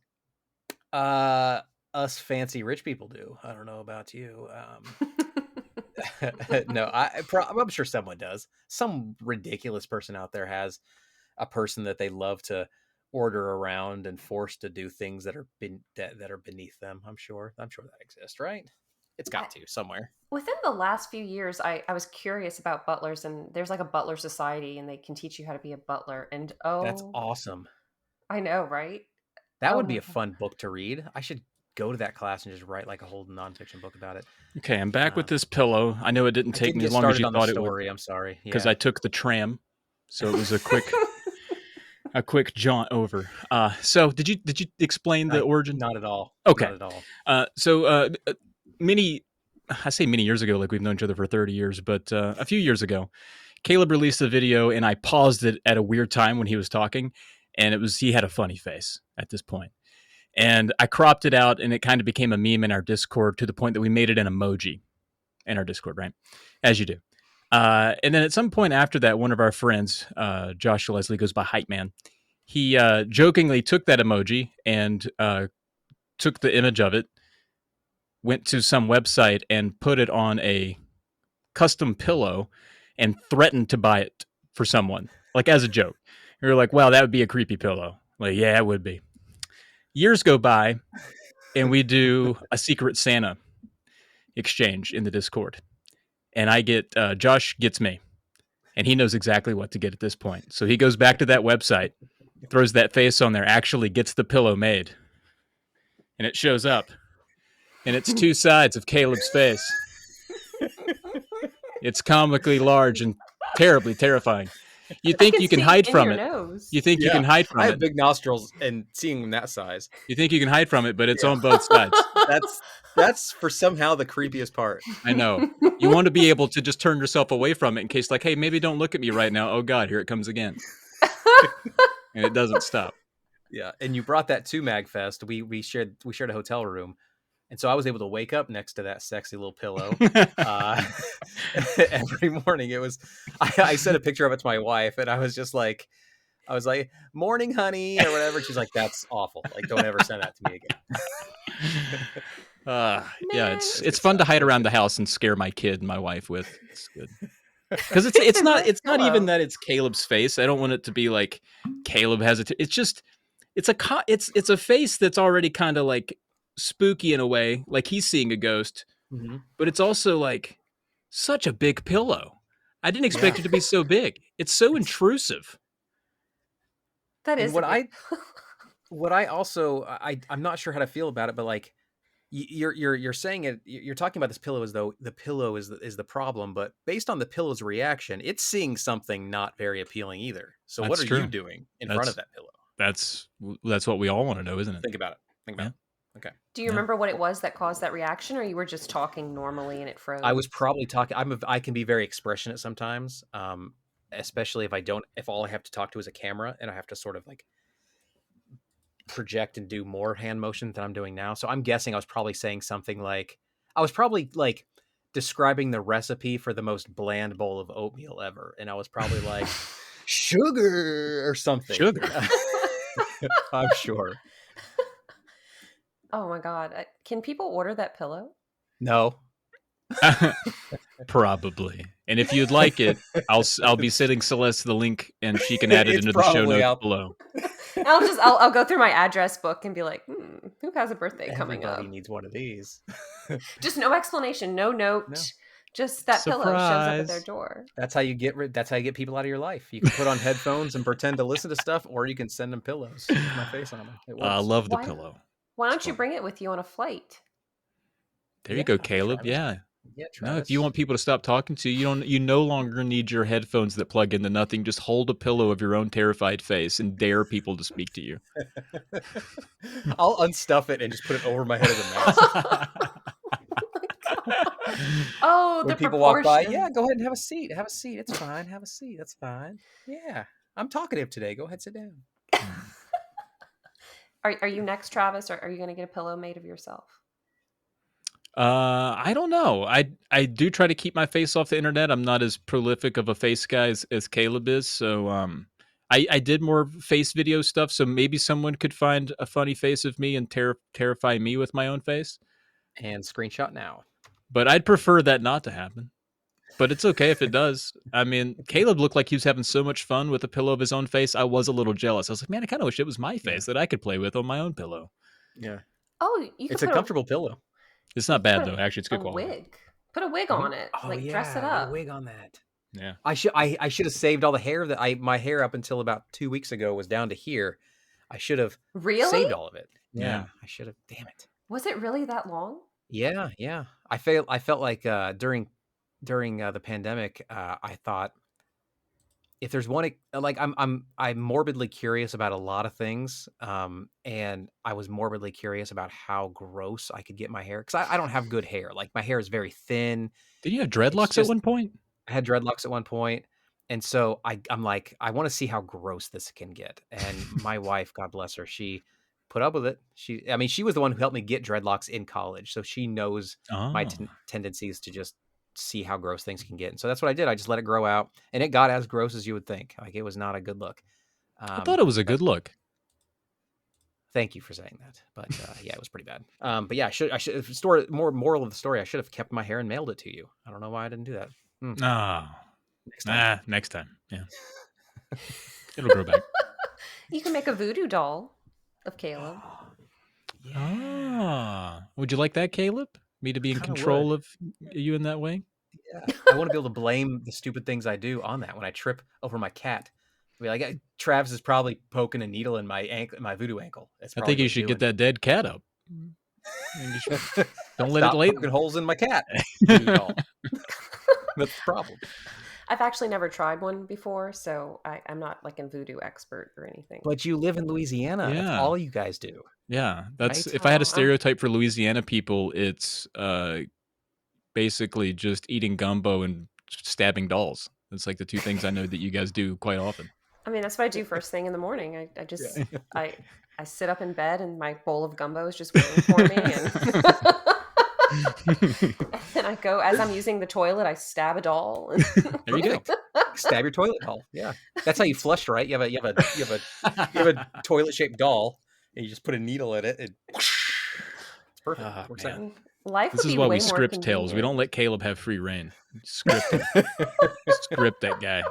Us fancy rich people do. I don't know about you. No, I'm sure someone does. Some ridiculous person out there has a person that they love to order around and force to do things that are that are beneath them. I'm sure that exists, right? It's I, got to somewhere. within the last few years, I was curious about butlers, and there's like a butler society, and they can teach you how to be a butler. And That's oh, awesome. I know, right? That Oh would be my a fun book to read. I should go to that class and just write like a whole nonfiction book about it. Okay, I'm back with Um, this pillow. I know it didn't I take didn't me as get long as started you on the thought it would story. I'm sorry. because Yeah. I took the tram, so it was a quick jaunt over. So did you explain the origin? Not at all. Okay. Not at all. Many, I say many years ago, like we've known each other for 30 years, but a few years ago, Caleb released a video and I paused it at a weird time when he was talking. And he had a funny face at this point. And I cropped it out and it kind of became a meme in our Discord to the point that we made it an emoji in our Discord, right? As you do. And then at some point after that, one of our friends, Joshua Leslie, goes by Hype Man. He jokingly took that emoji and took the image of it, went to some website and put it on a custom pillow and threatened to buy it for someone, like as a joke. We were like, wow, that would be a creepy pillow. Like, yeah, it would be. Years go by and we do a secret Santa exchange in the Discord. And Josh gets me and he knows exactly what to get at this point. So he goes back to that website, throws that face on there, actually gets the pillow made. And it shows up. And it's two sides of Caleb's face. It's comically large and terribly terrifying. You I think can you can see hide in from your it. nose. You think you Yeah. can hide I from have it. big nostrils, and seeing them that size, You think you can hide from it, but it's Yeah. on both sides. that's for somehow the creepiest part. I know. You want to be able to just turn yourself away from it in case, like, hey, maybe don't look at me right now. Oh God, here it comes again, and it doesn't stop. Yeah, and you brought that to Magfest. We shared a hotel room, and so I was able to wake up next to that sexy little pillow every morning. It was I sent a picture of it to my wife, and I was like, "Morning, honey," or whatever. She's like, "That's awful. Like, don't ever send that to me again." Yeah, Man. it's fun to hide around the house and scare my kid and my wife with. It's good because it's a not great it's not even pillow. that it's Caleb's face. I don't want it to be like Caleb has it. It's just it's a face that's already kind of like spooky in a way, like he's seeing a ghost. Mhm. But it's also like such a big pillow. I didn't expect Yeah. it to be so big. It's so intrusive. That And is a big. what I also I'm not sure how to feel about it, but like you're saying it, you're talking about this pillow as though the pillow is the problem, but based on the pillow's reaction, it's seeing something not very appealing either. So what That's are true. you doing in front of That's that pillow? that's what we all want to know, isn't it? Think about it. Think about Yeah. it. Okay. Do you Yeah. remember what it was that caused that reaction, or you were just talking normally and it I froze? was probably talking. I can be very expressionate sometimes, especially if all I have to talk to is a camera and I have to sort of like project and do more hand motion than I'm doing now. So I'm guessing I was probably saying something like I was probably like describing the recipe for the most bland bowl of oatmeal ever, and I was probably like sugar or something. Sugar. I'm sure. Oh my god! Can people order that pillow? No. Probably. And if you'd like it, I'll be sending Celeste the link and she can add it It's into the show probably notes out. below. I'll go through my address book and be like, who has a birthday coming Everybody up? needs one of these. Just no explanation, no note. No. Just that pillow shows up at their Surprise. door. That's how you get people out of your life. You can put on headphones and pretend to listen to stuff, or you can send them pillows with my face on them. It I works. love the Why- pillow. Why It's don't you fun. bring it with you on a flight? There you go, Yeah, Caleb. Travis. Yeah. Yeah, No, Travis. if you want people to stop talking to you, you no longer need your headphones that plug into nothing. Just hold a pillow of your own terrified face and dare people to speak to you. I'll unstuff it and just put it over my head as a mask. Oh, When the people walk by, proportion. yeah, go ahead and have a seat. Have a seat. It's fine. Have a seat. That's fine. Yeah, I'm talkative today. Go ahead, sit down. Are you next, Travis, or are you going to get a pillow made of yourself? I don't know. I do try to keep my face off the internet. I'm not as prolific of a face guy as Caleb is. So I did more face video stuff. So maybe someone could find a funny face of me and terrify me with my own face. And screenshot now. But I'd prefer that not to happen. but it's okay if it does. I mean, Caleb looked like he was having so much fun with a pillow of his own face. I was a little jealous. I was like, man, I kind of wish it was my face that I could play with on my own pillow. Yeah. Oh, you could It's a put comfortable pillow. It's you not could bad put though. Actually, it's a good quality. wig. Put a wig Mhm. on it. Oh Like dress it get a up. wig on that. Yeah. I should have saved all the hair that my hair up until about 2 weeks ago was down to here. I should have Really? saved all of it. Yeah. Yeah, I should have. Damn it. Was it really that long? Yeah, yeah. I felt like during the pandemic, I thought if there's one like I'm morbidly curious about a lot of things, and I was morbidly curious about how gross I could get my hair because I don't have good hair. Like my hair is very thin. Did you have It's dreadlocks at just one point? I had dreadlocks at one point, and so I'm like, I want to see how gross this can get. And my wife, God bless her, she put up with it. I mean, she was the one who helped me get dreadlocks in college, so she knows my Oh. tendencies to just see how gross things can get. And so that's what I did. I just let it grow out, and it got as gross as you would think. Like it was not a good look. I thought it was a But good look. thank you for saying that. But yeah, it was pretty bad. But yeah, I should story more moral of the story. I should have kept my hair and mailed it to you. I don't know why I didn't do that. Ah. Next time. Next time. Yeah. It'll grow back. You can make a voodoo doll of Caleb. Ah. Would you like that, Caleb? Me to be in Kinda control would. of you in that way? Yeah. I want to be able to blame the stupid things I do on that. When I trip over my cat, be like, Travis is probably poking a needle in my ankle, my voodou ankle. That's I probably think you what he's should get doing. that dead cat up. And you should- Don't let Stop it lay. poking holes in my cat. Voodoo doll. That's the problem. I've actually never tried one before, so I'm not like a voodoo expert or anything. But you live in Louisiana. That's Yeah. all you guys do. Yeah, that's Right? if I had a Oh, stereotype for Louisiana people, it's basically just eating gumbo and stabbing dolls. That's like the two things I know that you guys do quite often. I mean, that's what I do first thing in the morning. I just I sit up in bed and my bowl of gumbo is just waiting for me, and I go as I'm using the toilet. I stab a doll. There you go. Stab your toilet doll. Yeah, that's how you flush, right? You have a toilet shaped doll, and you just put a needle in it. And it's perfect. Ah, Works man. out. Life This would is be why way we more script tales. We don't let Caleb have free reign. Script him. Script that guy.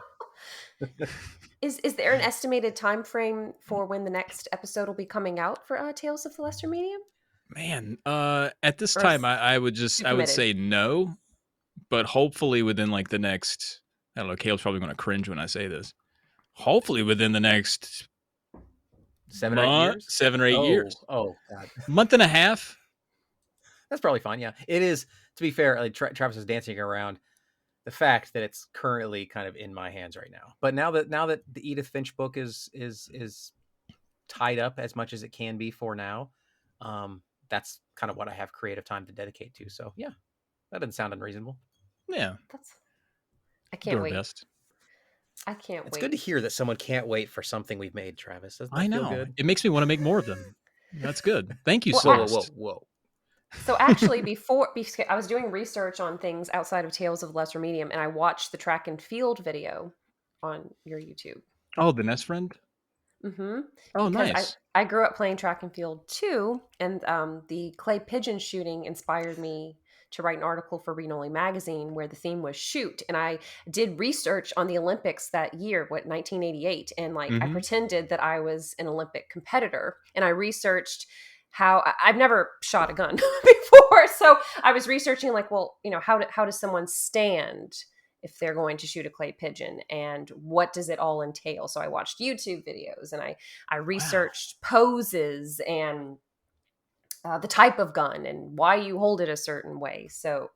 Is there an estimated time frame for when the next episode will be coming out for Tales of the Lesser Medium? Man, at this Or time, is I would committed? say no, but hopefully within like the next, I don't know, Caleb's probably going to cringe when I say this. Hopefully within the next 7 or 8 years. 7 or 8 years, Oh, God. month and a half. That's probably fine. Yeah, it is. To be fair, like Travis is dancing around the fact that it's currently kind of in my hands right now. But now that the Edith Finch book is tied up as much as it can be for now, that's kind of what I have creative time to dedicate to. So yeah, that doesn't sound unreasonable. Yeah, I can't do our wait. best. I can't It's wait. good to hear that someone can't wait for something we've made, Travis. Doesn't that I feel know. good? It makes me want to make more of them. That's good. Thank you, Well, Celeste. Whoa. So actually, because I was doing research on things outside of Tales of the Lesser Medium, and I watched the track and field video on your YouTube. Oh, the Nest Friend? Mm-hmm. Oh, Because nice. I grew up playing track and field too, and the clay pigeon shooting inspired me to write an article for Read Only magazine where the theme was shoot. And I did research on the Olympics that year, 1988, and like I Mhm. pretended that I was an Olympic competitor, and I researched how I've never shot a gun before, so I was researching like, well, how does someone stand if they're going to shoot a clay pigeon, and what does it all entail? So I watched YouTube videos, and I researched poses and the type of gun and why you hold it a certain way. So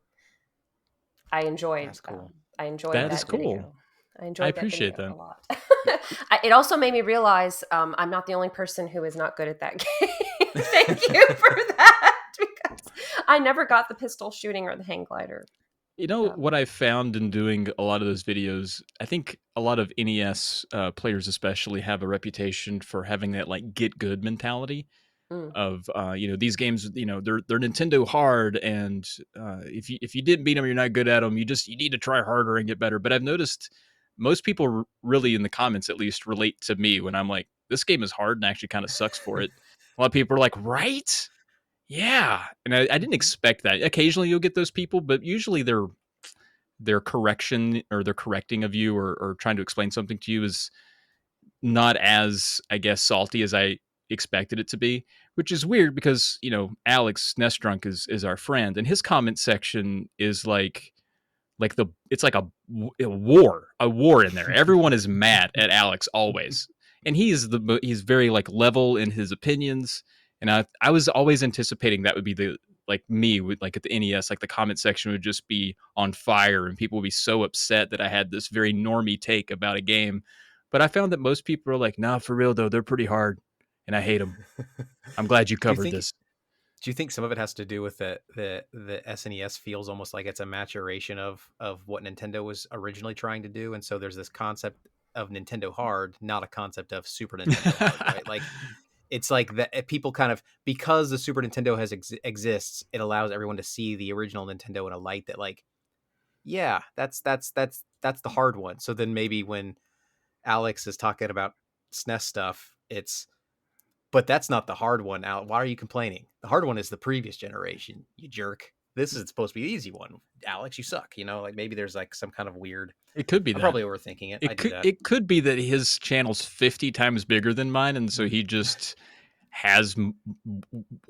I enjoyed. That's cool. I enjoyed That that is cool. video. I enjoyed I that appreciate video that. a lot. It also made me realize I'm not the only person who is not good at that game. Thank you for that, because I never got the pistol shooting or the hang glider. You know what I found in doing a lot of those videos? I think a lot of NES players, especially, have a reputation for having that like get good mentality. Mm. Of these games, they're Nintendo hard, and if you didn't beat them, you're not good at them. You need to try harder and get better. But I've noticed most people really in the comments at least relate to me when I'm like, this game is hard and actually kind of sucks for it. A lot of people are like, right? Yeah. And I didn't expect that. Occasionally you'll get those people, but usually they're their correction or their correcting of you or trying to explain something to you is not as, I guess, salty as I expected it to be, which is weird because, Alex Nestrunk is our friend, and his comment section is like it's like a war in there. Everyone is mad at Alex always, and he's very like level in his opinions. And I was always anticipating that would be the like me with like at the NES, like the comment section would just be on fire and people would be so upset that I had this very normie take about a game. But I found that most people are like, nah, for real though, they're pretty hard, and I hate them. I'm glad you Do you covered think this. do you think some of it has to do with the SNES feels almost like it's a maturation of what Nintendo was originally trying to do, and so there's this concept of Nintendo hard, not a concept of Super Nintendo hard, right? Like it's like that people kind of, because the Super Nintendo exists, it allows everyone to see the original Nintendo in a light that like, yeah, that's the hard one. So then maybe when Alex is talking about SNES stuff, it's, but that's not the hard one. Al, why are you complaining? The hard one is the previous generation, you jerk. This is supposed to be the easy one. Alex, you suck. Like maybe there's like some kind of weird. It could be I'm that. probably overthinking it. I It do could that. it could be that his channel's 50 times bigger than mine, and so he just has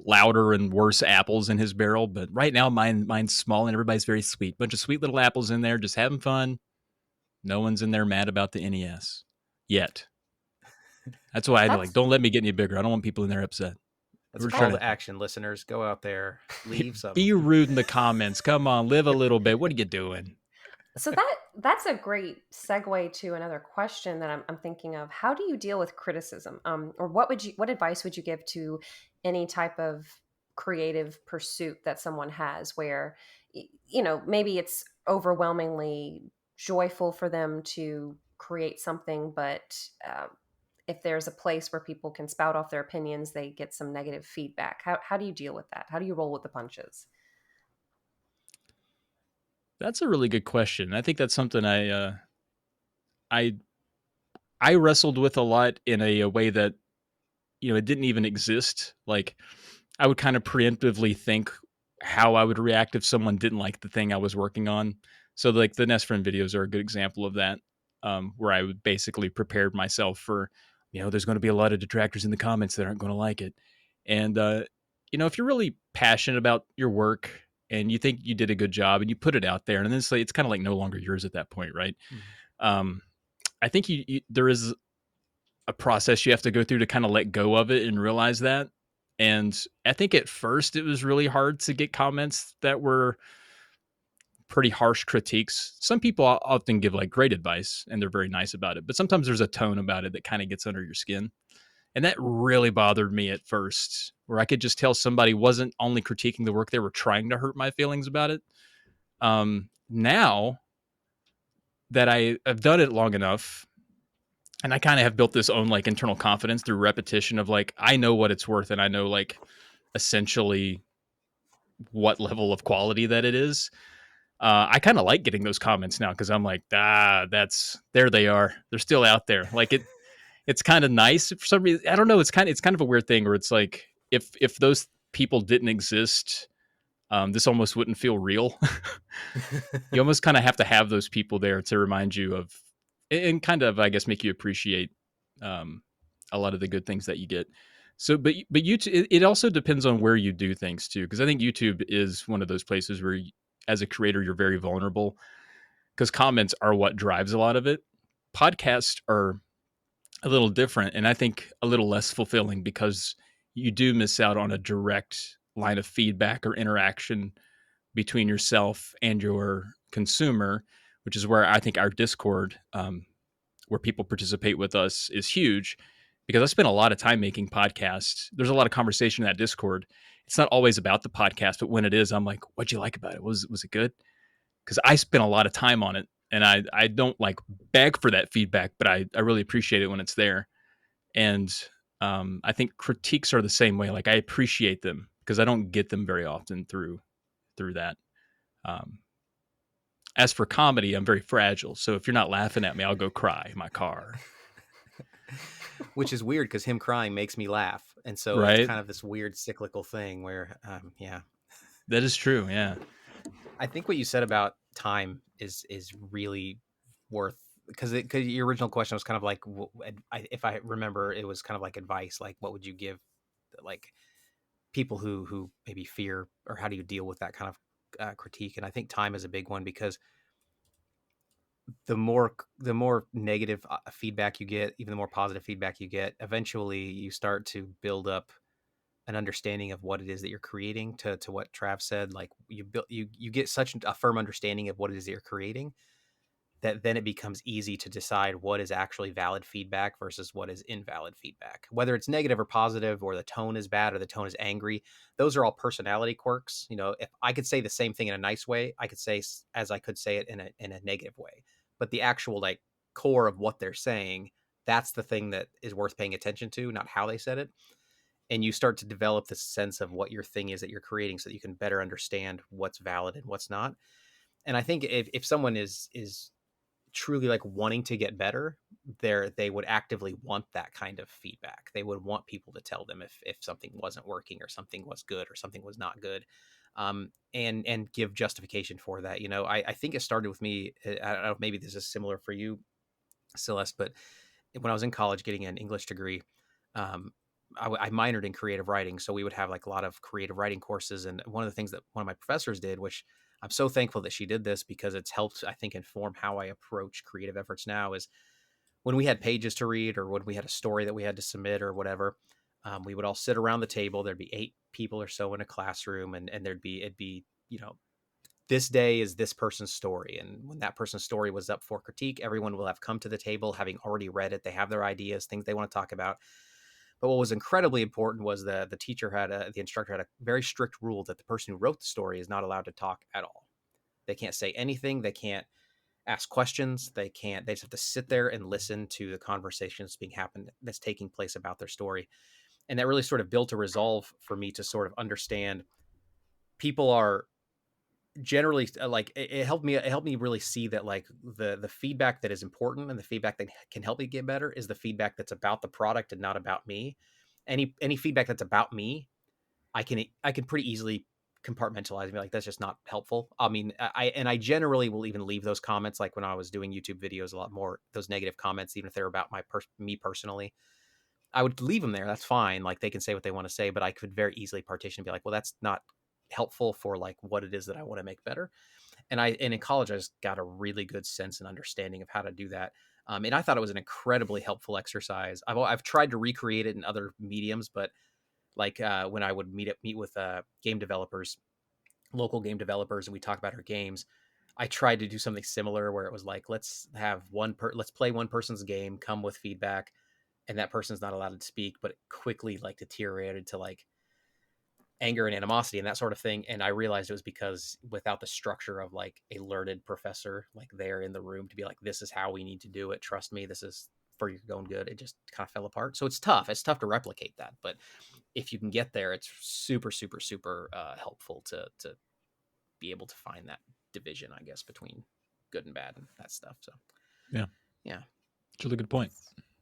louder and worse apples in his barrel. But right now, mine's small and everybody's very sweet. Bunch of sweet little apples in there, just having fun. No one's in there mad about the NES yet. That's why I like. That's Don't let me get any bigger. I don't want people in there upset. That's We're a trying call to to action, listeners. Go out there, leave some. be rude in the comments. Come on, live a little bit. What are you doing? So that's a great segue to another question that I'm thinking of. How do you deal with criticism? Or what advice would you give to any type of creative pursuit that someone has where, maybe it's overwhelmingly joyful for them to create something, but if there's a place where people can spout off their opinions, they get some negative feedback. How do you deal with that? How do you roll with the punches? That's a really good question. I think that's something I I wrestled with a lot in a way that it didn't even exist. Like I would kind of preemptively think how I would react if someone didn't like the thing I was working on. So like the Nest Friend videos are a good example of that, where I would basically prepared myself for, there's going to be a lot of detractors in the comments that aren't going to like it. And, if you're really passionate about your work and you think you did a good job and you put it out there and then it's kind of like no longer yours at that point, right? Mhm. I think there is a process you have to go through to kind of let go of it and realize that. And I think at first it was really hard to get comments that were pretty harsh critiques. Some people often give like great advice and they're very nice about it, but sometimes there's a tone about it that kind of gets under your skin. And that really bothered me at first, where I could just tell somebody wasn't only critiquing the work, they were trying to hurt my feelings about it. Now that I have done it long enough, and I kind of have built this own like internal confidence through repetition of like I know what it's worth and I know like essentially what level of quality that it is. I kind of like getting those comments now because I'm like, that's there they are. They're still out there. Like it's kind of nice for some reason. I don't know. It's kind of a weird thing where it's like if those people didn't exist, this almost wouldn't feel real. You almost kind of have to have those people there to remind you of and kind of, I guess, make you appreciate um, a lot of the good things that you get. So, but YouTube, it also depends on where you do things too, because I think YouTube is one of those places where, as a creator, you're very vulnerable because comments are what drives a lot of it. Podcasts are a little different, and I think a little less fulfilling because you do miss out on a direct line of feedback or interaction between yourself and your consumer, which is where I think our Discord, where people participate with us, is huge because I spent a lot of time making podcasts. There's a lot of conversation in that Discord. It's not always about the podcast, but when it is, I'm like, what'd you like about it? Was it good? Because I spent a lot of time on it and I don't like beg for that feedback, but I really appreciate it when it's there. And I think critiques are the same way. Like I appreciate them because I don't get them very often through that. Um, as for comedy, I'm very fragile. So if you're not laughing at me, I'll go cry in my car. Which is weird because him crying makes me laugh, and so it's Right? kind of this weird cyclical thing where, yeah. That is true. Yeah. I think what you said about time is really worth, because your original question was kind of like, if I remember, it was kind of like advice, like what would you give like people who maybe fear, or how do you deal with that kind of critique? And I think time is a big one, because the more negative feedback you get, even the more positive feedback you get, eventually you start to build up an understanding of what it is that you're creating. To what Trav said, like you get such a firm understanding of what it is that you're creating, that then it becomes easy to decide what is actually valid feedback versus what is invalid feedback, whether it's negative or positive, or the tone is bad or the tone is angry. Those are all personality quirks. If I could say the same thing in a nice way, I could say as I could say it in a negative way, but the actual like core of what they're saying, that's the thing that is worth paying attention to, not how they said it. And you start to develop this sense of what your thing is that you're creating, so that you can better understand what's valid and what's not. And I think if someone is truly like wanting to get better, they would actively want that kind of feedback. They would want people to tell them if something wasn't working, or something was good, or something was not good, and give justification for that. I think it started with me. I don't know if maybe this is similar for you, Celeste, but when I was in college getting an English degree, um, I minored in creative writing. So we would have like a lot of creative writing courses. And one of the things that one of my professors did, which I'm so thankful that she did this, because it's helped, I think, inform how I approach creative efforts now, is when we had pages to read, or when we had a story that we had to submit or whatever, we would all sit around the table. There'd be 8 people or so in a classroom, and it'd be, this day is this person's story. And when that person's story was up for critique, everyone will have come to the table having already read it. They have their ideas, things they want to talk about. But what was incredibly important was the instructor had a very strict rule that the person who wrote the story is not allowed to talk at all. They can't say anything. They can't ask questions. They just have to sit there and listen to the conversation that's taking place about their story. And that really sort of built a resolve for me to sort of understand people are generally like, it helped me really see that like the feedback that is important, and the feedback that can help me get better, is the feedback that's about the product and not about me. Any feedback that's about me, I can pretty easily compartmentalize and be like, that's just not helpful. I mean, I generally will even leave those comments, like when I was doing YouTube videos, a lot more those negative comments, even if they're about me personally, I would leave them there. That's fine. Like, they can say what they want to say, but I could very easily partition and be like, well, that's not helpful for like what it is that I want to make better. And in college, I just got a really good sense and understanding of how to do that. And I thought it was an incredibly helpful exercise. I've tried to recreate it in other mediums, but like when I would meet with game developers, local game developers, and we talk about our games, I tried to do something similar, where it was like, let's play one person's game, come with feedback, and that person's not allowed to speak, but it quickly like deteriorated to like anger and animosity and that sort of thing. And I realized it was because without the structure of like a learned professor like there in the room to be like, this is how we need to do it, trust me, this is for your own good, it just kind of fell apart. So it's tough to replicate that, but if you can get there, it's super super super helpful to be able to find that division, I guess, between good and bad and that stuff. So Yeah, yeah. it's a really good point.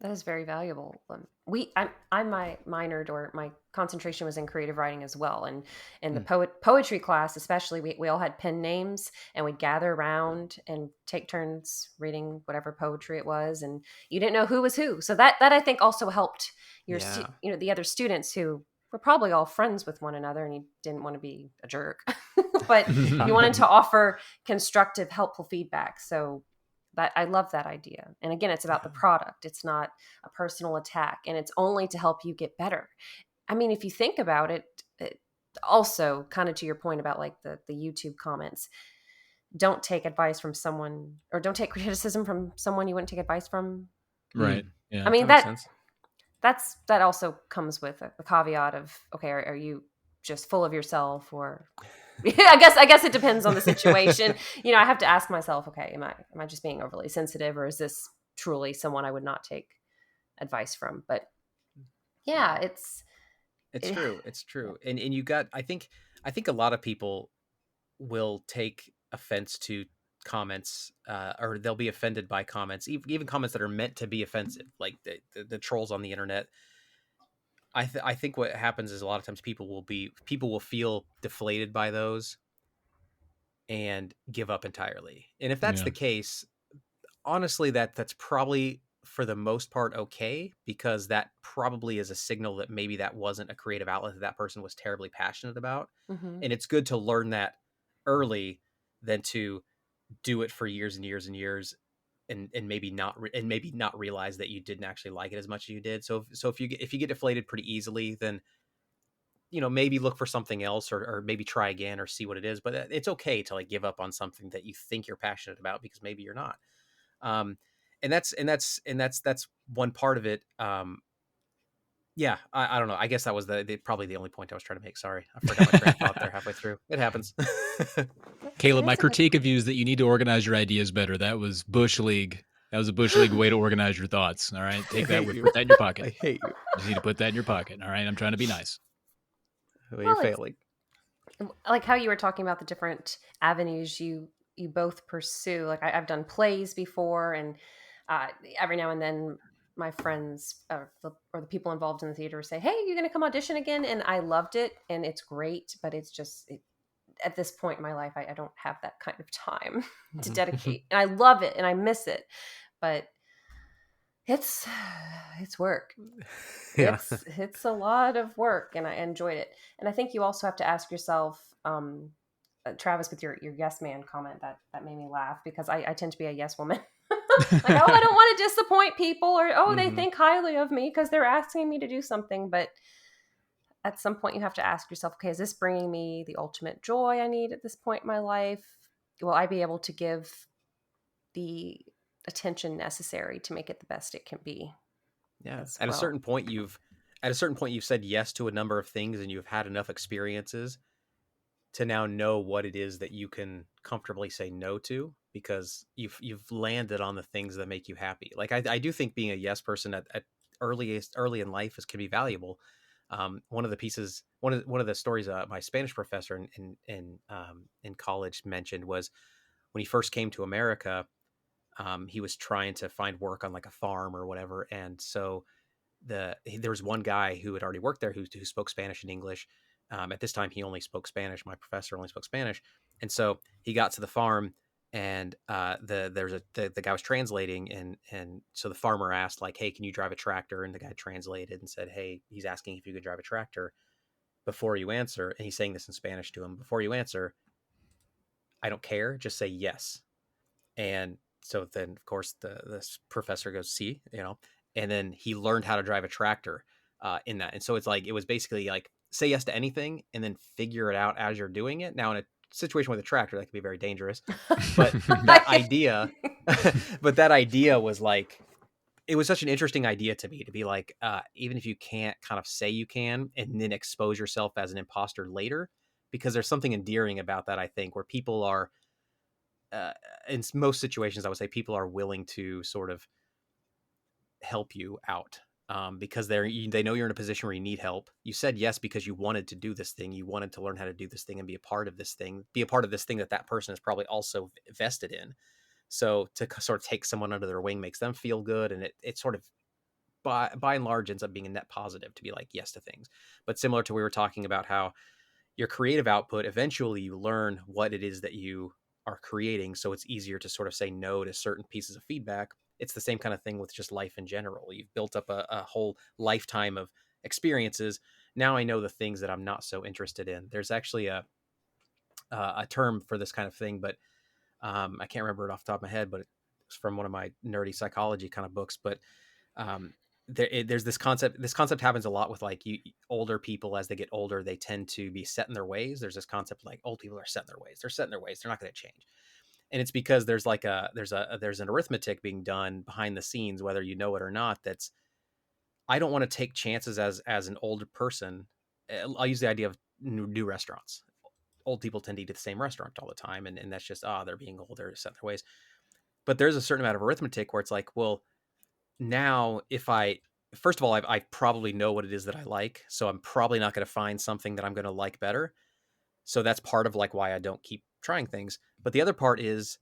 That is very valuable. I'm my minored, or my concentration was in creative writing as well, and in the poetry class especially, we all had pen names, and we'd gather around and take turns reading whatever poetry it was, and you didn't know who was who. So that I think also helped Yeah. the other students who were probably all friends with one another, and you didn't want to be a jerk, but you wanted to offer constructive, helpful feedback. So that I love that idea. And again, it's about the product. It's not a personal attack, and it's only to help you get better. I mean, if you think about it, also kind of to your point about like the YouTube comments, don't take advice from someone, or don't take criticism from someone you wouldn't take advice from. Right. Yeah. I mean, That makes sense. that also comes with a caveat of, okay, are you just full of yourself, or I guess it depends on the situation. I have to ask myself, okay, am I just being overly sensitive, or is this truly someone I would not take advice from? But yeah, It's true. It's true. And you got, I think a lot of people will take offense to comments, or they'll be offended by comments, even comments that are meant to be offensive, like the trolls on the internet. I think what happens is a lot of times people will feel deflated by those, and give up entirely. And if that's Yeah. the case, honestly, that's probably for the most part okay, because that probably is a signal that maybe that wasn't a creative outlet that that person was terribly passionate about. Mm-hmm. And it's good to learn that early than to do it for years and years and years and maybe not realize that you didn't actually like it as much as you did. So if you get deflated pretty easily, then maybe look for something else, or maybe try again or see what it is. But it's okay to like give up on something that you think you're passionate about, because maybe you're not. um and that's one part of it. Yeah, I don't know, I guess that was probably the only point I was trying to make. Sorry, I forgot my train of thought there halfway through. It happens. Caleb, my It's okay. critique of you is that you need to organize your ideas better. That was Bush League. That was a Bush League way to organize your thoughts. All right, I take that hate with, you. put that in your pocket. I hate you. You just need to put that in your pocket. All right, I'm trying to be nice. Well, you're Well, it's failing. like how you were talking about the different avenues you both pursue. Like I've done plays before, and uh, every now and then my friends or the people involved in the theater say, "Hey, you're going to come audition again?" And I loved it, and it's great, but it's just at this point in my life, I don't have that kind of time to dedicate, and I love it and I miss it, but it's it's work. Yeah. It's a lot of work, and I enjoyed it. And I think you also have to ask yourself, Travis, with your yes man comment, that made me laugh, because I tend to be a yes woman. Like, oh, I don't want to disappoint people, or oh, they Hmm. think highly of me because they're asking me to do something. But at some point, you have to ask yourself, okay, is this bringing me the ultimate joy I need at this point in my life? Will I be able to give the attention necessary to make it the best it can be Yeah. as At a well? certain point, you've said yes to a number of things, and you've had enough experiences to now know what it is that you can comfortably say no to, because you've landed on the things that make you happy. Like I do think being a yes person at early in life can be valuable. One of the pieces, one of the stories my Spanish professor in college mentioned was when he first came to America. He was trying to find work on like a farm or whatever, and so there was one guy who had already worked there who spoke Spanish and English. At this time, he only spoke Spanish. My professor only spoke Spanish, and so he got to the farm, and the guy was translating, and so the farmer asked like, "Hey, can you drive a tractor?" And the guy translated and said, "Hey, he's asking if you could drive a tractor. Before you answer," and he's saying this in Spanish to him, "Before you answer, I don't care. Just say yes." And so then, of course, this professor goes, "See, and then he learned how to drive a tractor in that. And so it's like it was basically like say yes to anything and then figure it out as you're doing it. Now, in a situation with a tractor, that can be very dangerous, but that idea, but that idea was like it was such an interesting idea to me, to be like, even if you can't kind of say you can, and then expose yourself as an imposter later, because there's something endearing about that. I think where people are uh, in most situations, I would say people are willing to sort of help you out, because they know you're in a position where you need help. You said yes because you wanted to do this thing. You wanted to learn how to do this thing and be a part of this thing. Be a part of this thing that that person is probably also vested in. So to sort of take someone under their wing makes them feel good, and it sort of by and large ends up being a net positive to be like yes to things. But similar to we were talking about how your creative output, eventually you learn what it is that you are creating, so it's easier to sort of say no to certain pieces of feedback. It's the same kind of thing with just life in general. You've built up a whole lifetime of experiences. Now I know the things that I'm not so interested in. There's actually a term for this kind of thing, but I can't remember it off the top of my head, but it's from one of my nerdy psychology kind of books. But um, there's this concept. This concept happens a lot with like older people. As they get older, they tend to be set in their ways. There's this concept like old people are set in their ways. They're set in their ways. They're not going to change. And it's because there's like there's an arithmetic being done behind the scenes, whether you know it or not. That's I don't want to take chances as an older person. I'll use the idea of new restaurants. Old people tend to eat at the same restaurant all the time, and that's just they're being old, they're set in their ways. But there's a certain amount of arithmetic where it's like, well, now if I first of all I probably know what it is that I like, so I'm probably not going to find something that I'm going to like better. So that's part of like why I don't keep trying things. But the other part is,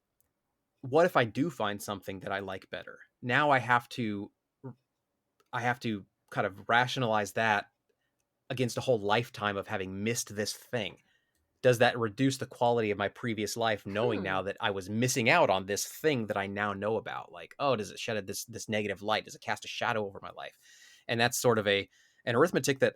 what if I do find something that I like better? Now I have to kind of rationalize that against a whole lifetime of having missed this thing. does that reduce the quality of my previous life, knowing now that I was missing out on this thing that I now know about? Like, oh, does it shed this negative light? Does it cast a shadow over my life? And that's sort of an arithmetic that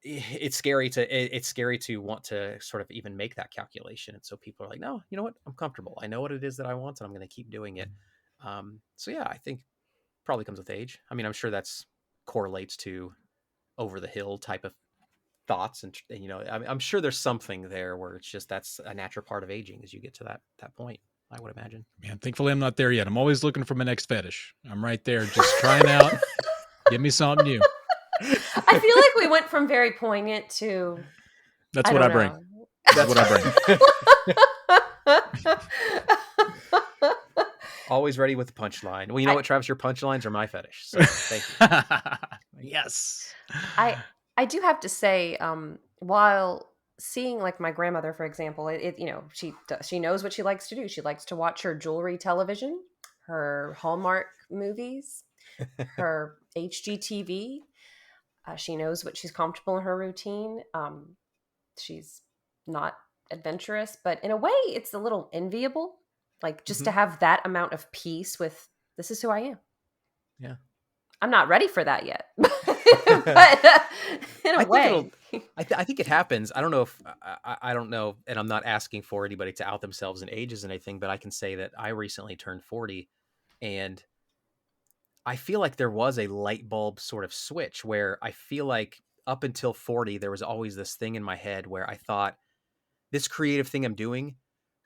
it's scary to want to sort of even make that calculation. And so people are like, no, you know what? I'm comfortable. I know what it is that I want, and I'm going to keep doing it. So yeah, I think probably comes with age. I mean, I'm sure that's correlates to over the hill type of thoughts. And you know, I'm sure there's something there where it's just, that's a natural part of aging as you get to that point, I would imagine. Man, thankfully I'm not there yet. I'm always looking for my next fetish. I'm right there, just trying out. Give me something new. I feel like we went from very poignant to. That's what I bring. That's what I bring. Always ready with the punchline. Well, you know what, Travis? Your punchlines are my fetish. So thank you. Yes. I do have to say, while seeing like my grandmother, for example, you know, she knows what she likes to do. She likes to watch her jewelry television, her Hallmark movies, her HGTV. She knows what she's comfortable in her routine. She's not adventurous, but in a way, it's a little enviable. Like just to have that amount of peace with, this is who I am. Yeah. I'm not ready for that yet, but in a way, I think it happens. I don't know if I don't know, and I'm not asking for anybody to out themselves in ages and anything, but I can say that I recently turned 40, and I feel like there was a light bulb sort of switch where I feel like up until 40, there was always this thing in my head where I thought, this creative thing I'm doing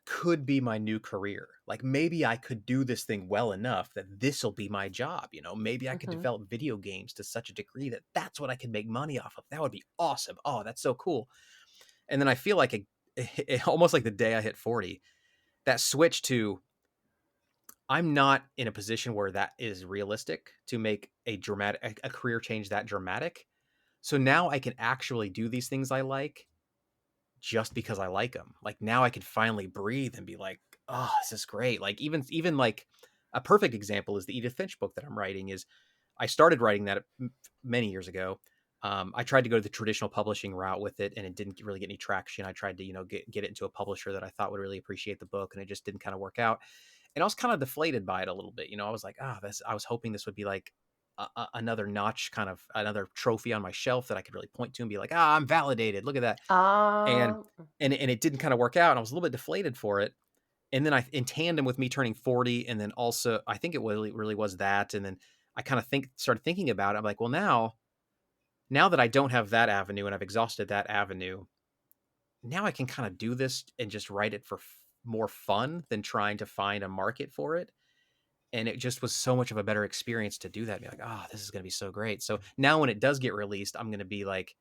could be my new career. Like maybe I could do this thing well enough that this will be my job. You know, maybe I could develop video games to such a degree that that's what I could make money off of. That would be awesome. Oh, that's so cool. And then I feel like almost like the day I hit 40, that switch to, I'm not in a position where that is realistic to make a career change that dramatic. So now I can actually do these things I like just because I like them. Like now I can finally breathe and be like, oh, this is great. Like even like a perfect example is the Edith Finch book that I'm writing. Is I started writing that many years ago. I tried to go to the traditional publishing route with it, and it didn't really get any traction. I tried to, you know, get it into a publisher that I thought would really appreciate the book, and it just didn't kind of work out. And I was kind of deflated by it a little bit. You know, I was like, I was hoping this would be like another notch, kind of another trophy on my shelf that I could really point to and be like, I'm validated. Look at that. And it didn't kind of work out. And I was a little bit deflated for it. And then in tandem with me turning 40, and then also I think it really was that. And then I kind of started thinking about it. I'm like, well, now that I don't have that avenue and I've exhausted that avenue, now I can kind of do this and just write it for more fun than trying to find a market for it. And it just was so much of a better experience to do that. Be like, this is going to be so great. So now when it does get released, I'm going to be like,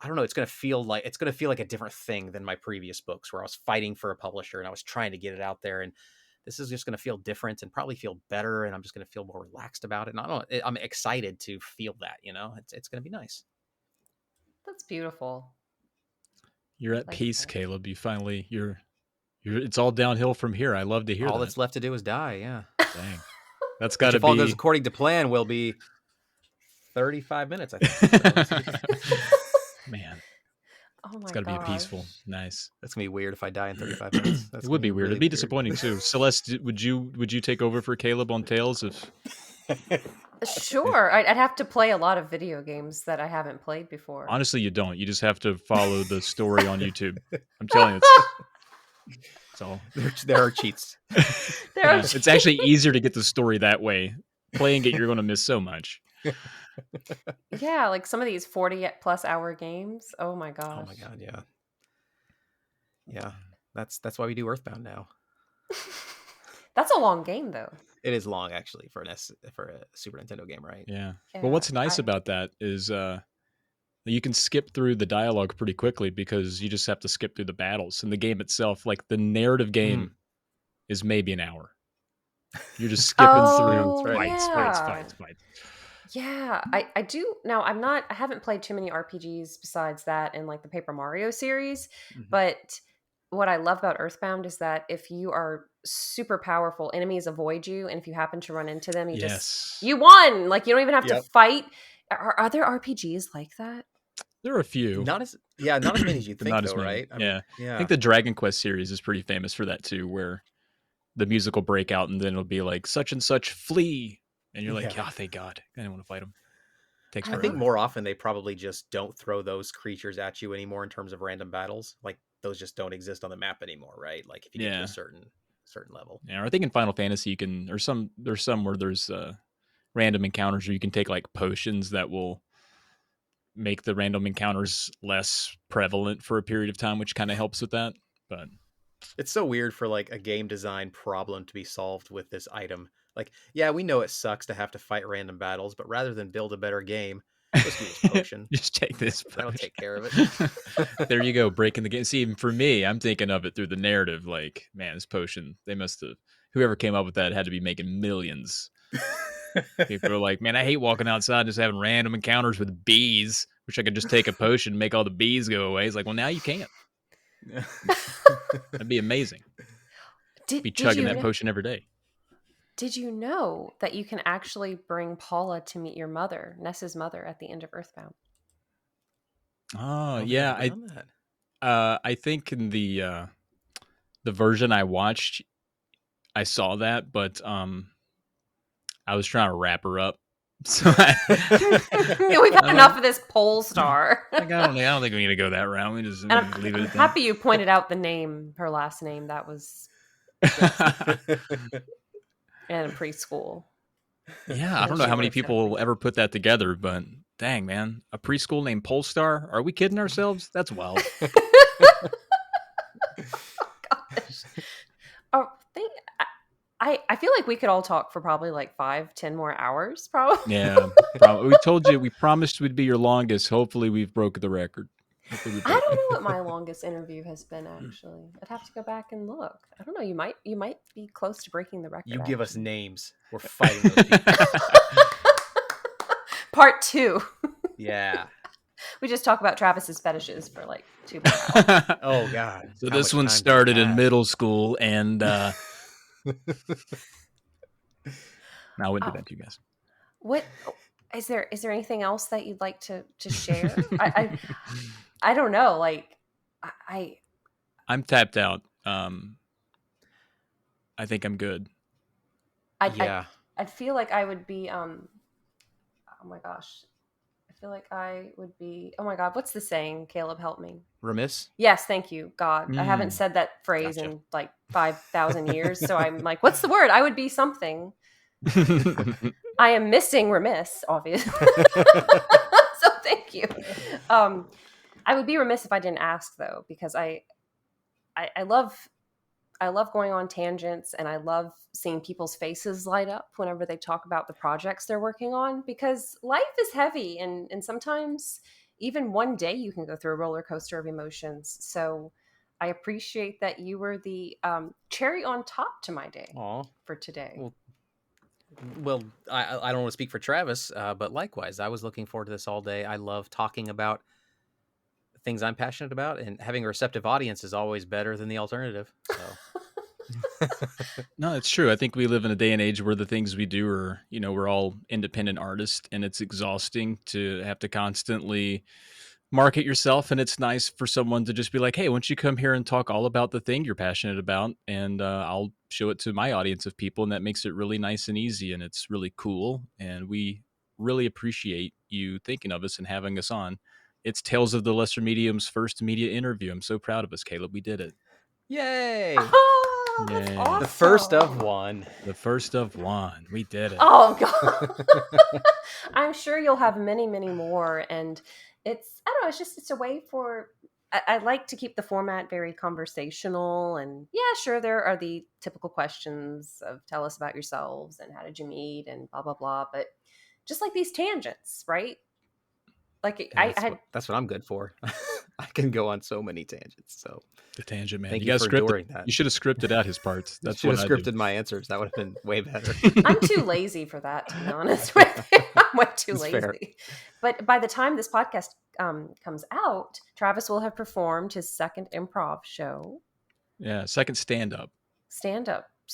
I don't know, it's going to feel like a different thing than my previous books where I was fighting for a publisher and I was trying to get it out there. And this is just going to feel different and probably feel better. And I'm just going to feel more relaxed about it. And I'm excited to feel that, you know, it's going to be nice. That's beautiful. You're at peace, Caleb. You finally, it's all downhill from here. I love to hear that. All that's left to do is die. Yeah. Dang. That's got to be. If all goes according to plan, will be 35 minutes, I think. Man. Oh my god. It's got to be peaceful. Nice. That's going to be weird if I die in 35 minutes. It would be weird. It'd be disappointing too. Celeste, would you take over for Caleb on Tales if Sure. I'd have to play a lot of video games that I haven't played before. Honestly, you don't. You just have to follow the story on YouTube. I'm telling you, it's all. There are cheats. It's actually easier to get the story that way. Playing it, you're going to miss so much. Yeah, like some of these 40+ hour games. Oh my gosh. Oh my god, yeah. Yeah. That's why we do Earthbound now. That's a long game though. It is long actually for a Super Nintendo game, right? Yeah. But what's nice about that is you can skip through the dialogue pretty quickly because you just have to skip through the battles. And the game itself, like the narrative game is maybe an hour. You're just skipping through fights. Yeah, I do. Now, I haven't played too many RPGs besides that in like the Paper Mario series. But what I love about Earthbound is that if you are super powerful, enemies avoid you. And if you happen to run into them, you won. Like you don't even have to fight. Are there RPGs like that? There are a few. Not as many as you'd But think, not as though, many. right? I Yeah. mean, I think yeah. the Dragon Quest series is pretty famous for that too, where the music will break out and then it'll be like such and such flee. And you're like, Yeah. oh, thank God. I didn't want to fight them. Takes I think forever. more often they probably just don't throw those creatures at you anymore in terms of random battles. Like those just don't exist on the map anymore, right? Like if you get to a Yeah. certain level. Yeah. Or I think in Final Fantasy you can, there's some where there's random encounters where you can take like potions that will make the random encounters less prevalent for a period of time, which kind of helps with that. But It's so weird for like a game design problem to be solved with this item. Like, yeah, we know it sucks to have to fight random battles, but rather than build a better game, let's do this potion. just take this That'll potion. take care of it. There you go, breaking the game. See, even for me, I'm thinking of it through the narrative. Like, man, this potion, they must have, whoever came up with that had to be making millions. People are like, man, I hate walking outside just having random encounters with bees. Wish I could just take a potion and make all the bees go away. It's like, well, now you can't. That'd be amazing. Be chugging that potion every day. Did you know that you can actually bring Paula to meet your mother, Nessa's mother, at the end of Earthbound? Oh, I've yeah. never done that. I think in the version I watched, I saw that, but I was trying to wrap her up. So we've had enough of this pole star. I don't think we need to go that route. We just leave it at that. Happy you pointed out the name, her last name. That was in preschool. Yeah, I don't know how many people will ever put that together, but dang, man, a preschool named Polestar? Are we kidding ourselves? That's wild. Gosh. Oh, I feel like we could all talk for probably like 5-10 more hours, probably. Yeah, we told you, we promised we'd be your longest. Hopefully, we've broke the record. I don't know what my longest interview has been. Actually, I'd have to go back and look. I don't know. You might be close to breaking the record. You give us names. We're fighting those people. Part 2. Yeah. We just talk about Travis's fetishes for like 2 more hours. Oh God. So this one started in middle school, and now I wouldn't do that to you guys. What is there anything else that you'd like to share? I don't know. Like I'm tapped out. I think I'm good. I feel like I would be oh my gosh. I feel like I would be, oh my God, what's the saying? Caleb, help me. Remiss? Yes, thank you, God. I haven't said that phrase in like 5,000 years. So I'm like, what's the word? I would be something. I am missing remiss, obviously. So thank you. I would be remiss if I didn't ask, though, because I love going on tangents, and I love seeing people's faces light up whenever they talk about the projects they're working on, because life is heavy, and sometimes even one day you can go through a roller coaster of emotions. So I appreciate that you were the cherry on top to my day for today. Well, I don't want to speak for Travis, but likewise, I was looking forward to this all day. I love talking about things I'm passionate about, and having a receptive audience is always better than the alternative. So. No, it's true. I think we live in a day and age where the things we do are, we're all independent artists, and it's exhausting to have to constantly market yourself. And it's nice for someone to just be like, hey, why don't you come here and talk all about the thing you're passionate about, and I'll show it to my audience of people. And that makes it really nice and easy, and it's really cool. And we really appreciate you thinking of us and having us on. It's Tales of the Lesser Medium's first media interview. I'm so proud of us, Caleb. We did it. Yay! Oh, that's awesome. The first of one. The first of one. We did it. Oh, God. I'm sure you'll have many, many more. And I don't know, it's a way for, I like to keep the format very conversational. And yeah, sure, there are the typical questions of tell us about yourselves and how did you meet and blah, blah, blah. But just like these tangents, right? Like that's what I'm good for. I can go on so many tangents. So the tangent man. Thank you for enduring that. You should have scripted out his parts. That's what I scripted my answers. That would have been way better. I'm too lazy for that, to be honest with you. I'm way too lazy. Fair. But by the time this podcast comes out, Travis will have performed his second improv show. Yeah, second stand-up.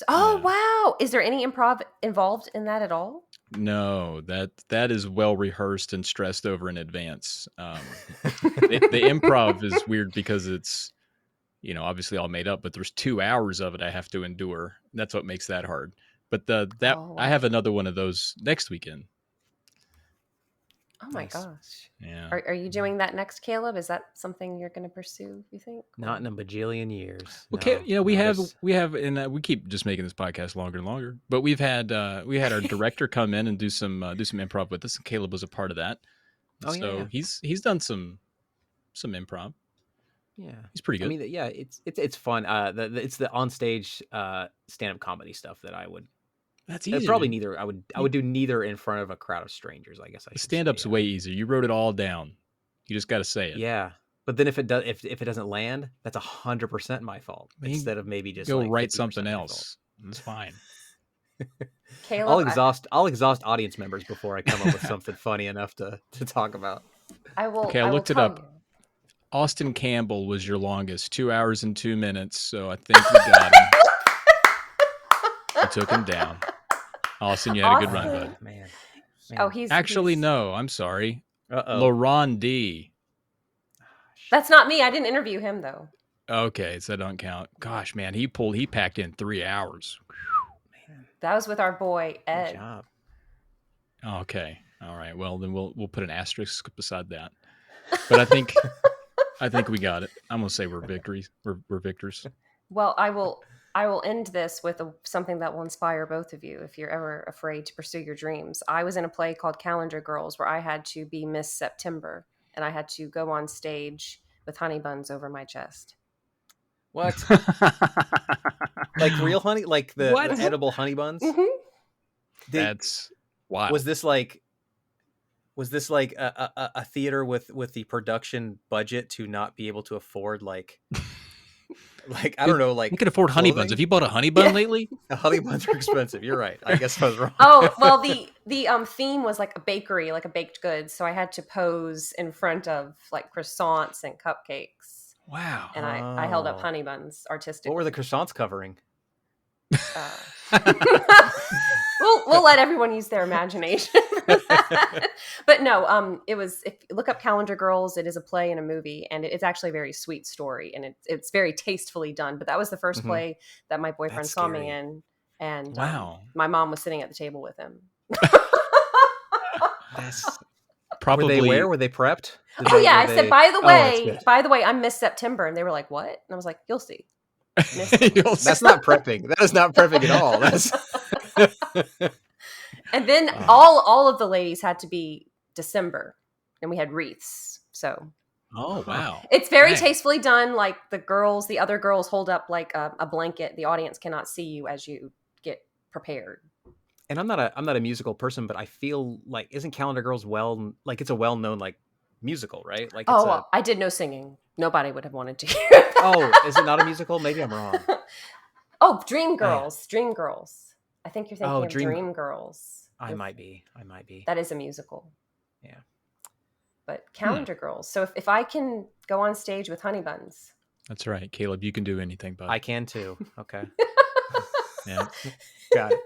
Oh, yeah. Wow. Is there any improv involved in that at all? No, that is well rehearsed and stressed over in advance. The improv is weird because it's, obviously all made up, but there's 2 hours of it I have to endure. That's what makes that hard. But I have another one of those next weekend. Oh my gosh. Yeah. Are you doing that next, Caleb? Is that something you're going to pursue, you think? Not in a bajillion years. Okay, no, we have, and we keep just making this podcast longer and longer. But we had our director come in and do some improv with us, and Caleb was a part of that. Oh, so yeah. he's done some improv. Yeah, he's pretty good. I mean, yeah, it's fun. It's the onstage stand-up comedy stuff that I would. That's easy. Probably neither. I would do neither in front of a crowd of strangers. I guess I should stand-up's say, way easier. You wrote it all down. You just got to say it. Yeah, but then if it doesn't land, that's 100% my fault. Instead of maybe just go like write something else. That's fine. Caleb, I'll exhaust audience members before I come up with something funny enough to talk about. I will. Okay, I looked it up. You. Austin Campbell was your longest, 2 hours and 2 minutes. So I think we got him. You took him down. Austin, you had a good run, bud. Man. Oh, he's no. I'm sorry. Uh-oh. Laurent D. That's not me. I didn't interview him though. Okay, so that don't count. Gosh, man, he packed in 3 hours. Man. That was with our boy Ed. Good job. Okay, all right. Well, then we'll put an asterisk beside that. But I think we got it. I'm gonna say we're victories. We're victors. Well, I will end this with something that will inspire both of you if you're ever afraid to pursue your dreams. I was in a play called Calendar Girls where I had to be Miss September and I had to go on stage with honey buns over my chest. What? Like real honey? Like the edible honey buns? Mm-hmm. That's wild. Was this like a theater with the production budget to not be able to afford like I don't know, like you could afford honey buns. Have you bought a honey bun lately? Honey buns are expensive. You're right. I guess I was wrong. Oh, well, the theme was like a bakery, like a baked goods. So I had to pose in front of like croissants and cupcakes. Wow. And I held up honey buns artistically. What were the croissants covering? We'll let everyone use their imagination for that. But no, it was, if you look up Calendar Girls, it is a play and a movie, and it's actually a very sweet story, and it's very tastefully done. But that was the first play that my boyfriend saw me in, and my mom was sitting at the table with him. That's probably. Were they prepped? I said, by the way, I'm Miss September, and they were like, what? And I was like, you'll see. That's not prepping. That is not prepping at all. That's and then all of the ladies had to be December, and we had wreaths. So oh wow, it's very tastefully done. Like the other girls hold up like a blanket. The audience cannot see you as you get prepared. And I'm not a musical person, but I feel like isn't Calendar Girls it's a well-known like musical, right? Like I did no singing. Nobody would have wanted to hear that. Oh, is it not a musical? Maybe I'm wrong. Oh, Dreamgirls. Dreamgirls. I think you're thinking of Dreamgirls. I might be. That is a musical. Yeah. But Calendar Girls. So if I can go on stage with honey buns. That's right. Caleb, you can do anything, bud. I can too. Okay. Yeah. Got it.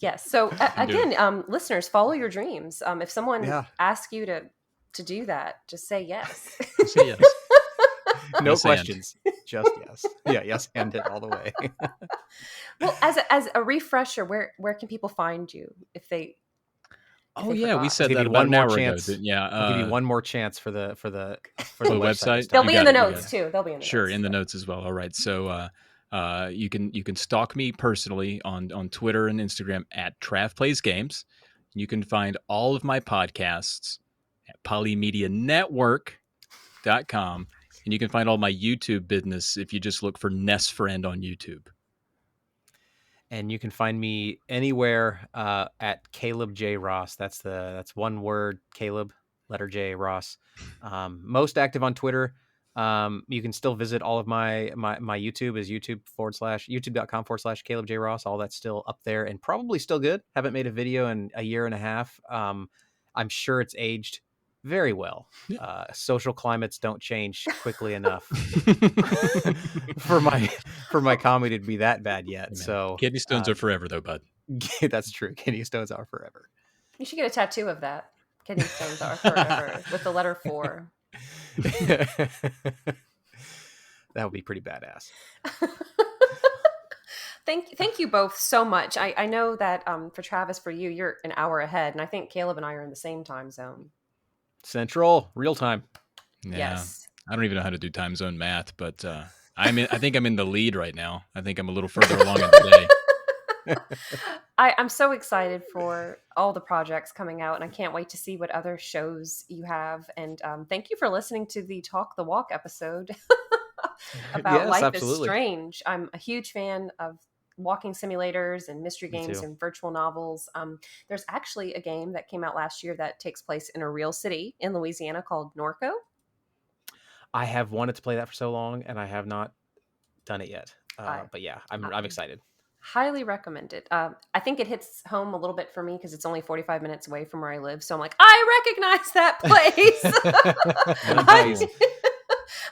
Yes. So again, listeners, follow your dreams. If someone asks you to do that, just say yes. Say yes. No questions. Just yes. Yeah, yes, and it all the way. Well, as a refresher, where can people find you if they? We said that about an hour ago. Yeah, I'll give you one more chance for the website. They'll be in the notes too. They'll be in the notes. In the notes as well. All right, so you can stalk me personally on Twitter and Instagram at Trav Plays Games. You can find all of my podcasts at polymedianetwork.com. And you can find all my YouTube business if you just look for Nest Friend on YouTube. And you can find me anywhere at Caleb J. Ross. That's one word, Caleb, letter J, Ross. Most active on Twitter. You can still visit all of my YouTube is youtube.com/Caleb J. Ross. All that's still up there and probably still good. Haven't made a video in a year and a half. I'm sure it's aged very well. Social climates don't change quickly enough for my comedy to be that bad yet. Man, so kidney stones are forever though, bud. That's true. Kidney stones are forever. You should get a tattoo of that. Kidney stones are forever with the letter 4. That would be pretty badass. Thank you both so much. I know that for Travis, for you, you're an hour ahead, and I think Caleb and I are in the same time zone. Central, real time. Yeah. Yes. I don't even know how to do time zone math, but I think I'm in the lead right now. I think I'm a little further along in the day. I'm so excited for all the projects coming out, and I can't wait to see what other shows you have. And thank you for listening to the Talk the Walk episode about Yes, Life absolutely. is Strange. I'm a huge fan of walking simulators and mystery Me games too. and virtual novels. There's actually a game that came out last year that takes place in a real city in Louisiana called Norco. I have wanted to play that for so long, and I have not done it yet. I- But yeah, I'm excited. Highly recommend it. I think it hits home a little bit for me because it's only 45 minutes away from where I live. So I'm like, I recognize that place. Nice.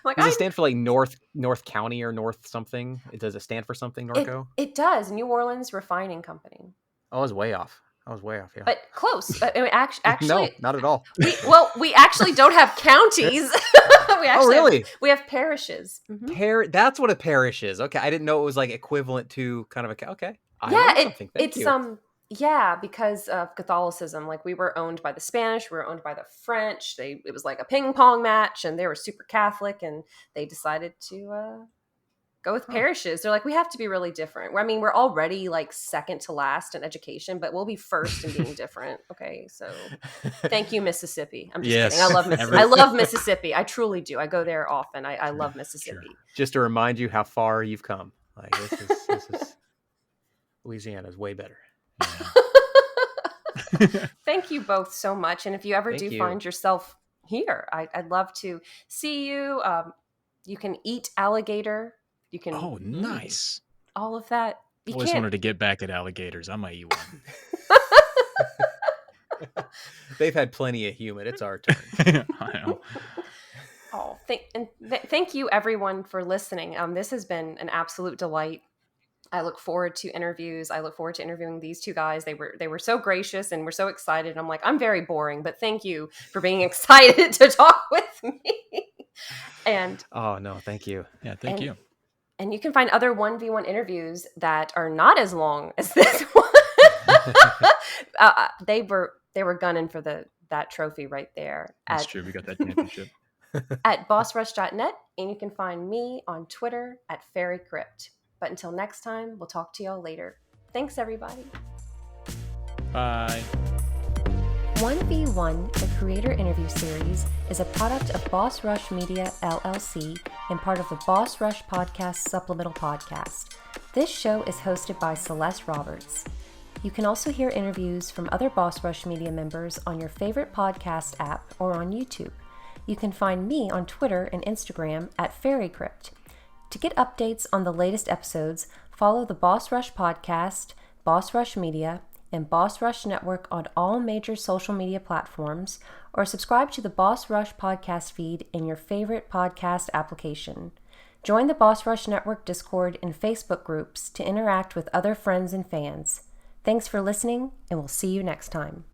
Like, Does it stand for like North County or North something? Does it stand for something, Norco? It does. New Orleans Refining Company. I was way off. Yeah. But close. I mean, actually, No, not at all. we actually don't have counties. Really? We have parishes. Mhm. That's what a parish is. Okay, I didn't know it was like equivalent to kind of a. Okay, I Yeah, learned something. Thank it's you. yeah, because of Catholicism. Like, we were owned by the Spanish, we were owned by the French. It was like a ping pong match, and they were super Catholic, and they decided to go with parishes. They're like, we have to be really different. I mean, we're already like second to last in education, but we'll be first in being different. Okay, so thank you, Mississippi. I'm just kidding. I love Mississippi. I love Mississippi. I truly do. I go there often. I love Mississippi. Sure. Just to remind you how far you've come. Like this is Louisiana is way better. Yeah. Thank you both so much. And if you ever Thank you. find yourself here, I'd love to see you. You can eat alligator. You can. Oh, nice. All of that. You Always can't. wanted to get back at alligators. I might eat one. They've had plenty of human. It's our turn. I know. Oh, thank you everyone for listening. This has been an absolute delight. I look forward to interviews. I look forward to interviewing these two guys. They were so gracious and we're so excited. I'm like, I'm very boring, but thank you for being excited to talk with me. And oh no, thank you. Yeah, thank you. And you can find other 1v1 interviews that are not as long as this one. They were gunning for that trophy right there. That's true. We got that championship. At bossrush.net, and you can find me on Twitter at FairyCrypt. But until next time, we'll talk to y'all later. Thanks, everybody. Bye. 1v1, the creator interview series, is a product of Boss Rush Media, LLC, and part of the Boss Rush Podcast Supplemental Podcast. This show is hosted by Celeste Roberts. You can also hear interviews from other Boss Rush Media members on your favorite podcast app or on YouTube. You can find me on Twitter and Instagram at FairyCrypt. To get updates on the latest episodes, follow the Boss Rush Podcast, Boss Rush Media, and Boss Rush Network on all major social media platforms, or subscribe to the Boss Rush podcast feed in your favorite podcast application. Join the Boss Rush Network Discord and Facebook groups to interact with other friends and fans. Thanks for listening, and we'll see you next time.